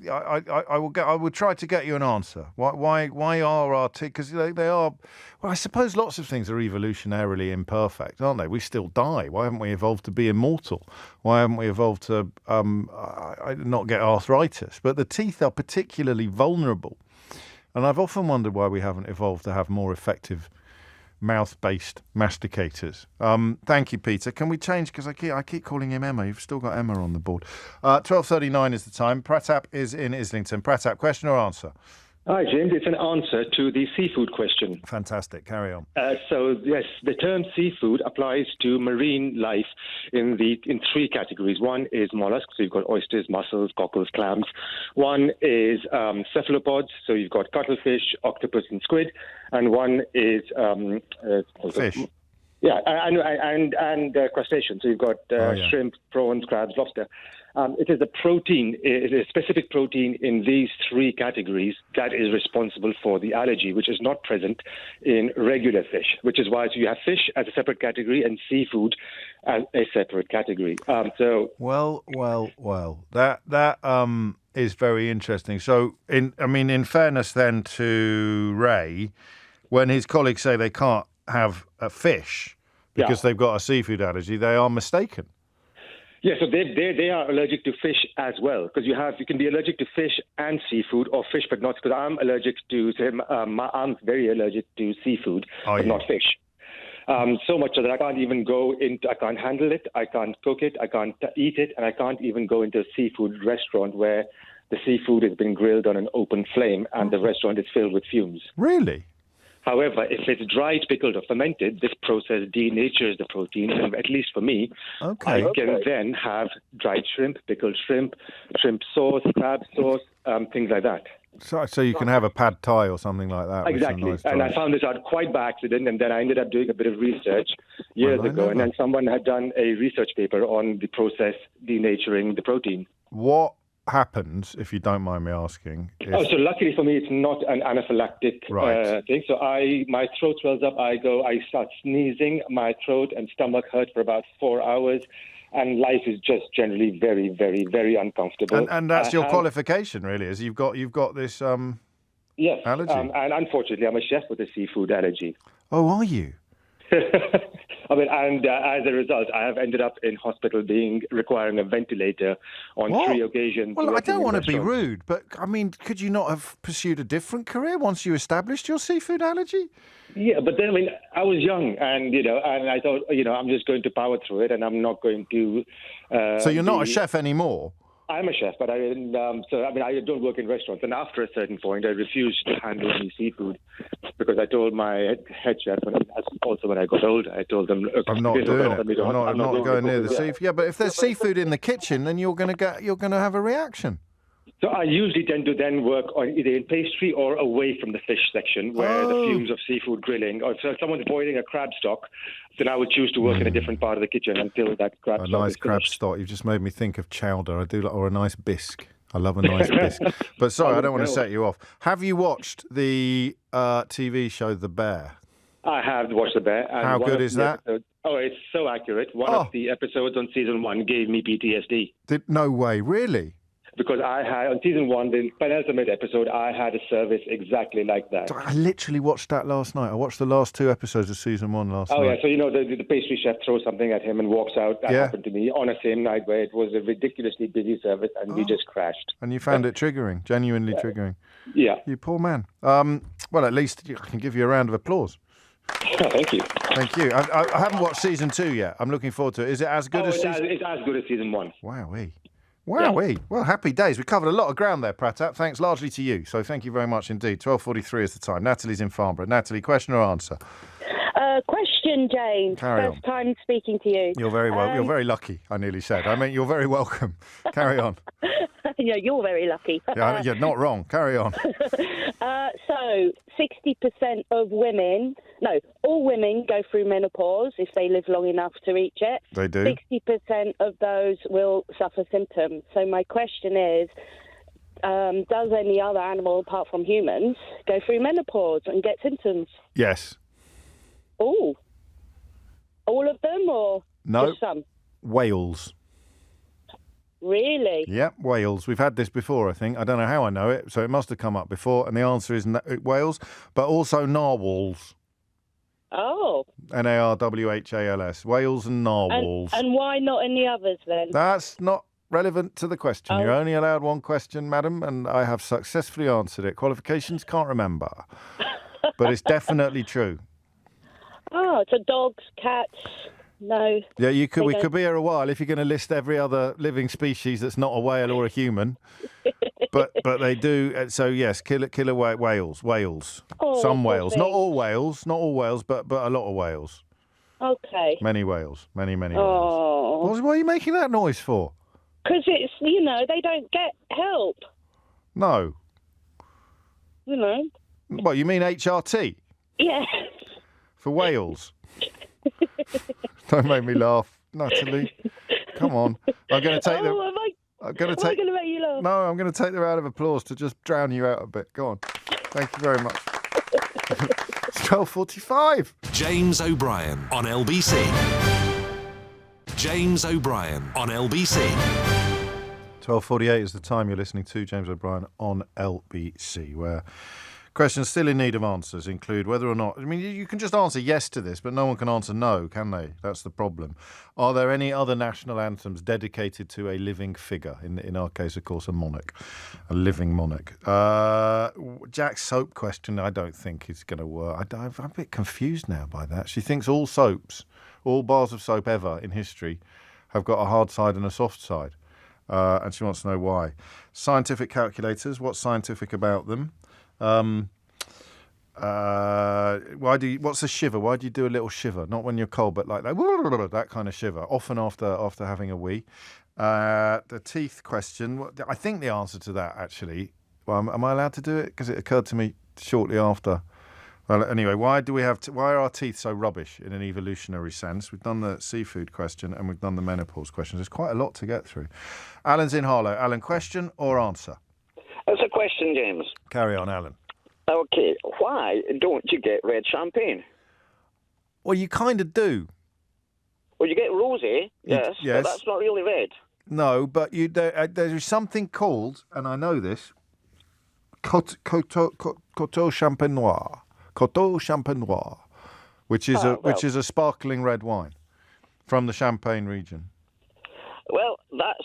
will try to get you an answer. Why are our teeth? Because they are. Well, I suppose lots of things are evolutionarily imperfect, aren't they? We still die. Why haven't we evolved to be immortal? Why haven't we evolved to not get arthritis? But the teeth are particularly vulnerable, and I've often wondered why we haven't evolved to have more effective mouth-based masticators. Thank you, Peter. Can we change? Because I keep calling him Emma. You've still got Emma on the board. 12:39 is the time. Pratap is in Islington. Pratap, question or answer? Hi, James. It's an answer to the seafood question. Fantastic. Carry on. So, yes, the term seafood applies to marine life in three categories. One is mollusks, so you've got oysters, mussels, cockles, clams. One is cephalopods, so you've got cuttlefish, octopus, and squid. And one is fish. Yeah, and crustaceans. So you've got shrimp, prawns, crabs, lobster. It is a specific protein in these three categories that is responsible for the allergy, which is not present in regular fish, which is why you have fish as a separate category and seafood as a separate category. Well. That is very interesting. So, in fairness then to Ray, when his colleagues say they can't have a fish because they've got a seafood allergy, they are mistaken. Yeah, so they are allergic to fish as well, because you can be allergic to fish and seafood, or fish but not, because I'm allergic to I'm very allergic to seafood, but not fish. So much so that I can't even I can't handle it, I can't cook it, I can't eat it, and I can't even go into a seafood restaurant where the seafood has been grilled on an open flame and the restaurant is filled with fumes. Really? However, if it's dried, pickled, or fermented, this process denatures the protein, and at least for me, I can then have dried shrimp, pickled shrimp, shrimp sauce, crab sauce, things like that. So you can have a pad thai or something like that. Exactly. And I found this out quite by accident, and then I ended up doing a bit of research years ago, and then someone had done a research paper on the process denaturing the protein. What happens, if you don't mind me asking? So luckily for me, it's not an anaphylactic thing. So my throat swells up, I start sneezing, my throat and stomach hurt for about 4 hours, and life is just generally very, very, very uncomfortable. And that's your qualification, really, is you've got this yes, allergy. And unfortunately, I'm a chef with a seafood allergy. Oh, are you? And as a result, I have ended up in hospital requiring a ventilator on 3 occasions. Well, I don't want to be rude, but could you not have pursued a different career once you established your seafood allergy? Yeah, but then I was young, and I thought I'm just going to power through it, and I'm not going to. So you're not a chef anymore? I'm a chef, but I don't work in restaurants. And after a certain point, I refused to handle any seafood because I told my head chef, and also when I got older, I told them, "I'm not doing it. I'm not going near the seafood." Yeah, but if there's seafood in the kitchen, then you're going to have a reaction. So I usually tend to then work on either in pastry or away from the fish section, where the fumes of seafood grilling, or if someone's boiling a crab stock, then I would choose to work in a different part of the kitchen until that crab stock is finished. A nice crab stock. You've just made me think of chowder. Or a nice bisque. I love a nice bisque. But sorry, I don't want to set you off. Have you watched the TV show The Bear? I have watched The Bear. And how good is that? It's so accurate. One of the episodes on season 1 gave me PTSD. No way, really? Because I had, on season 1, the penultimate episode, I had a service exactly like that. I literally watched that last night. I watched the last 2 episodes of season 1 last night. Oh, yeah. So, the pastry chef throws something at him and walks out. That happened to me on the same night where it was a ridiculously busy service and we just crashed. And you found it triggering, genuinely triggering. Yeah. You poor man. Well, at least I can give you a round of applause Oh, thank you. Thank you. I haven't watched season 2 yet. I'm looking forward to it. Is it as good as season? It's as good as season 1. Wowee. Wowee. Well, happy days. We covered a lot of ground there, Pratap. Thanks largely to you. So thank you very much indeed. 12:43 is the time. Natalie's in Farnborough. Natalie, question or answer? Question, James. Carry First time speaking to you. You're very well. You're very lucky, I nearly said. I mean, you're very welcome. Carry on. Yeah, you're very lucky. Yeah, you're not wrong. Carry on. So, 60% of women, no, all women go through menopause if they live long enough to reach it. They do. 60% of those will suffer symptoms. So my question is, does any other animal apart from humans go through menopause and get symptoms? Yes. Oh. All of them or No. just some? Whales. Really? Yep, whales. We've had this before, I think. I don't know how I know it, so it must have come up before. And the answer is whales, but also narwhals. Oh. Narwhals. Whales and narwhals. And why not any others then? That's not relevant to the question. You're only allowed one question, madam, and I have successfully answered it. Qualifications, can't remember. But it's definitely true. Oh, so dogs, cats, no. Yeah, we could be here a while if you're going to list every other living species that's not a whale or a human. but they do. So yes, killer whales. Oh, some whales, lovely. not all whales, but a lot of whales. Okay. Many whales, many whales. Oh. What are you making that noise for? Because it's, they don't get help, No. What, you mean HRT? Yeah. For whales? Don't make me laugh, Natalie. Come on. I'm going to take them. Am I going to make you laugh? No, I'm going to take the round of applause to just drown you out a bit. Go on. Thank you very much. It's 12:45. James O'Brien on LBC. James O'Brien on LBC. 12:48 is the time. You're listening to James O'Brien on LBC, where questions still in need of answers include whether or not... I mean, you can just answer yes to this, but no one can answer no, can they? That's the problem. Are there any other national anthems dedicated to a living figure? In our case, of course, a monarch. A living monarch. Jack's soap question, I don't think is going to work. I'm a bit confused now by that. She thinks all soaps, all bars of soap ever in history have got a hard side and a soft side. And she wants to know why. Scientific calculators, what's scientific about them? What's a shiver? Why do you do a little shiver? Not when you're cold, but like that kind of shiver. Often after having a wee. The teeth question. I think the answer to that actually. Well, am I allowed to do it? Because it occurred to me shortly after. Well, anyway, why are our teeth so rubbish in an evolutionary sense? We've done the seafood question and we've done the menopause question. There's quite a lot to get through. Alan's in Harlow. Alan, question or answer? That's a question, James. Carry on, Alan. Okay, why don't you get red champagne? Well, you kind of do. Well, you get rosé, yes, yes. but that's not really red. No, but there's something called, and I know this, Coteau Champenois. Coteau Champenois, which is a sparkling red wine from the Champagne region. Well, that's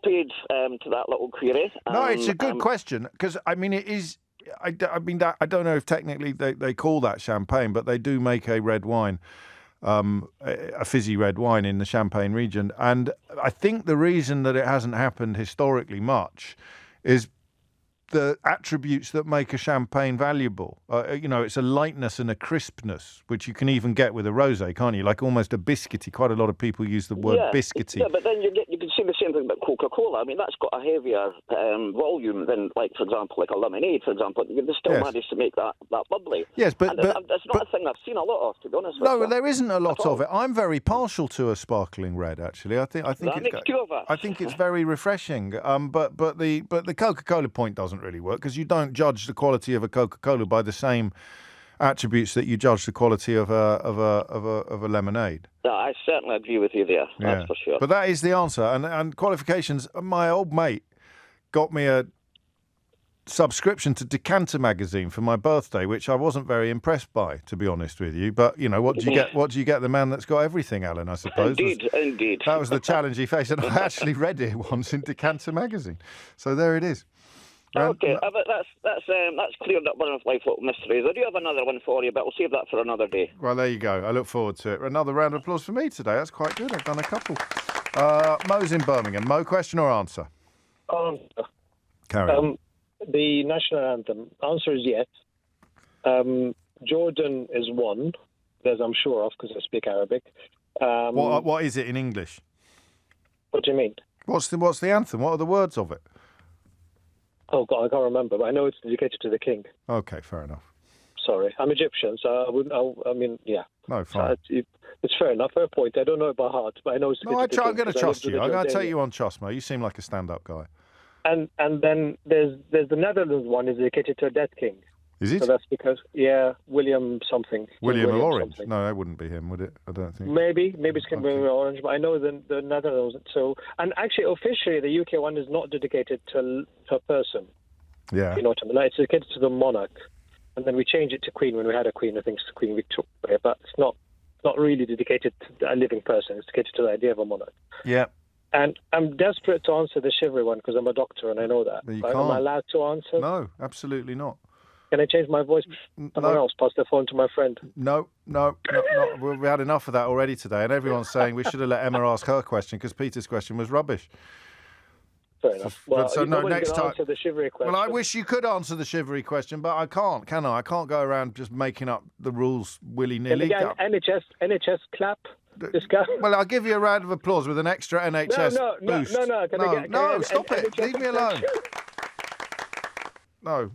paid to that little query. No, it's a good question because I mean it is. I don't know if technically they call that champagne, but they do make a red wine, a fizzy red wine in the Champagne region. And I think the reason that it hasn't happened historically much is the attributes that make a champagne valuable. It's a lightness and a crispness, which you can even get with a rosé, can't you? Like almost a biscuity. Quite a lot of people use the word biscuity. Yeah, but then you can say the same thing about Coca-Cola. I mean, that's got a heavier volume than, like, for example, like a lemonade, for example. You can still manage to make that bubbly. Yes, but that's not a thing I've seen a lot of, to be honest. No, there isn't a lot of it. I'm very partial to a sparkling red, actually. I think that makes two of us. I think it's very refreshing. But the Coca-Cola point doesn't really work because you don't judge the quality of a Coca-Cola by the same attributes that you judge the quality of a lemonade. No, I certainly agree with you there. Yeah. That's for sure. But that is the answer. And qualifications. My old mate got me a subscription to Decanter magazine for my birthday, which I wasn't very impressed by, to be honest with you. But what do you get? What do you get? The man that's got everything, Alan, I suppose. Indeed. That was the challenge he faced, and I actually read it once in Decanter magazine. So there it is. Okay, but that's cleared up one of my little mysteries. I do have another one for you, but we'll save that for another day. Well, there you go. I look forward to it. Another round of applause for me today. That's quite good. I've done a couple. Mo's in Birmingham. Mo, question or answer? Answer. Carry on. The national anthem. Answer is yes. Jordan is one, as I'm sure of because I speak Arabic. What is it in English? What do you mean? What's the anthem? What are the words of it? Oh, God, I can't remember, but I know it's dedicated to the king. Okay, fair enough. Sorry, I'm Egyptian, so I mean, yeah. No, fine. It's fair enough, fair point. I don't know it by heart, but I know it's dedicated to the king. I'm going to trust you. I'm going to take you on trust, Mo. You seem like a stand-up guy. And then there's the Netherlands one is dedicated to a dead king. Is it? So that's because, William something. William of Orange? Something. No, that wouldn't be him, would it? I don't think. Maybe it's King William of Orange, but I know the Netherlands. So, and actually, officially, the UK one is not dedicated to a person. Yeah. You know what I mean? Like, it's dedicated to the monarch, and then we changed it to Queen when we had a Queen. I think it's Queen Victoria, but it's not really dedicated to a living person. It's dedicated to the idea of a monarch. Yeah. And I'm desperate to answer the chivalry one because I'm a doctor and I know that. You Am can't. I allowed to answer? No, absolutely not. Can I change my voice? Someone else pass the phone to my friend. No. We had enough of that already today, and everyone's saying we should have let Emma ask her question because Peter's question was rubbish. Fair enough. Well, so no, next time. Answer the chivalry question. Well, I wish you could answer the chivalry question, but I can't, can I? I can't go around just making up the rules willy-nilly. And again, NHS clap. This guy. Well, I'll give you a round of applause with an extra NHS boost. No, stop it. Leave me alone. No.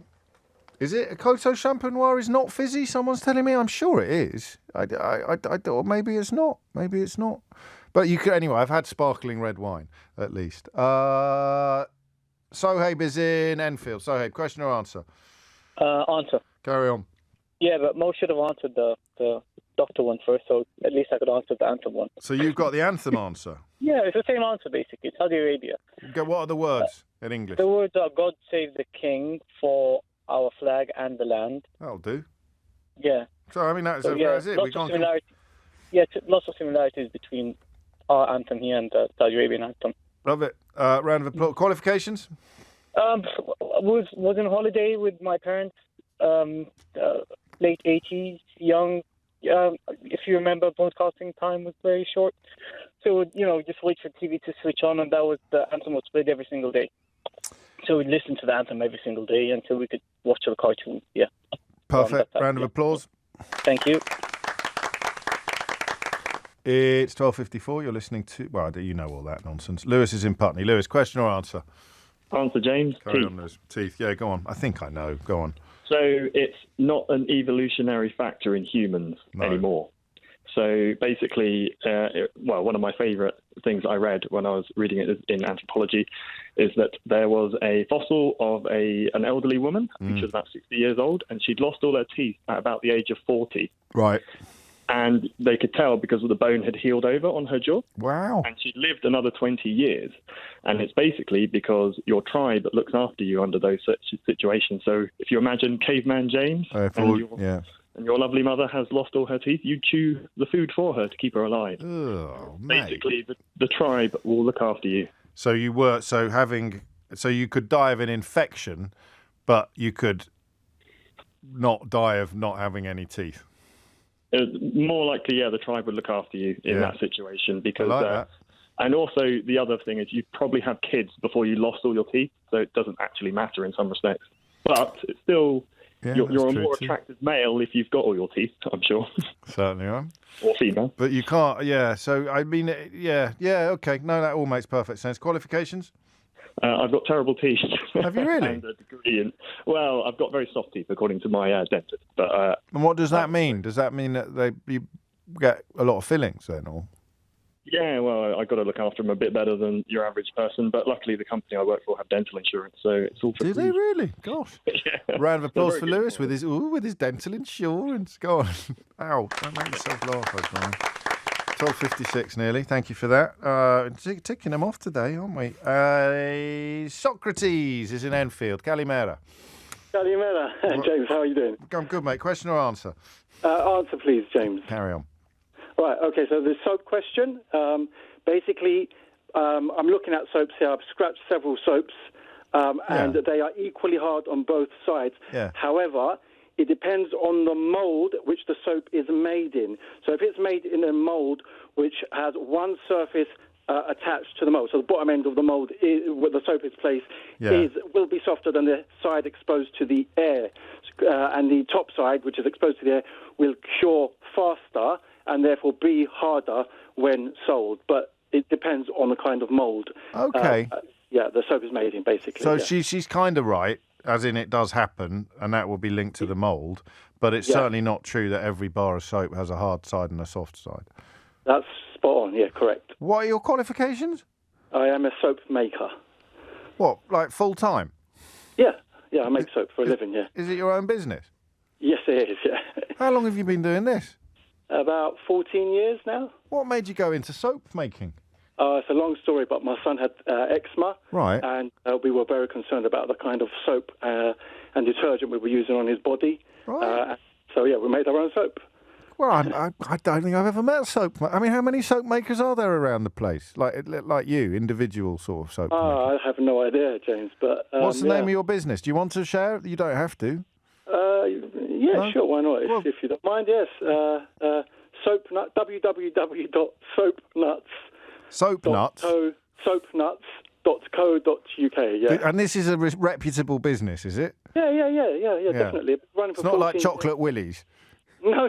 Is it a Coteau Champenois is not fizzy? Someone's telling me. I'm sure it is. Or maybe it's not. Maybe it's not. But you could anyway. I've had sparkling red wine at least. Sohaib is in Enfield. Sohaib, question or answer? Answer. Carry on. Yeah, but Mo should have answered the doctor one first, so at least I could answer the anthem one. So you've got the anthem answer. Yeah, it's the same answer basically. Saudi Arabia. Okay, what are the words in English? The words are "God save the King" for our flag and the land. That'll do. Yeah. So I mean that's it. Lots of similarities between our anthem here and the Saudi Arabian anthem. Love it. Round of applause. Qualifications? Was on holiday with my parents. Late 80s, young. If you remember, broadcasting time was very short. So, just wait for TV to switch on, and the anthem was played every single day. So we'd listen to the anthem every single day until we could watch the cartoon. Yeah. Perfect. Round of applause. Thank you. It's 12:54. You're listening to... Well, you know all that nonsense. Lewis is in Putney. Lewis, question or answer? Answer, James. Carry on, Lewis. Teeth. Yeah, go on. I think I know. Go on. So it's not an evolutionary factor in humans anymore. So basically, one of my favourite things I read when I was reading it in anthropology is that there was a fossil of an elderly woman, which was about 60 years old, and she'd lost all her teeth at about the age of 40. Right. And they could tell because the bone had healed over on her jaw. Wow. And she'd lived another 20 years. And it's basically because your tribe looks after you under those situations. So if you imagine caveman James and your lovely mother has lost all her teeth, you chew the food for her to keep her alive. Oh, basically, the tribe will look after you. So you could die of an infection, but you could not die of not having any teeth. More likely, the tribe would look after you in that situation because. I like that. And also, the other thing is you probably have kids before you lost all your teeth, so it doesn't actually matter in some respects. But it's still, you're a more attractive male if you've got all your teeth, I'm sure. Certainly am. Or female. But you can't, so, I mean, okay. No, that all makes perfect sense. Qualifications? I've got terrible teeth. Have you really? And a degree in, I've got very soft teeth, according to my dentist. But and what does that mean? Does that mean that you get a lot of fillings then, or? Yeah, well, I've got to look after them a bit better than your average person, but luckily the company I work for have dental insurance, so it's all for free. Do they really? Gosh. Yeah. Round of applause for Lewis with his dental insurance. Go on. Ow, don't make yourself laugh, O'Brien. 12:56 nearly. Thank you for that. Ticking them off today, aren't we? Socrates is in Enfield. Kalimera. Kalimera. James, how are you doing? I'm good, mate. Question or answer? Answer, please, James. Carry on. Right, okay, so the soap question. Basically, I'm looking at soaps here. I've scratched several soaps. and they are equally hard on both sides. Yeah. However, it depends on the mould which the soap is made in. So if it's made in a mould which has one surface attached to the mould, so the bottom end of the mould where the soap is placed will be softer than the side exposed to the air, and the top side, which is exposed to the air, will cure faster and therefore be harder when sold. But it depends on the kind of mould. Okay. The soap is made in, basically. So she's kind of right, as in it does happen, and that will be linked to the mould, but it's certainly not true that every bar of soap has a hard side and a soft side. That's spot on, yeah, correct. What are your qualifications? I am a soap maker. What, like full-time? Yeah, I make soap for a living, yeah. Is it your own business? Yes, it is, yeah. How long have you been doing this? About 14 years now. What made you go into soap making? It's a long story, but my son had eczema. Right. And we were very concerned about the kind of soap and detergent we were using on his body. Right. So, we made our own soap. Well, I don't think I've ever met a soap. I mean, how many soap makers are there around the place? Like you, individual sort of soap makers? I have no idea, James. But what's the name of your business? Do you want to share it? You don't have to. No? Sure, why not? If you don't mind, yes. Soapnut, www.soapnuts. Soapnuts? Soapnuts.co.uk, yeah. And this is a reputable business, is it? Yeah, definitely. Running for it's not like 14 Chocolate Willies. No.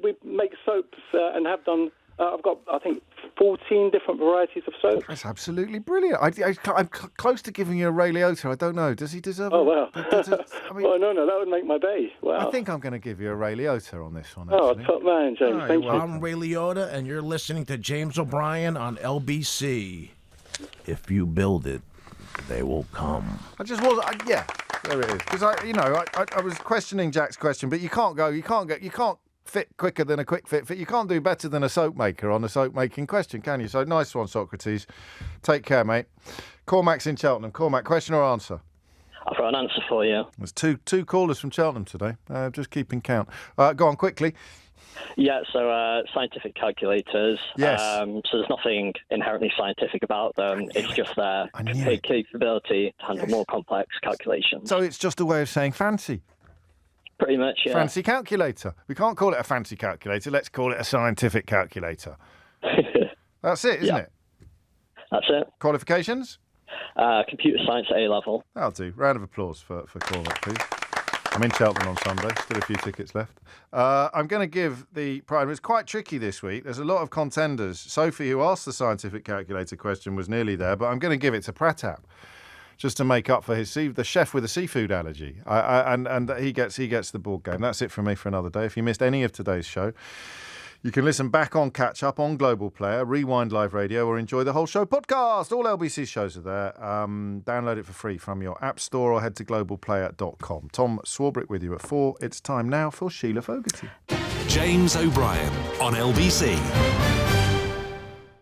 We make soaps and have done. I've got, I think, 14 different varieties of soap. That's absolutely brilliant. I'm close to giving you a Ray Liotta. I don't know. Does he deserve? Oh wow! Well, no, that would make my day. Wow. I think I'm going to give you a Ray Liotta on this one. Oh, actually. top man, James. Thank you. I'm Ray Liotta, and you're listening to James O'Brien on LBC. If you build it, they will come. I just was, there it is. Because I was questioning Jack's question, but you can't fit quicker than a quick fit. You can't do better than a soap maker on a soap making question, can you? So nice one, Socrates. Take care, mate. Cormac's in Cheltenham. Cormac, question or answer? I've got an answer for you. There's two callers from Cheltenham today. Just keeping count. Go on quickly. Yeah, so scientific calculators. Yes. So there's nothing inherently scientific about them. It's just their capability to handle more complex calculations. So it's just a way of saying fancy. Pretty much, yeah. Fancy calculator. We can't call it a fancy calculator. Let's call it a scientific calculator. That's it, isn't it? That's it. Qualifications? Computer science at A-level. That'll do. Round of applause for Cormac, please. I'm in Cheltenham on Sunday. Still a few tickets left. I'm going to give the prize. It's quite tricky this week. There's a lot of contenders. Sophie, who asked the scientific calculator question, was nearly there, but I'm going to give it to Pratap, just to make up for the chef with a seafood allergy. And he gets the board game. That's it from me for another day. If you missed any of today's show, you can listen back on Catch Up on Global Player, Rewind Live Radio, or enjoy the whole show podcast. All LBC shows are there. Download it for free from your app store or head to globalplayer.com. Tom Swarbrick with you at 4. It's time now for Sheila Fogarty. James O'Brien on LBC.